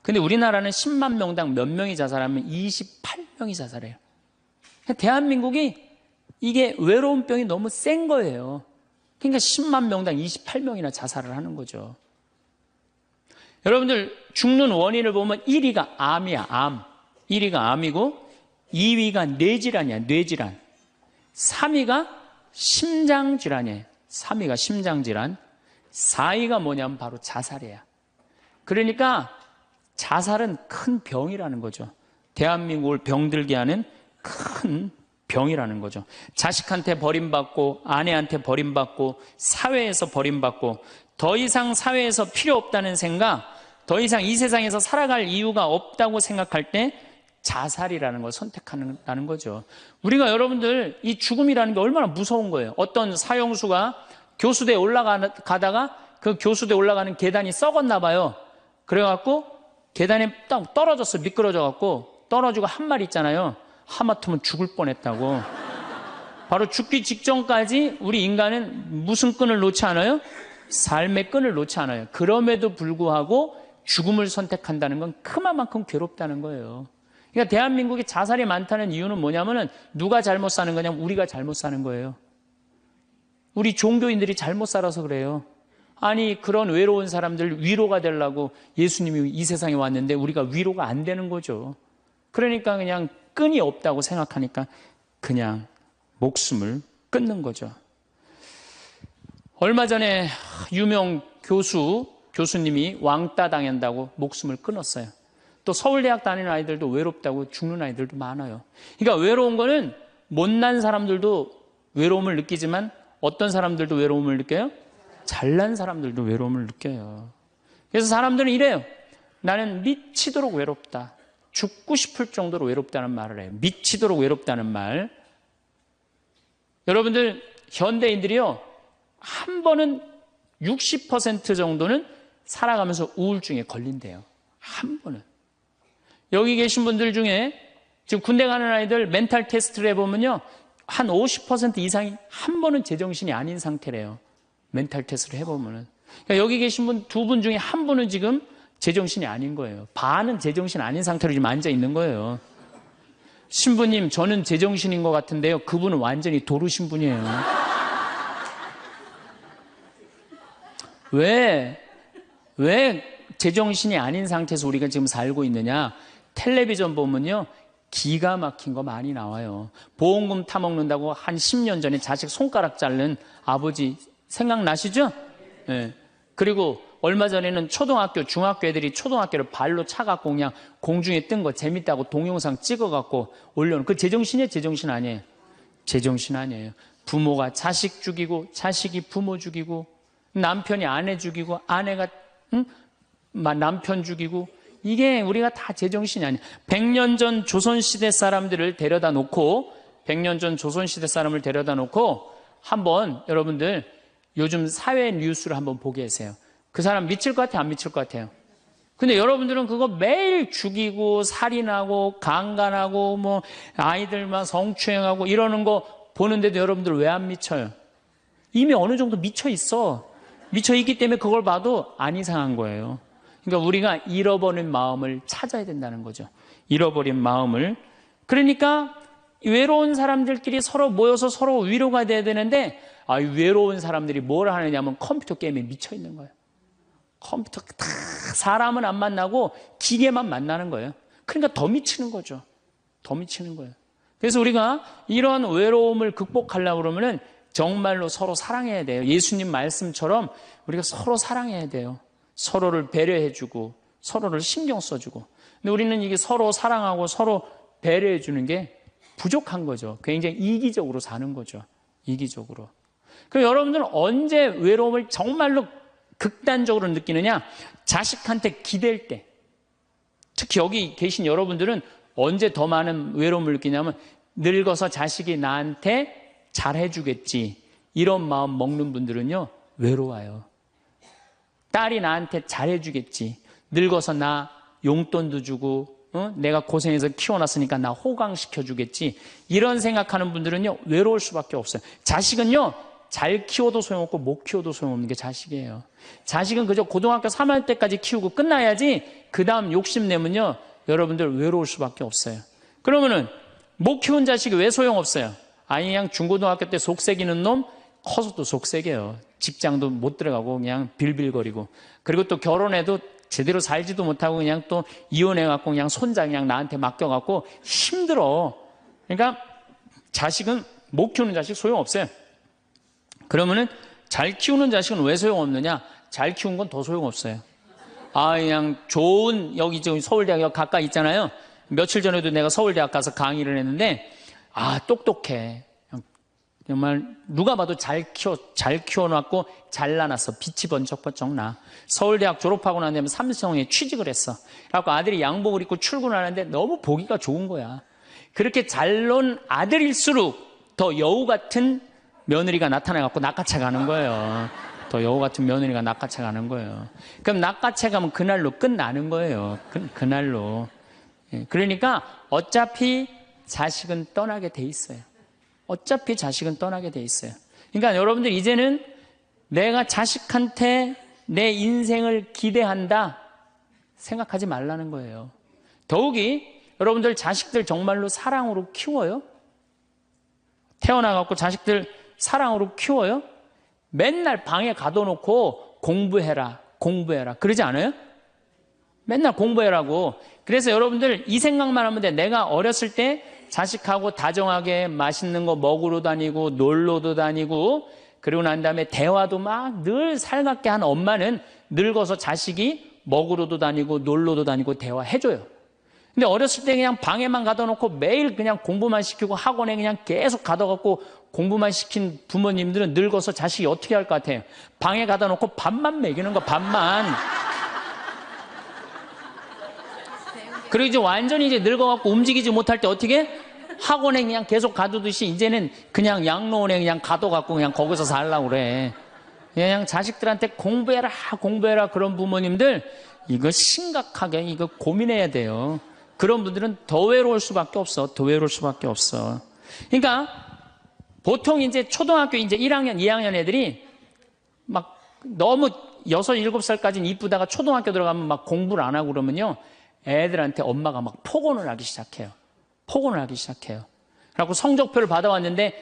Speaker 1: 근데 우리나라는 10만 명당 몇 명이 자살하면 28명이 자살해요. 대한민국이 이게 외로운 병이 너무 센 거예요. 그러니까 10만 명당 28명이나 자살을 하는 거죠. 여러분들 죽는 원인을 보면 1위가 암이야. 암. 1위가 암이고 2위가 뇌질환이야. 뇌질환. 3위가 심장질환이에요. 3위가 심장질환. 4위가 뭐냐면 바로 자살이에요. 그러니까 자살은 큰 병이라는 거죠. 대한민국을 병들게 하는 큰 병이라는 거죠. 자식한테 버림받고 아내한테 버림받고 사회에서 버림받고 더 이상 사회에서 필요 없다는 생각, 더 이상 이 세상에서 살아갈 이유가 없다고 생각할 때 자살이라는 걸 선택한다는 거죠. 우리가 여러분들 이 죽음이라는 게 얼마나 무서운 거예요. 어떤 사형수가 교수대에 올라가다가 그 교수대에 올라가는 계단이 썩었나 봐요. 그래갖고 계단에 딱 떨어졌어. 미끄러져갖고 떨어지고 한 말 있잖아요. 하마터면 죽을 뻔했다고. 바로 죽기 직전까지 우리 인간은 무슨 끈을 놓지 않아요? 삶의 끈을 놓지 않아요. 그럼에도 불구하고 죽음을 선택한다는 건 그만큼 괴롭다는 거예요. 그러니까 대한민국에 자살이 많다는 이유는 뭐냐면은 누가 잘못 사는 거냐면 우리가 잘못 사는 거예요. 우리 종교인들이 잘못 살아서 그래요. 아니 그런 외로운 사람들 위로가 되려고 예수님이 이 세상에 왔는데 우리가 위로가 안 되는 거죠. 그러니까 그냥 끈이 없다고 생각하니까 그냥 목숨을 끊는 거죠. 얼마 전에 유명 교수님이 왕따 당한다고 목숨을 끊었어요. 또 서울대학 다니는 아이들도 외롭다고 죽는 아이들도 많아요. 그러니까 외로운 거는 못난 사람들도 외로움을 느끼지만 어떤 사람들도 외로움을 느껴요? 잘난 사람들도 외로움을 느껴요. 그래서 사람들은 이래요. 나는 미치도록 외롭다. 죽고 싶을 정도로 외롭다는 말을 해요. 미치도록 외롭다는 말. 여러분들 현대인들이요. 한 번은 60% 정도는 살아가면서 우울증에 걸린대요. 한 번은. 여기 계신 분들 중에 지금 군대 가는 아이들 멘탈 테스트를 해보면요. 한 50% 이상이 한 번은 제정신이 아닌 상태래요. 멘탈 테스트를 해보면은. 그러니까 여기 계신 분 두 분 중에 한 분은 지금 제정신이 아닌 거예요. 반은 제정신 아닌 상태로 지금 앉아 있는 거예요. 신부님, 저는 제정신인 것 같은데요. 그분은 완전히 도루신 분이에요. 왜 제정신이 아닌 상태에서 우리가 지금 살고 있느냐? 텔레비전 보면요, 기가 막힌 거 많이 나와요. 보험금 타먹는다고 한 10년 전에 자식 손가락 자른 아버지 생각나시죠? 네. 그리고 얼마 전에는 초등학교, 중학교 애들이 초등학교를 발로 차갖고 그냥 공중에 뜬 거 재밌다고 동영상 찍어갖고 올려놓은, 그 제정신이에요? 제정신 아니에요? 제정신 아니에요. 부모가 자식 죽이고, 자식이 부모 죽이고, 남편이 아내 죽이고, 아내가 남편 죽이고, 이게 우리가 다 제정신이 아니에요. 100년 전 조선시대 사람들을 데려다 놓고, 100년 전 조선시대 사람을 데려다 놓고 한번 여러분들 요즘 사회 뉴스를 한번 보게 하세요. 그 사람 미칠 것 같아요? 안 미칠 것 같아요? 근데 여러분들은 그거 매일 죽이고 살인하고 강간하고 뭐 아이들만 성추행하고 이러는 거 보는데도 여러분들 왜 안 미쳐요? 이미 어느 정도 미쳐 있어. 미쳐 있기 때문에 그걸 봐도 안 이상한 거예요. 그러니까 우리가 잃어버린 마음을 찾아야 된다는 거죠. 잃어버린 마음을. 그러니까 외로운 사람들끼리 서로 모여서 서로 위로가 돼야 되는데, 외로운 사람들이 뭘 하느냐면 컴퓨터 게임에 미쳐 있는 거예요. 컴퓨터 다 사람은 안 만나고 기계만 만나는 거예요. 그러니까 더 미치는 거죠. 더 미치는 거예요. 그래서 우리가 이런 외로움을 극복하려고 그러면은 정말로 서로 사랑해야 돼요. 예수님 말씀처럼 우리가 서로 사랑해야 돼요. 서로를 배려해주고 서로를 신경 써주고. 근데 우리는 이게 서로 사랑하고 서로 배려해주는 게 부족한 거죠. 굉장히 이기적으로 사는 거죠. 이기적으로. 그럼 여러분들은 언제 외로움을 정말로 극단적으로 느끼느냐? 자식한테 기댈 때. 특히 여기 계신 여러분들은 언제 더 많은 외로움을 느끼냐면, 늙어서 자식이 나한테 잘해주겠지, 이런 마음 먹는 분들은요 외로워요. 딸이 나한테 잘해주겠지, 늙어서 나 용돈도 주고 내가 고생해서 키워놨으니까 나 호강시켜주겠지, 이런 생각하는 분들은요 외로울 수밖에 없어요. 자식은요 잘 키워도 소용없고 못 키워도 소용없는 게 자식이에요. 자식은 그저 고등학교 3학년 때까지 키우고 끝나야지, 그 다음 욕심내면요 여러분들 외로울 수밖에 없어요. 그러면은 못 키운 자식이 왜 소용없어요? 그냥 중고등학교 때 속새기는 놈 커서도 속새겨요. 직장도 못 들어가고 그냥 빌빌거리고, 그리고 또 결혼해도 제대로 살지도 못하고 그냥 또 이혼해갖고 그냥 손자 그냥 나한테 맡겨갖고 힘들어. 그러니까 자식은 못 키우는 자식 소용없어요. 그러면은 잘 키우는 자식은 왜 소용없느냐? 잘 키운 건 더 소용없어요. 그냥 좋은, 여기 지금 서울대학 가까이 있잖아요. 며칠 전에도 내가 서울대학 가서 강의를 했는데, 똑똑해. 정말 누가 봐도 잘 키워놨고 잘라놨어. 빛이 번쩍번쩍 나. 서울대학 졸업하고 난 다음에 삼성에 취직을 했어. 그래갖고 아들이 양복을 입고 출근하는데 너무 보기가 좋은 거야. 그렇게 잘 논 아들일수록 더 여우 같은 며느리가 나타나갖고 낚아채 가는 거예요. 더 여우 같은 며느리가 낚아채 가는 거예요. 그럼 낚아채 가면 그날로 끝나는 거예요. 그날로. 그러니까 어차피 자식은 떠나게 돼 있어요. 어차피 자식은 떠나게 돼 있어요. 그러니까 여러분들 이제는 내가 자식한테 내 인생을 기대한다 생각하지 말라는 거예요. 더욱이 여러분들 자식들 정말로 사랑으로 키워요? 태어나갖고 자식들 사랑으로 키워요? 맨날 방에 가둬놓고 공부해라 그러지 않아요? 맨날 공부해라고. 그래서 여러분들 이 생각만 하면 돼. 내가 어렸을 때 자식하고 다정하게 맛있는 거 먹으러 다니고 놀러도 다니고, 그리고 난 다음에 대화도 막 늘 살갑게 한 엄마는 늙어서 자식이 먹으러도 다니고 놀러도 다니고 대화해줘요. 근데 어렸을 때 그냥 방에만 가둬놓고 매일 그냥 공부만 시키고 학원에 그냥 계속 가둬갖고 공부만 시킨 부모님들은 늙어서 자식이 어떻게 할 것 같아요? 방에 가둬놓고 밥만 먹이는 거, 밥만. 그리고 이제 완전히 이제 늙어갖고 움직이지 못할 때 어떻게? 학원에 그냥 계속 가두듯이 이제는 그냥 양로원에 그냥 가둬갖고 그냥 거기서 살라고 그래. 그냥 자식들한테 공부해라 그런 부모님들, 이거 심각하게 이거 고민해야 돼요. 그런 분들은 더 외로울 수밖에 없어. 더 외로울 수밖에 없어. 그러니까 보통 이제 초등학교 이제 1학년, 2학년 애들이 너무 6, 7살까지는 이쁘다가 초등학교 들어가면 막 공부를 안 하고 그러면요. 애들한테 엄마가 막 폭언을 하기 시작해요. 폭언을 하기 시작해요. 그래갖고 성적표를 받아왔는데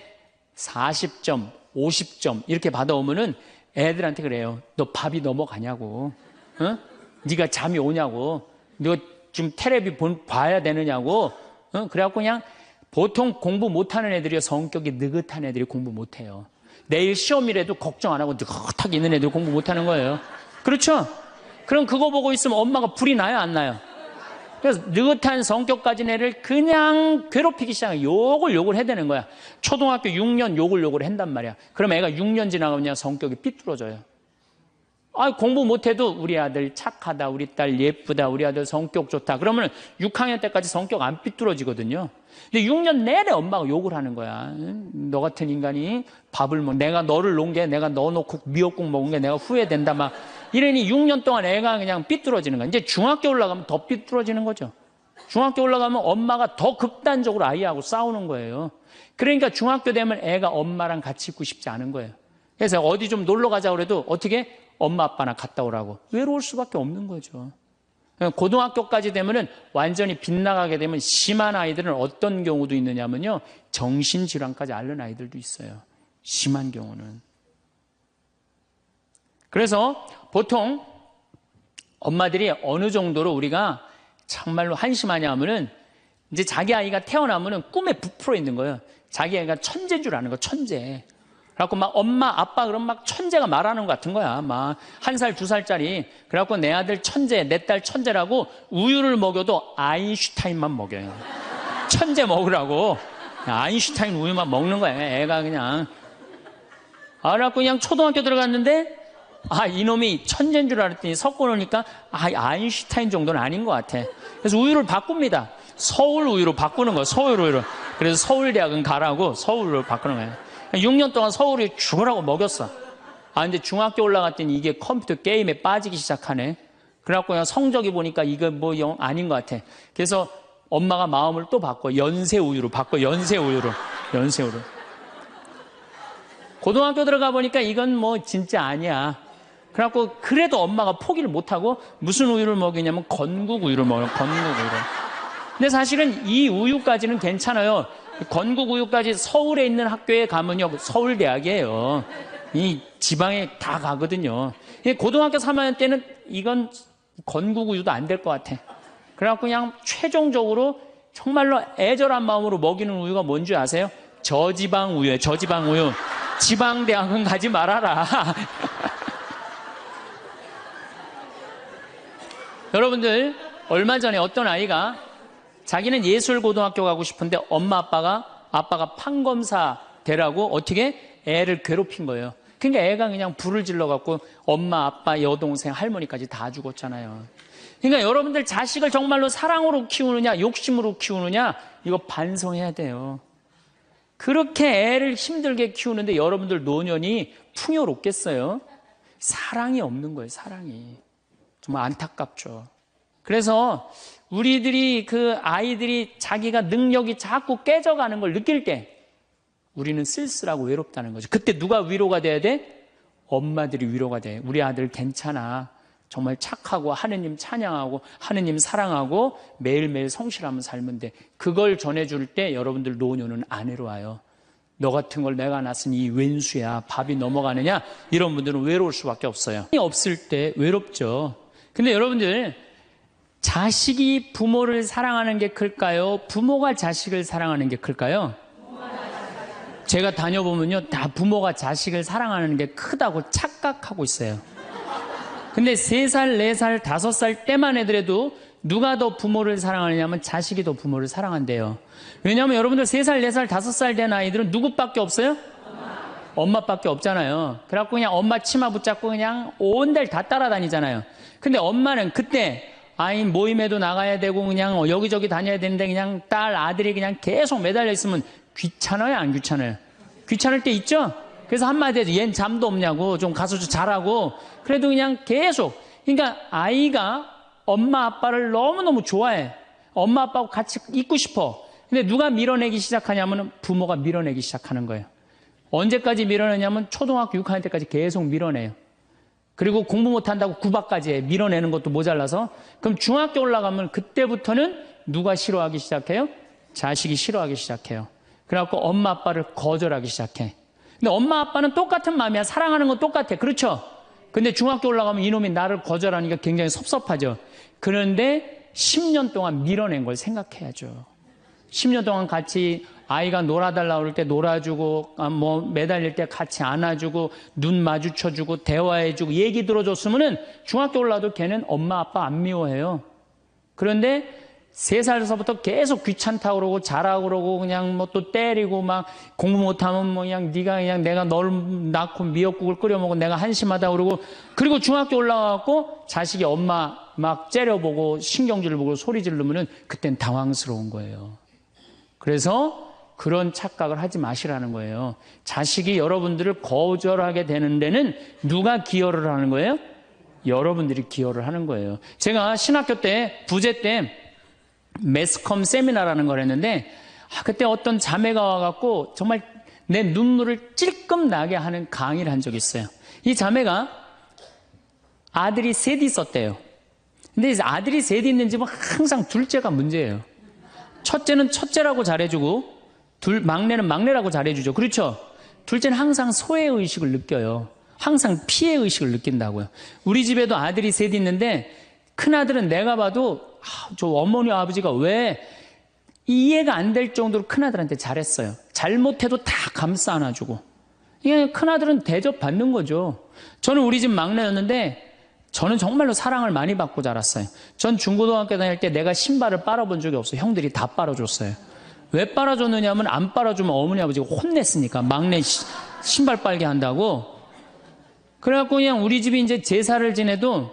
Speaker 1: 40점, 50점 이렇게 받아오면은 애들한테 그래요. 너 밥이 넘어가냐고. 어? 네가 잠이 오냐고. 너 지금 텔레비 봐야 되느냐고. 어? 그래갖고 그냥 보통 공부 못하는 애들이요. 성격이 느긋한 애들이 공부 못해요. 내일 시험이라도 걱정 안 하고 느긋하게 있는 애들 공부 못하는 거예요. 그렇죠? 그럼 그거 보고 있으면 엄마가 불이 나요, 안 나요? 그래서 느긋한 성격 가진 애를 그냥 괴롭히기 시작해요. 욕을 해대는 거야. 초등학교 6년 욕을 한단 말이야. 그럼 애가 6년 지나가면 그냥 성격이 삐뚤어져요. 아, 공부 못해도 우리 아들 착하다, 우리 딸 예쁘다, 우리 아들 성격 좋다. 그러면 6학년 때까지 성격 안 삐뚤어지거든요. 근데 6년 내내 엄마가 욕을 하는 거야. 너 같은 인간이 밥을 내가 너를 놓은 게 내가 넣어놓고 미역국 먹은 게 내가 후회된다 막 이러니 6년 동안 애가 그냥 삐뚤어지는 거야. 이제 중학교 올라가면 더 삐뚤어지는 거죠. 중학교 올라가면 엄마가 더 극단적으로 아이하고 싸우는 거예요. 그러니까 중학교 되면 애가 엄마랑 같이 있고 싶지 않은 거예요. 그래서 어디 좀 놀러 가자 그래도 어떻게 엄마 아빠나 갔다 오라고 외로울 수밖에 없는 거죠. 고등학교까지 되면은 완전히 빗나가게 되면 심한 아이들은 어떤 경우도 있느냐면요. 정신질환까지 앓는 아이들도 있어요. 심한 경우는. 그래서 보통 엄마들이 어느 정도로 우리가 정말로 한심하냐 하면은 이제 자기 아이가 태어나면은 꿈에 부풀어 있는 거예요. 자기 아이가 천재인 줄 아는 거, 천재. 그래갖고 막 엄마, 아빠 그럼 막 천재가 말하는 것 같은 거야. 막 1살, 2살짜리. 그래갖고 내 아들 천재, 내 딸 천재라고 우유를 먹여도 아인슈타인만 먹여요. 천재 먹으라고. 아인슈타인 우유만 먹는 거야. 애가 그냥. 그래갖고 그냥 초등학교 들어갔는데 이놈이 천재인 줄 알았더니 섞고 놓으니까 아인슈타인 정도는 아닌 것 같아. 그래서 우유를 바꿉니다. 서울 우유로 바꾸는 거야. 서울 우유로. 그래서 서울대학은 가라고 서울로 바꾸는 거야. 6년 동안 서울이 죽으라고 먹였어. 근데 중학교 올라갔더니 이게 컴퓨터 게임에 빠지기 시작하네. 그래갖고 그냥 성적이 보니까 이거 뭐 영 아닌 것 같아. 그래서 엄마가 마음을 또 바꿔. 연세 우유로 바꿔. 연세 우유로. 고등학교 들어가 보니까 이건 뭐 진짜 아니야. 그래갖고 그래도 엄마가 포기를 못하고 무슨 우유를 먹이냐면 건국 우유를 먹어요. 건국 우유를. 근데 사실은 이 우유까지는 괜찮아요. 건국 우유까지 서울에 있는 학교에 가면요. 서울대학이에요. 이 지방에 다 가거든요. 고등학교 3학년 때는 이건 건국 우유도 안 될 것 같아. 그래갖고 그냥 최종적으로 정말로 애절한 마음으로 먹이는 우유가 뭔지 아세요? 저지방 우유예요. 저지방 우유. 지방대학은 가지 말아라. 여러분들 얼마 전에 어떤 아이가 자기는 예술고등학교 가고 싶은데 엄마 아빠가 판검사 되라고 어떻게 애를 괴롭힌 거예요. 그러니까 애가 그냥 불을 질러갖고 엄마 아빠 여동생 할머니까지 다 죽었잖아요. 그러니까 여러분들 자식을 정말로 사랑으로 키우느냐 욕심으로 키우느냐 이거 반성해야 돼요. 그렇게 애를 힘들게 키우는데 여러분들 노년이 풍요롭겠어요? 사랑이 없는 거예요. 사랑이. 정말 안타깝죠. 그래서 우리들이 그 아이들이 자기가 능력이 자꾸 깨져가는 걸 느낄 때 우리는 쓸쓸하고 외롭다는 거죠. 그때 누가 위로가 돼야 돼? 엄마들이 위로가 돼. 우리 아들 괜찮아. 정말 착하고 하느님 찬양하고 하느님 사랑하고 매일매일 성실하면 살면 돼. 그걸 전해줄 때 여러분들 노년은 안 외로워요. 너 같은 걸 내가 낳았으니 이 왼수야. 밥이 넘어가느냐? 이런 분들은 외로울 수밖에 없어요. 없을 때 외롭죠. 근데 여러분들 자식이 부모를 사랑하는 게 클까요? 부모가 자식을 사랑하는 게 클까요? 제가 다녀보면요. 다 부모가 자식을 사랑하는 게 크다고 착각하고 있어요. 근데 3살, 4살, 5살 때만 해더라도 누가 더 부모를 사랑하느냐면 자식이 더 부모를 사랑한대요. 왜냐하면 여러분들 3살, 4살, 5살 된 아이들은 누구밖에 없어요? 엄마밖에 없잖아요. 그래갖고 그냥 엄마 치마 붙잡고 그냥 온 데를 다 따라다니잖아요. 근데 엄마는 그때 아이 모임에도 나가야 되고 그냥 여기저기 다녀야 되는데 그냥 딸, 아들이 그냥 계속 매달려 있으면 귀찮아요? 안 귀찮아요? 귀찮을 때 있죠? 그래서 한마디 해도 얜 잠도 없냐고 좀 가서 좀 자라고 그래도 그냥 계속 그러니까 아이가 엄마 아빠를 너무너무 좋아해. 엄마 아빠하고 같이 있고 싶어. 근데 누가 밀어내기 시작하냐면 부모가 밀어내기 시작하는 거예요. 언제까지 밀어내냐면 초등학교 6학년 때까지 계속 밀어내요. 그리고 공부 못한다고 구박까지 해. 밀어내는 것도 모자라서. 그럼 중학교 올라가면 그때부터는 누가 싫어하기 시작해요? 자식이 싫어하기 시작해요. 그래갖고 엄마 아빠를 거절하기 시작해. 근데 엄마 아빠는 똑같은 마음이야. 사랑하는 건 똑같아. 그렇죠? 근데 중학교 올라가면 이놈이 나를 거절하니까 굉장히 섭섭하죠. 그런데 10년 동안 밀어낸 걸 생각해야죠. 10년 동안 같이 아이가 놀아달라고 그럴 때 놀아주고, 뭐 매달릴 때 같이 안아주고, 눈 마주쳐주고, 대화해주고, 얘기 들어줬으면은 중학교 올라도 걔는 엄마 아빠 안 미워해요. 그런데 3살서부터 계속 귀찮다고 그러고 자라고 그러고 그냥 뭐 또 때리고 막 공부 못하면 뭐 그냥 네가 그냥 내가 널 낳고 미역국을 끓여 먹고 내가 한심하다고 그러고, 그리고 중학교 올라가고 자식이 엄마 막 째려보고 신경질 보고 소리 지르면은 그땐 당황스러운 거예요. 그래서 그런 착각을 하지 마시라는 거예요. 자식이 여러분들을 거절하게 되는 데는 누가 기여를 하는 거예요? 여러분들이 기여를 하는 거예요. 제가 신학교 때 부제 때 매스컴 세미나라는 걸 했는데, 그때 어떤 자매가 와갖고 정말 내 눈물을 찔끔 나게 하는 강의를 한 적이 있어요. 이 자매가 아들이 셋 있었대요. 근데 이제 아들이 셋 있는 집은 항상 둘째가 문제예요. 첫째는 첫째라고 잘해주고 막내는 막내라고 잘해주죠. 그렇죠? 둘째는 항상 소외의식을 느껴요. 항상 피해의식을 느낀다고요. 우리 집에도 아들이 셋 있는데 큰아들은 내가 봐도 저 어머니 아버지가 왜 이해가 안 될 정도로 큰아들한테 잘했어요. 잘못해도 다 감싸 안아주고. 이게 큰아들은 대접받는 거죠. 저는 우리 집 막내였는데 저는 정말로 사랑을 많이 받고 자랐어요. 전 중고등학교 다닐 때 내가 신발을 빨아본 적이 없어요. 형들이 다 빨아줬어요. 왜 빨아줬느냐면 안 빨아주면 어머니 아버지가 혼냈으니까, 막내 신발 빨게 한다고. 그래갖고 그냥 우리 집이 이제 제사를 지내도,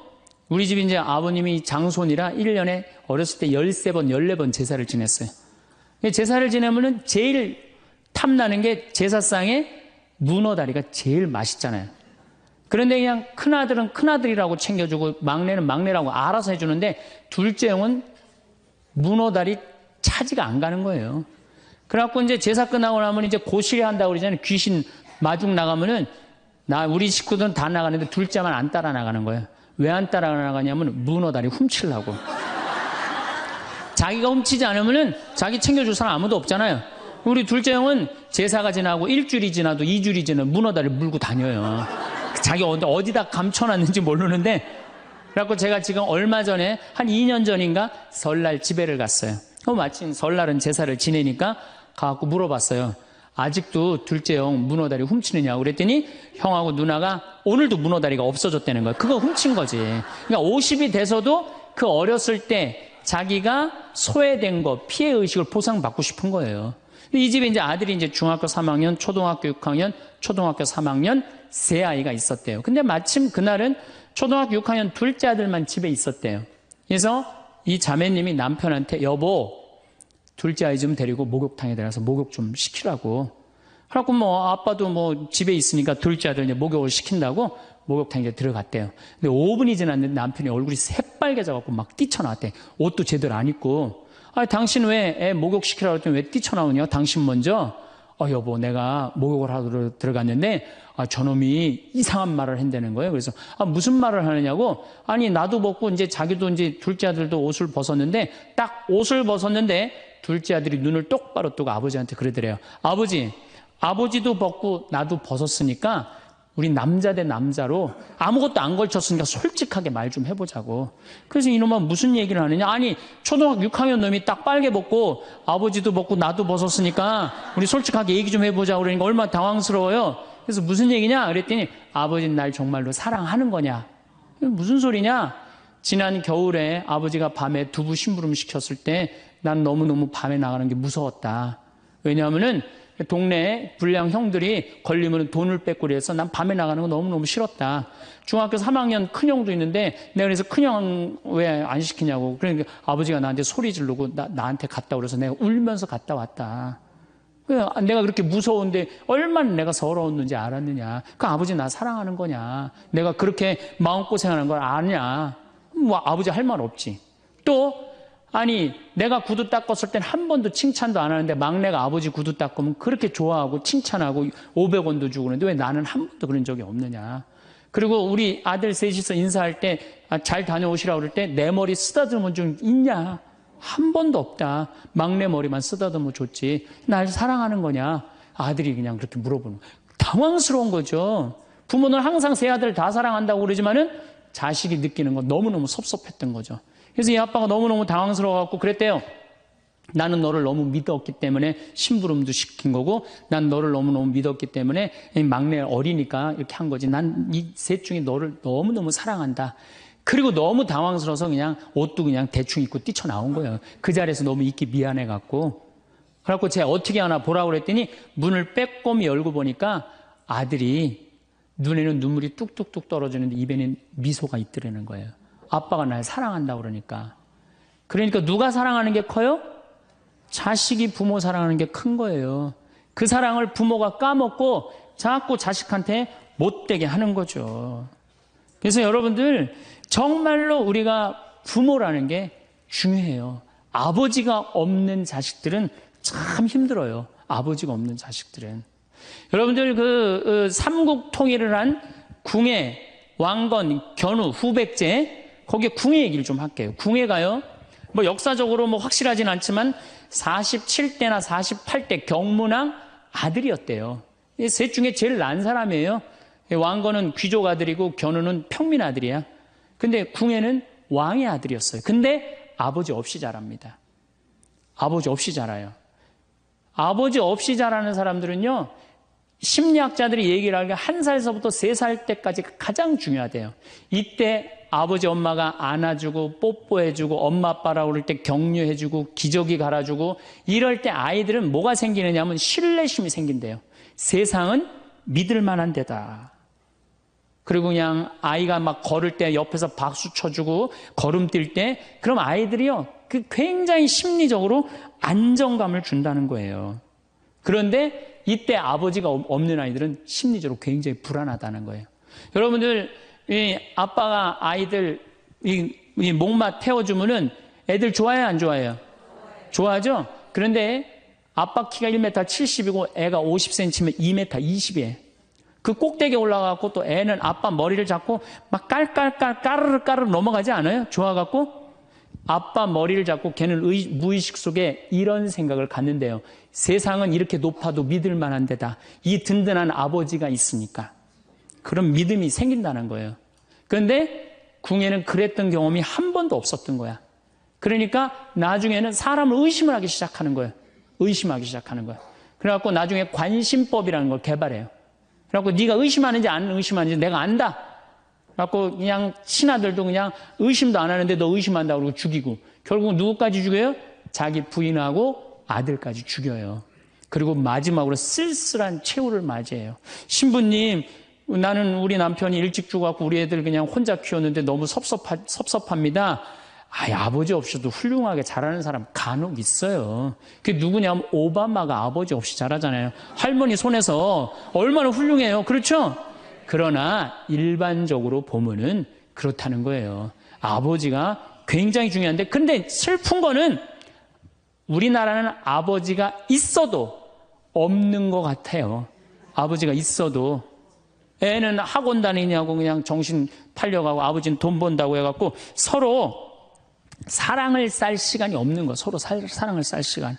Speaker 1: 우리 집이 이제 아버님이 장손이라 1년에 어렸을 때 13번, 14번 제사를 지냈어요. 제사를 지내면은 제일 탐나는 게 제사상에 문어다리가 제일 맛있잖아요. 그런데 그냥 큰아들은 큰아들이라고 챙겨주고 막내는 막내라고 알아서 해주는데 둘째 형은 문어다리 차지가 안 가는 거예요. 그래갖고 이제 제사 끝나고 나면 이제 고시래 한다고 그러잖아요. 귀신 마중 나가면은 우리 식구들은 다 나가는데 둘째만 안 따라 나가는 거예요. 왜 안 따라 나가냐면 문어다리 훔치려고. 자기가 훔치지 않으면은 자기 챙겨줄 사람 아무도 없잖아요. 우리 둘째 형은 제사가 지나고 일주일이 지나도 2주일이 지나도 문어다리 물고 다녀요. 자기 어디다 감춰놨는지 모르는데. 그래갖고 제가 지금 얼마 전에 한 2년 전인가 설날 집에를 갔어요. 마침 설날은 제사를 지내니까 가갖고 물어봤어요. 아직도 둘째 형 문어다리 훔치느냐고. 그랬더니 형하고 누나가 오늘도 문어다리가 없어졌다는 거예요. 그거 훔친 거지. 그러니까 50이 돼서도 그 어렸을 때 자기가 소외된 거, 피해의식을 보상받고 싶은 거예요. 이 집에 이제 아들이 이제 중학교 3학년, 초등학교 6학년, 초등학교 3학년 세 아이가 있었대요. 근데 마침 그날은 초등학교 6학년 둘째 아들만 집에 있었대요. 그래서 이 자매님이 남편한테 여보, 둘째 아이 좀 데리고 목욕탕에 들어가서 목욕 좀 시키라고. 그래갖고 뭐 아빠도 뭐 집에 있으니까 둘째 아들 이제 목욕을 시킨다고 목욕탕에 들어갔대요. 근데 5분이 지났는데 남편이 얼굴이 새빨개져갖고 막 뛰쳐나왔대. 옷도 제대로 안 입고. 당신 왜 애 목욕시키라고 했더니 왜 뛰쳐나오냐? 당신 먼저. 여보, 내가 목욕을 하러 들어갔는데 저놈이 이상한 말을 한다는 거예요. 그래서 무슨 말을 하느냐고. 아니 나도 벗고 이제 자기도 이제 둘째 아들도 옷을 벗었는데 딱 옷을 벗었는데 둘째 아들이 눈을 똑바로 뜨고 아버지한테 그러더래요. 아버지도 벗고 나도 벗었으니까 우리 남자 대 남자로 아무것도 안 걸쳤으니까 솔직하게 말 좀 해보자고. 그래서 이놈은 무슨 얘기를 하느냐. 아니 초등학교 6학년 놈이 딱 빨개 벗고 아버지도 벗고 나도 벗었으니까 우리 솔직하게 얘기 좀 해보자고. 그러니까 얼마나 당황스러워요. 그래서 무슨 얘기냐 그랬더니 아버지는 날 정말로 사랑하는 거냐. 무슨 소리냐. 지난 겨울에 아버지가 밤에 두부 심부름 시켰을 때 난 너무너무 밤에 나가는 게 무서웠다. 왜냐하면은 동네에 불량 형들이 걸리면 돈을 뺏고 그래서 난 밤에 나가는 거 너무너무 싫었다. 중학교 3학년 큰형도 있는데 내가 그래서 큰형 왜 안 시키냐고. 그러니까 아버지가 나한테 소리 지르고 나한테 갔다 그래서 내가 울면서 갔다 왔다. 내가 그렇게 무서운데 얼마나 내가 서러웠는지 알았느냐. 그 아버지 나 사랑하는 거냐. 내가 그렇게 마음고생하는 걸 아냐. 뭐 아버지 할 말 없지. 또 아니 내가 구두 닦았을 땐 한 번도 칭찬도 안 하는데 막내가 아버지 구두 닦으면 그렇게 좋아하고 칭찬하고 500원도 주고 그러는데 왜 나는 한 번도 그런 적이 없느냐. 그리고 우리 아들 셋이서 인사할 때 잘 다녀오시라고 그럴 때 내 머리 쓰다듬은 적 있냐? 한 번도 없다. 막내 머리만 쓰다듬어 줬지. 날 사랑하는 거냐? 아들이 그냥 그렇게 물어보는 거예요. 당황스러운 거죠. 부모는 항상 세 아들 다 사랑한다고 그러지만은 자식이 느끼는 건 너무너무 섭섭했던 거죠. 그래서 이 아빠가 너무너무 당황스러워갖고 그랬대요. 나는 너를 너무 믿었기 때문에 심부름도 시킨 거고, 난 너를 너무너무 믿었기 때문에 막내 어리니까 이렇게 한 거지. 난 이 셋 중에 너를 너무너무 사랑한다. 그리고 너무 당황스러워서 그냥 옷도 그냥 대충 입고 뛰쳐나온 거예요. 그 자리에서 너무 있기 미안해갖고. 그래갖고 제가 어떻게 하나 보라고 그랬더니 문을 빼꼼히 열고 보니까 아들이 눈에는 눈물이 뚝뚝뚝 떨어지는데 입에는 미소가 있더라는 거예요. 아빠가 날 사랑한다고 그러니까. 그러니까 누가 사랑하는 게 커요? 자식이 부모 사랑하는 게 큰 거예요. 그 사랑을 부모가 까먹고 자꾸 자식한테 못되게 하는 거죠. 그래서 여러분들 정말로 우리가 부모라는 게 중요해요. 아버지가 없는 자식들은 참 힘들어요. 아버지가 없는 자식들은. 여러분들 그 삼국 통일을 한 궁예, 왕건, 견우, 후백제, 거기에 궁예 얘기를 좀 할게요. 궁예가요, 뭐 역사적으로 뭐 확실하진 않지만 47대나 48대 경문왕 아들이었대요. 이 셋 중에 제일 난 사람이에요. 왕건은 귀족 아들이고 견우는 평민 아들이야. 근데 궁예는 왕의 아들이었어요. 근데 아버지 없이 자랍니다. 아버지 없이 자라요. 아버지 없이 자라는 사람들은요, 심리학자들이 얘기를 하기가 1살서부터 3살 때까지 가장 중요하대요. 이때 아버지 엄마가 안아주고 뽀뽀해주고 엄마 아빠라고 그럴 때 격려해주고 기저귀 갈아주고 이럴 때 아이들은 뭐가 생기느냐면 신뢰심이 생긴대요. 세상은 믿을 만한 데다. 그리고 그냥 아이가 막 걸을 때 옆에서 박수 쳐주고 걸음 뛸 때 그럼 아이들이요, 그 굉장히 심리적으로 안정감을 준다는 거예요. 그런데 이때 아버지가 없는 아이들은 심리적으로 굉장히 불안하다는 거예요. 여러분들, 이 아빠가 아이들 이 목마 태워주면은 애들 좋아해요, 안 좋아해요? 좋아하죠? 그런데 아빠 키가 1m 70이고 애가 50cm면 2m 20이에요. 그 꼭대기에 올라가고 또 애는 아빠 머리를 잡고 막 깔깔깔 까르르 넘어가지 않아요? 좋아갖고 아빠 머리를 잡고 걔는 무의식 속에 이런 생각을 갖는데요. 세상은 이렇게 높아도 믿을 만한 데다. 이 든든한 아버지가 있으니까. 그런 믿음이 생긴다는 거예요. 그런데 궁예는 그랬던 경험이 한 번도 없었던 거야. 그러니까 나중에는 사람을 의심을 하기 시작하는 거예요. 의심하기 시작하는 거예요. 그래갖고 나중에 관심법이라는 걸 개발해요. 그래갖고 네가 의심하는지 안 의심하는지 내가 안다. 그래갖고 그냥 신하들도 그냥 의심도 안 하는데 너 의심한다고 그러고 죽이고, 결국 누구까지 죽여요? 자기 부인하고 아들까지 죽여요. 그리고 마지막으로 쓸쓸한 최후를 맞이해요. 신부님, 나는 우리 남편이 일찍 죽어갖고 우리 애들 그냥 혼자 키웠는데 너무 섭섭합니다. 아버지 없이도 훌륭하게 자라는 사람 간혹 있어요. 그게 누구냐면 오바마가 아버지 없이 자라잖아요. 할머니 손에서 얼마나 훌륭해요. 그렇죠? 그러나 일반적으로 보면은 그렇다는 거예요. 아버지가 굉장히 중요한데, 근데 슬픈 거는 우리나라는 아버지가 있어도 없는 것 같아요. 아버지가 있어도 애는 학원 다니냐고 그냥 정신 팔려가고 아버지는 돈 번다고 해갖고 서로 사랑을 쌀 시간이 없는 거, 서로 사랑을 쌀 시간.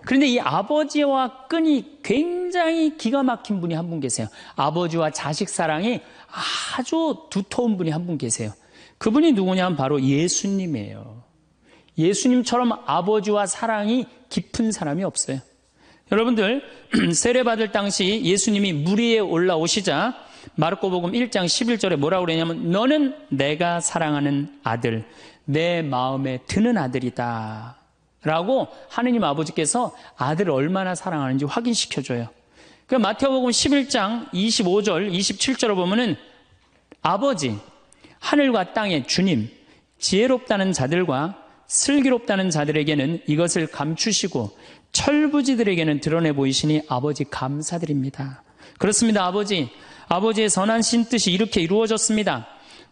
Speaker 1: 그런데 이 아버지와 끈이 굉장히 기가 막힌 분이 한 분 계세요. 아버지와 자식 사랑이 아주 두터운 분이 한 분 계세요. 그분이 누구냐면 바로 예수님이에요. 예수님처럼 아버지와 사랑이 깊은 사람이 없어요. 여러분들, 세례받을 당시 예수님이 물 위에 올라오시자 마르코복음 1장 11절에 뭐라고 그러냐면 너는 내가 사랑하는 아들, 내 마음에 드는 아들이다 라고 하느님 아버지께서 아들을 얼마나 사랑하는지 확인시켜줘요. 그 마태복음 11장 25절 27절을 보면은 아버지, 하늘과 땅의 주님, 지혜롭다는 자들과 슬기롭다는 자들에게는 이것을 감추시고 철부지들에게는 드러내 보이시니 아버지 감사드립니다. 그렇습니다. 아버지의 선한 신 뜻이 이렇게 이루어졌습니다.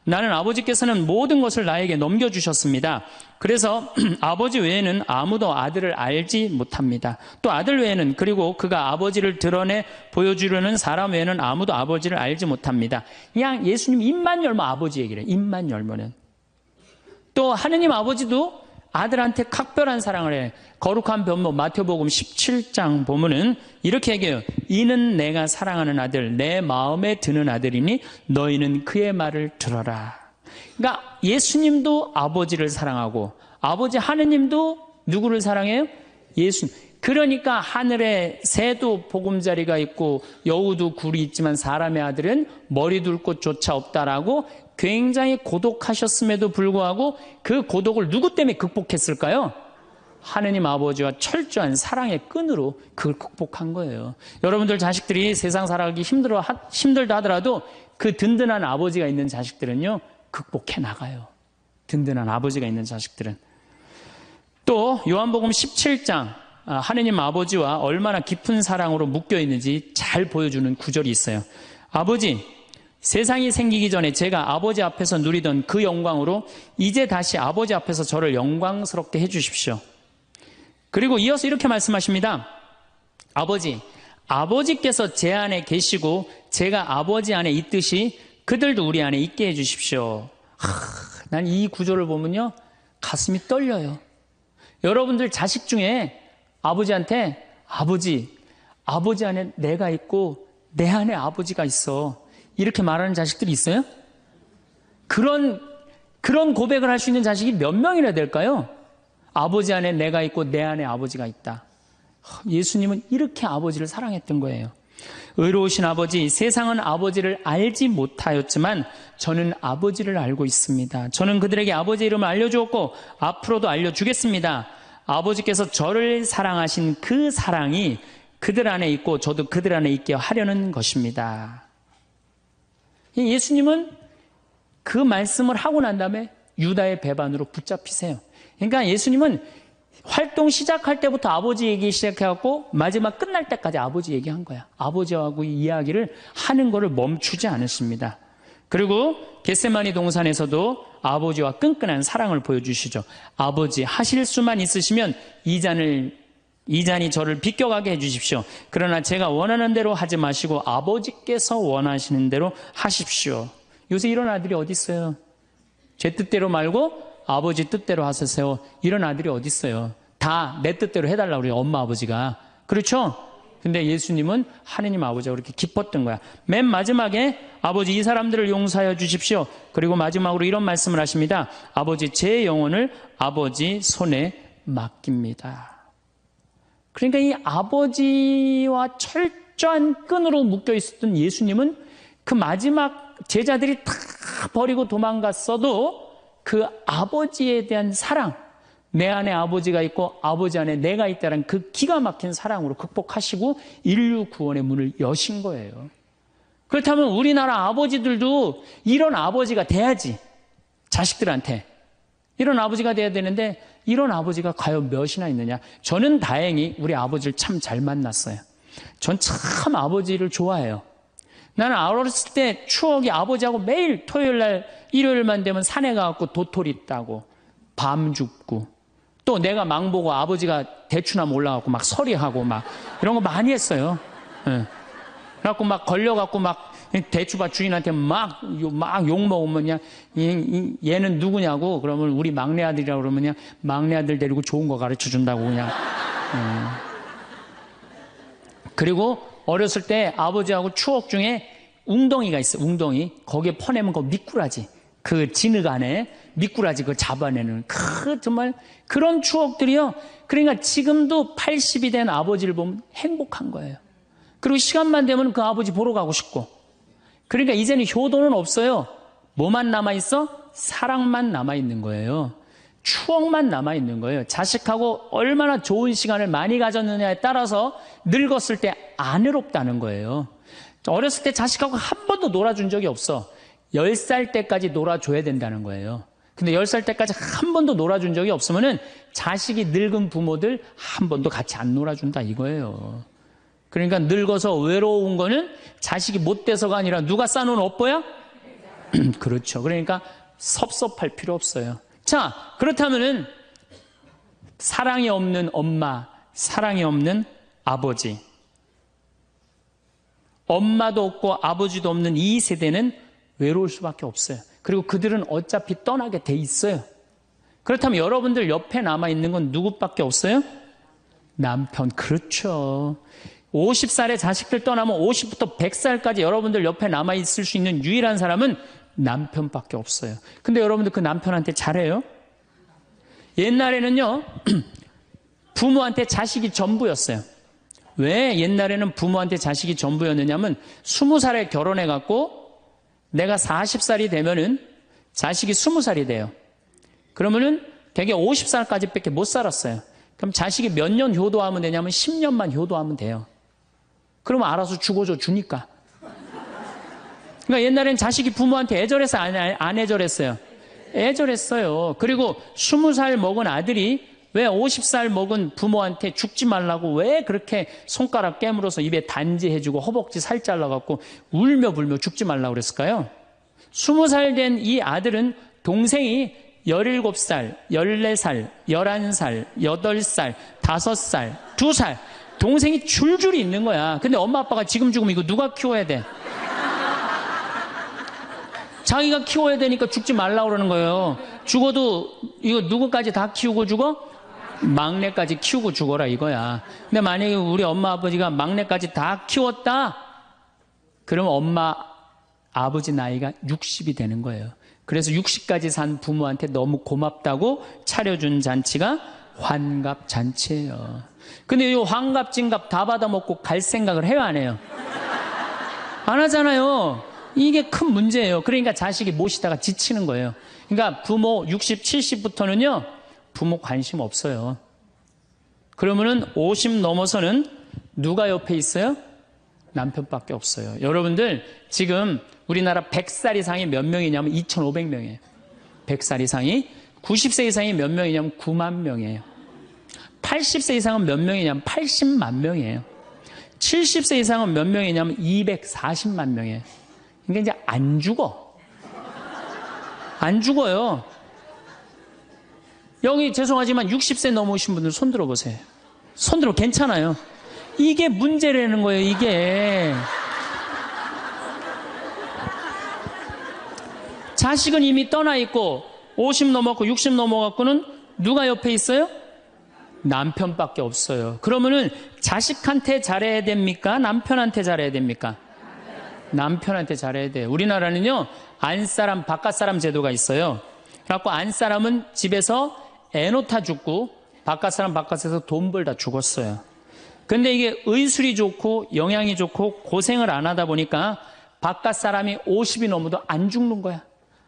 Speaker 1: 나는 아버지께서는 모든 것을 나에게 넘겨주셨습니다. 그래서 아버지 외에는 아무도 아들을 알지 못합니다. 또 아들 외에는, 그리고 그가 아버지를 드러내 보여주려는 사람 외에는 아무도 아버지를 알지 못합니다. 그냥 예수님 입만 열면 아버지 얘기를 해요. 입만 열면은. 또 하느님 아버지도 아들한테 각별한 사랑을 해. 거룩한 변모 마태복음 17장 보면은 이렇게 얘기해요. 이는 내가 사랑하는 아들, 내 마음에 드는 아들이니 너희는 그의 말을 들어라. 그러니까 예수님도 아버지를 사랑하고 아버지 하느님도 누구를 사랑해요? 예수. 그러니까 하늘에 새도 보금자리가 있고 여우도 굴이 있지만 사람의 아들은 머리 둘 곳조차 없다라고 굉장히 고독하셨음에도 불구하고 그 고독을 누구 때문에 극복했을까요? 하느님 아버지와 철저한 사랑의 끈으로 그걸 극복한 거예요. 여러분들 자식들이 세상 살아가기 힘들다 하더라도 그 든든한 아버지가 있는 자식들은요, 극복해 나가요. 든든한 아버지가 있는 자식들은. 또 요한복음 17장 하느님 아버지와 얼마나 깊은 사랑으로 묶여 있는지 잘 보여주는 구절이 있어요. 아버지, 세상이 생기기 전에 제가 아버지 앞에서 누리던 그 영광으로 이제 다시 아버지 앞에서 저를 영광스럽게 해주십시오. 그리고 이어서 이렇게 말씀하십니다. 아버지, 아버지께서 제 안에 계시고 제가 아버지 안에 있듯이 그들도 우리 안에 있게 해주십시오. 난 이 구절을 보면요, 가슴이 떨려요. 여러분들 자식 중에 아버지한테 아버지 안에 내가 있고 내 안에 아버지가 있어, 이렇게 말하는 자식들이 있어요? 그런 고백을 할 수 있는 자식이 몇 명이나 될까요? 아버지 안에 내가 있고 내 안에 아버지가 있다. 예수님은 이렇게 아버지를 사랑했던 거예요. 의로우신 아버지, 세상은 아버지를 알지 못하였지만 저는 아버지를 알고 있습니다. 저는 그들에게 아버지 이름을 알려주었고 앞으로도 알려주겠습니다. 아버지께서 저를 사랑하신 그 사랑이 그들 안에 있고 저도 그들 안에 있게 하려는 것입니다. 예수님은 그 말씀을 하고 난 다음에 유다의 배반으로 붙잡히세요. 그러니까 예수님은 활동 시작할 때부터 아버지 얘기 시작해갖고 마지막 끝날 때까지 아버지 얘기한 거야. 아버지하고 이야기를 하는 거를 멈추지 않으십니다. 그리고 겟세마니 동산에서도 아버지와 끈끈한 사랑을 보여주시죠. 아버지, 하실 수만 있으시면 이 잔이 저를 비껴가게 해주십시오. 그러나 제가 원하는 대로 하지 마시고 아버지께서 원하시는 대로 하십시오. 요새 이런 아들이 어디 있어요? 제 뜻대로 말고 아버지 뜻대로 하세요. 이런 아들이 어디 있어요? 다 내 뜻대로 해달라고 그래요, 엄마 아버지가. 그렇죠? 근데 예수님은 하느님 아버지가 그렇게 기뻤던 거야. 맨 마지막에 아버지, 이 사람들을 용서하여 주십시오. 그리고 마지막으로 이런 말씀을 하십니다. 아버지, 제 영혼을 아버지 손에 맡깁니다. 그러니까 이 아버지와 철저한 끈으로 묶여 있었던 예수님은 그 마지막 제자들이 다 버리고 도망갔어도 그 아버지에 대한 사랑, 내 안에 아버지가 있고 아버지 안에 내가 있다는 그 기가 막힌 사랑으로 극복하시고 인류 구원의 문을 여신 거예요. 그렇다면 우리나라 아버지들도 이런 아버지가 돼야지. 자식들한테 이런 아버지가 돼야 되는데 이런 아버지가 과연 몇이나 있느냐. 저는 다행히 우리 아버지를 참 잘 만났어요. 전 참 아버지를 좋아해요. 나는 어렸을 때 추억이 아버지하고 매일 토요일날 일요일만 되면 산에 가갖고 도토리 따고 밤 줍고 또 내가 망보고 아버지가 대추나무 올라가고 막 서리하고 막 이런 거 많이 했어요. 예. 그래갖고 막 걸려갖고 막 대추밭 주인한테 막 욕먹으면 그냥 얘는 누구냐고 그러면 우리 막내 아들이라고 그러면 그냥 막내 아들 데리고 좋은 거 가르쳐 준다고 그냥. 그리고 어렸을 때 아버지하고 추억 중에 웅덩이가 있어. 웅덩이. 거기에 퍼내면 그 미꾸라지. 그 진흙 안에 미꾸라지 그걸 잡아내는 정말 그런 추억들이요. 그러니까 지금도 80이 된 아버지를 보면 행복한 거예요. 그리고 시간만 되면 그 아버지 보러 가고 싶고. 그러니까 이제는 효도는 없어요. 뭐만 남아있어? 사랑만 남아있는 거예요. 추억만 남아있는 거예요. 자식하고 얼마나 좋은 시간을 많이 가졌느냐에 따라서 늙었을 때 안 외롭다는 거예요. 어렸을 때 자식하고 한 번도 놀아준 적이 없어. 10살 때까지 놀아줘야 된다는 거예요. 근데 10살 때까지 한 번도 놀아준 적이 없으면은 자식이 늙은 부모들 한 번도 같이 안 놀아준다 이거예요. 그러니까 늙어서 외로운 거는 자식이 못 돼서가 아니라 누가 싸놓은 업보야? 그렇죠. 그러니까 섭섭할 필요 없어요. 자, 그렇다면은 사랑이 없는 엄마, 사랑이 없는 아버지, 엄마도 없고 아버지도 없는 이 세대는 외로울 수밖에 없어요. 그리고 그들은 어차피 떠나게 돼 있어요. 그렇다면 여러분들 옆에 남아있는 건 누구밖에 없어요? 남편. 그렇죠. 50살에 자식들 떠나면 50부터 100살까지 여러분들 옆에 남아있을 수 있는 유일한 사람은 남편밖에 없어요. 근데 여러분들 그 남편한테 잘해요? 옛날에는요, 부모한테 자식이 전부였어요. 왜 옛날에는 부모한테 자식이 전부였느냐면 20살에 결혼해갖고 내가 40살이 되면은 자식이 20살이 돼요. 그러면은 되게 50살까지 밖에 못 살았어요. 그럼 자식이 몇 년 효도하면 되냐면 10년만 효도하면 돼요. 그러면 알아서 죽어줘 주니까. 그러니까 옛날엔 자식이 부모한테 애절해서 안 애절했어요? 애절했어요. 그리고 20살 먹은 아들이 왜 50살 먹은 부모한테 죽지 말라고 왜 그렇게 손가락 깨물어서 입에 단지해주고 허벅지 살 잘라갖고 울며 불며 죽지 말라고 그랬을까요? 20살 된 이 아들은 동생이 17살, 14살, 11살, 8살, 5살, 2살 동생이 줄줄이 있는 거야. 근데 엄마 아빠가 지금 죽으면 이거 누가 키워야 돼? 자기가 키워야 되니까 죽지 말라고 그러는 거예요. 죽어도 이거 누구까지 다 키우고 죽어? 막내까지 키우고 죽어라 이거야. 근데 만약에 우리 엄마 아버지가 막내까지 다 키웠다? 그러면 엄마 아버지 나이가 60이 되는 거예요. 그래서 60까지 산 부모한테 너무 고맙다고 차려준 잔치가 환갑잔치예요. 근데 이 환갑진갑 다 받아먹고 갈 생각을 해요, 안 해요? 안 하잖아요. 이게 큰 문제예요. 그러니까 자식이 모시다가 지치는 거예요. 그러니까 부모 60, 70부터는요 부모 관심 없어요. 그러면은 50 넘어서는 누가 옆에 있어요? 남편밖에 없어요. 여러분들 지금 우리나라 100살 이상이 몇 명이냐면 2,500명이에요. 100살 이상이. 90세 이상이 몇 명이냐면 9만 명이에요. 80세 이상은 몇 명이냐면 80만 명이에요. 70세 이상은 몇 명이냐면 240만 명이에요. 그러니까 이제 안 죽어. 안 죽어요. 여기 죄송하지만 60세 넘으신 분들 손 들어보세요. 손 들어 괜찮아요. 이게 문제라는 거예요, 이게. 자식은 이미 떠나 있고 50 넘었고 60 넘어갖고는 누가 옆에 있어요? 남편밖에 없어요. 그러면은 자식한테 잘해야 됩니까? 남편한테 잘해야 됩니까? 남편한테 잘해야 돼요. 우리나라는요, 안사람, 바깥사람 제도가 있어요. 그래갖고 안사람은 집에서 애 놓다 죽고 바깥사람 바깥에서 돈 벌다 죽었어요. 근데 이게 의술이 좋고 영양이 좋고 고생을 안 하다 보니까 바깥사람이 50이 넘어도 안 죽는 거야.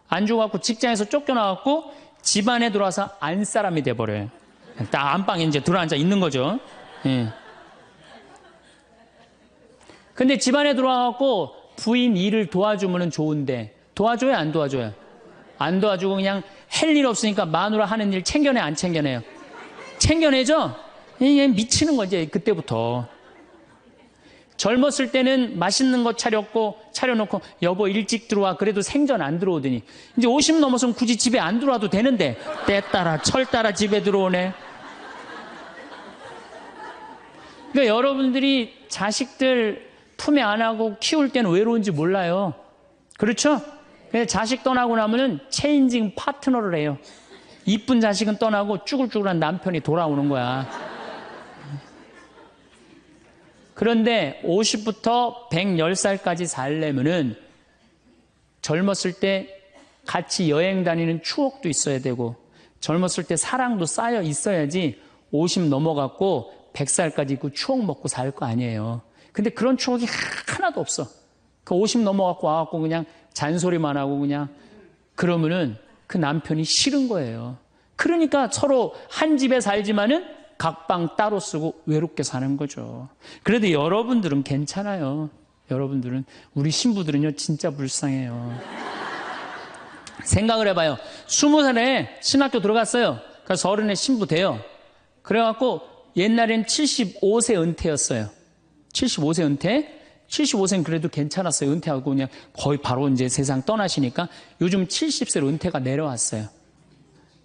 Speaker 1: 안 죽어갖고 직장에서 쫓겨나갖고 집안에 들어와서 안사람이 돼버려요. 딱 안방에 이제 들어앉아 있는 거죠. 예. 근데 집안에 들어와갖고 부인 일을 도와주면 좋은데 도와줘요, 안 도와줘요? 안 도와주고 그냥 할 일 없으니까 마누라 하는 일 챙겨내, 안 챙겨내요? 챙겨내죠? 이게 미치는 거지, 그때부터. 젊었을 때는 맛있는 거 차려놓고 여보 일찍 들어와. 그래도 생전 안 들어오더니 이제 50 넘어서는 굳이 집에 안 들어와도 되는데 때 따라 철 따라 집에 들어오네. 그러니까 여러분들이 자식들 품에 안하고 키울 때는 외로운지 몰라요. 그렇죠? 근데 자식 떠나고 나면은 체인징 파트너를 해요. 이쁜 자식은 떠나고 쭈글쭈글한 남편이 돌아오는 거야. 그런데 50부터 110살까지 살려면은 젊었을 때 같이 여행 다니는 추억도 있어야 되고 젊었을 때 사랑도 쌓여 있어야지 50 넘어갔고 100살까지 그 추억 먹고 살 거 아니에요. 근데 그런 추억이 하나도 없어. 그 50 넘어갖고 와갖고 그냥 잔소리만 하고 그냥 그러면은 그 남편이 싫은 거예요. 그러니까 서로 한 집에 살지만은 각방 따로 쓰고 외롭게 사는 거죠. 그래도 여러분들은 괜찮아요. 여러분들은, 우리 신부들은요 진짜 불쌍해요. 생각을 해봐요. 20살에 신학교 들어갔어요. 그래서 30에 신부 돼요. 그래갖고 옛날엔 75세 은퇴였어요. 75세 은퇴. 75세는 그래도 괜찮았어요. 은퇴하고 그냥 거의 바로 이제 세상 떠나시니까 요즘 70세로 은퇴가 내려왔어요.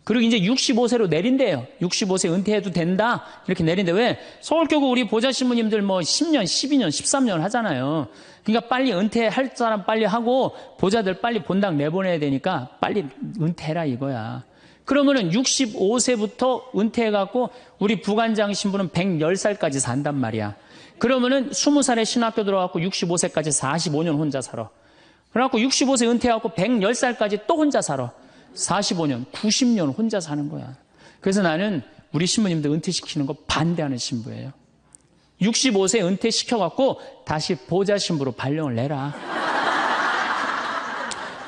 Speaker 1: 그리고 이제 65세로 내린대요. 65세 은퇴해도 된다. 이렇게 내린대. 왜? 서울교구 우리 보좌 신부님들 뭐 10년, 12년, 13년 하잖아요. 그러니까 빨리 은퇴할 사람 빨리 하고 보좌들 빨리 본당 내보내야 되니까 빨리 은퇴해라 이거야. 그러면은 65세부터 은퇴해갖고 우리 부관장 신부는 110살까지 산단 말이야. 그러면은 20살에 신학교 들어갖고 65세까지 45년 혼자 살아. 그래갖고 65세 은퇴하고 110살까지 또 혼자 살아. 45년, 90년 혼자 사는 거야. 그래서 나는 우리 신부님들 은퇴시키는 거 반대하는 신부예요. 65세 은퇴시켜갖고 다시 보좌 신부로 발령을 내라.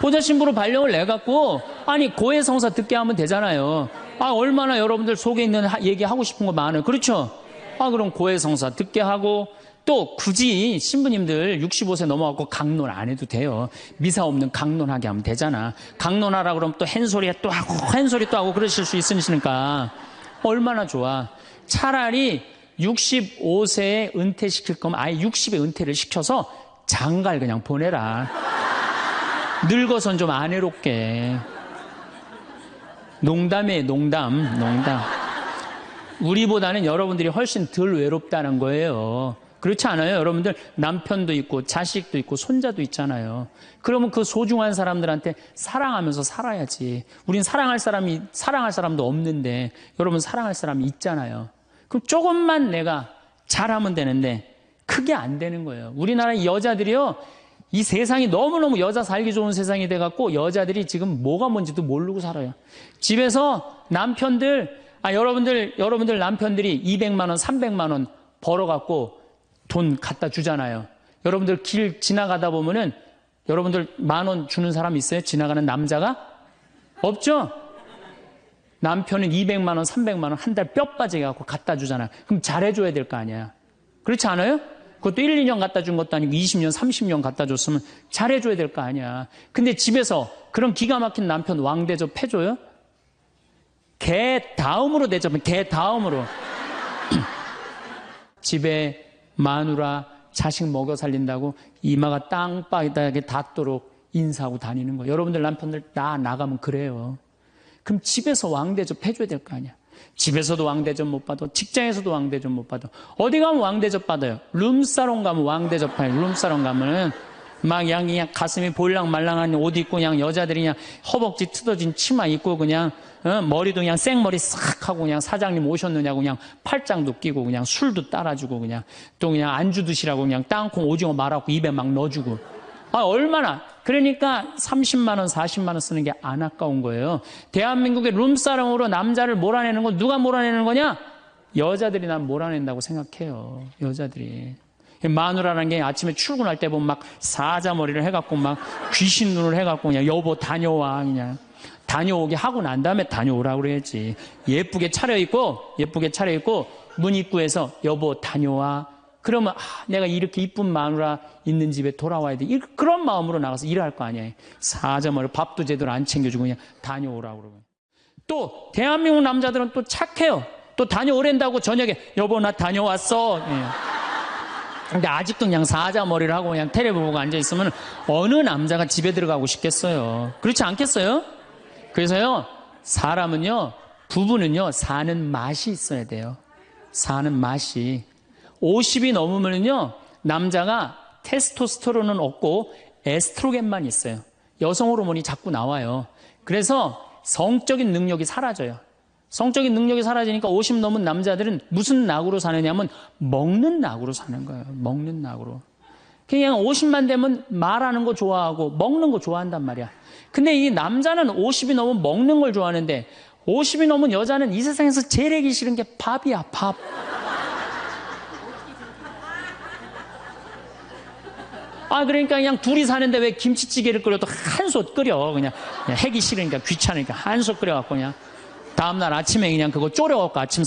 Speaker 1: 보좌 신부로 발령을 내갖고 아니 고해성사 듣게 하면 되잖아요. 아 얼마나 여러분들 속에 있는 얘기하고 싶은 거 많아요. 그렇죠? 아 그럼 고해성사 듣게 하고 또 굳이 신부님들 65세 넘어가고 강론 안 해도 돼요. 미사 없는 강론하게 하면 되잖아. 강론하라 그러면 또 헨소리 또 하고 헨소리 또 하고 그러실 수 있으니까 얼마나 좋아. 차라리 65세에 은퇴시킬 거면 아예 60에 은퇴를 시켜서 장가를 그냥 보내라. 늙어선 좀 안 해롭게. 농담이에요. 농담. 우리보다는 여러분들이 훨씬 덜 외롭다는 거예요. 그렇지 않아요? 여러분들 남편도 있고 자식도 있고 손자도 있잖아요. 그러면 그 소중한 사람들한테 사랑하면서 살아야지. 우린 사랑할 사람도 없는데 여러분 사랑할 사람이 있잖아요. 그럼 조금만 내가 잘하면 되는데 크게 안 되는 거예요. 우리나라 여자들이요. 이 세상이 너무너무 여자 살기 좋은 세상이 돼갖고 여자들이 지금 뭐가 뭔지도 모르고 살아요. 집에서 남편들, 여러분들 남편들이 200만 원, 300만 원 벌어갖고 돈 갖다 주잖아요. 여러분들 길 지나가다 보면은 여러분들 10,000원 주는 사람 있어요? 지나가는 남자가? 없죠? 남편은 200만 원, 300만 원 한 달 뼈 빠지게 갖고 갖다 주잖아요. 그럼 잘해줘야 될 거 아니야. 그렇지 않아요? 그것도 1, 2년 갖다 준 것도 아니고 20년, 30년 갖다 줬으면 잘해줘야 될 거 아니야. 근데 집에서 그런 기가 막힌 남편 왕대접 해줘요? 개 다음으로 대접해. 개 다음으로. 집에 마누라 자식 먹여 살린다고 이마가 땅바닥에 닿도록 인사하고 다니는 거예요. 여러분들 남편들 다 나가면 그래요. 그럼 집에서 왕대접 해줘야 될 거 아니야. 집에서도 왕대접 못 받아. 직장에서도 왕대접 못 받아. 어디 가면 왕대접 받아요. 룸사롱 가면 왕대접 받아요. 룸사롱 가면은 막 그냥 가슴이 볼랑말랑한 옷 입고 그냥 여자들이 그냥 허벅지 뜯어진 치마 입고 그냥 머리도 그냥 생머리 싹 하고 그냥 사장님 오셨느냐고 그냥 팔짱도 끼고 그냥 술도 따라주고 그냥 또 그냥 안주 드시라고 그냥 땅콩 오징어 말아갖고 입에 막 넣어주고. 아 얼마나. 그러니까 30만 원 40만 원 쓰는 게 안 아까운 거예요. 대한민국의 룸사롱으로 남자를 몰아내는 건 누가 몰아내는 거냐? 여자들이 난 몰아낸다고 생각해요. 여자들이. 마누라라는 게 아침에 출근할 때 보면 막 사자머리를 해갖고 막 귀신 눈을 해갖고 그냥 여보 다녀와 그냥 다녀오게 하고 난 다음에 다녀오라고 그래야지. 예쁘게 차려입고 문 입구에서 여보 다녀와. 그러면 내가 이렇게 이쁜 마누라 있는 집에 돌아와야 돼. 그런 마음으로 나가서 일할 거 아니에요. 사자머리 밥도 제대로 안 챙겨주고 그냥 다녀오라고 그러고. 또 대한민국 남자들은 또 착해요. 또 다녀오랜다고 저녁에 여보 나 다녀왔어. 예. 근데 아직도 그냥 사자머리를 하고 그냥 텔레비 보고 앉아있으면 어느 남자가 집에 들어가고 싶겠어요. 그렇지 않겠어요? 그래서요, 사람은요, 부부는요, 사는 맛이 있어야 돼요. 사는 맛이. 50이 넘으면요, 남자가 테스토스테론은 없고 에스트로겐만 있어요. 여성 호르몬이 자꾸 나와요. 그래서 성적인 능력이 사라져요. 성적인 능력이 사라지니까 50 넘은 남자들은 무슨 낙으로 사느냐면 먹는 낙으로 사는 거예요. 먹는 낙으로. 그냥 50만 되면 말하는 거 좋아하고 먹는 거 좋아한단 말이야. 근데 이 남자는 50이 넘으면 먹는 걸 좋아하는데 50이 넘은 여자는 이 세상에서 제일 하기 싫은 게 밥이야, 밥. 그러니까 그냥 둘이 사는데 왜 김치찌개를 끓여도 한솥 끓여. 그냥 하기 싫으니까 귀찮으니까 한솥 끓여갖고 그냥 다음날 아침에 그냥 그거 졸여갖고 아침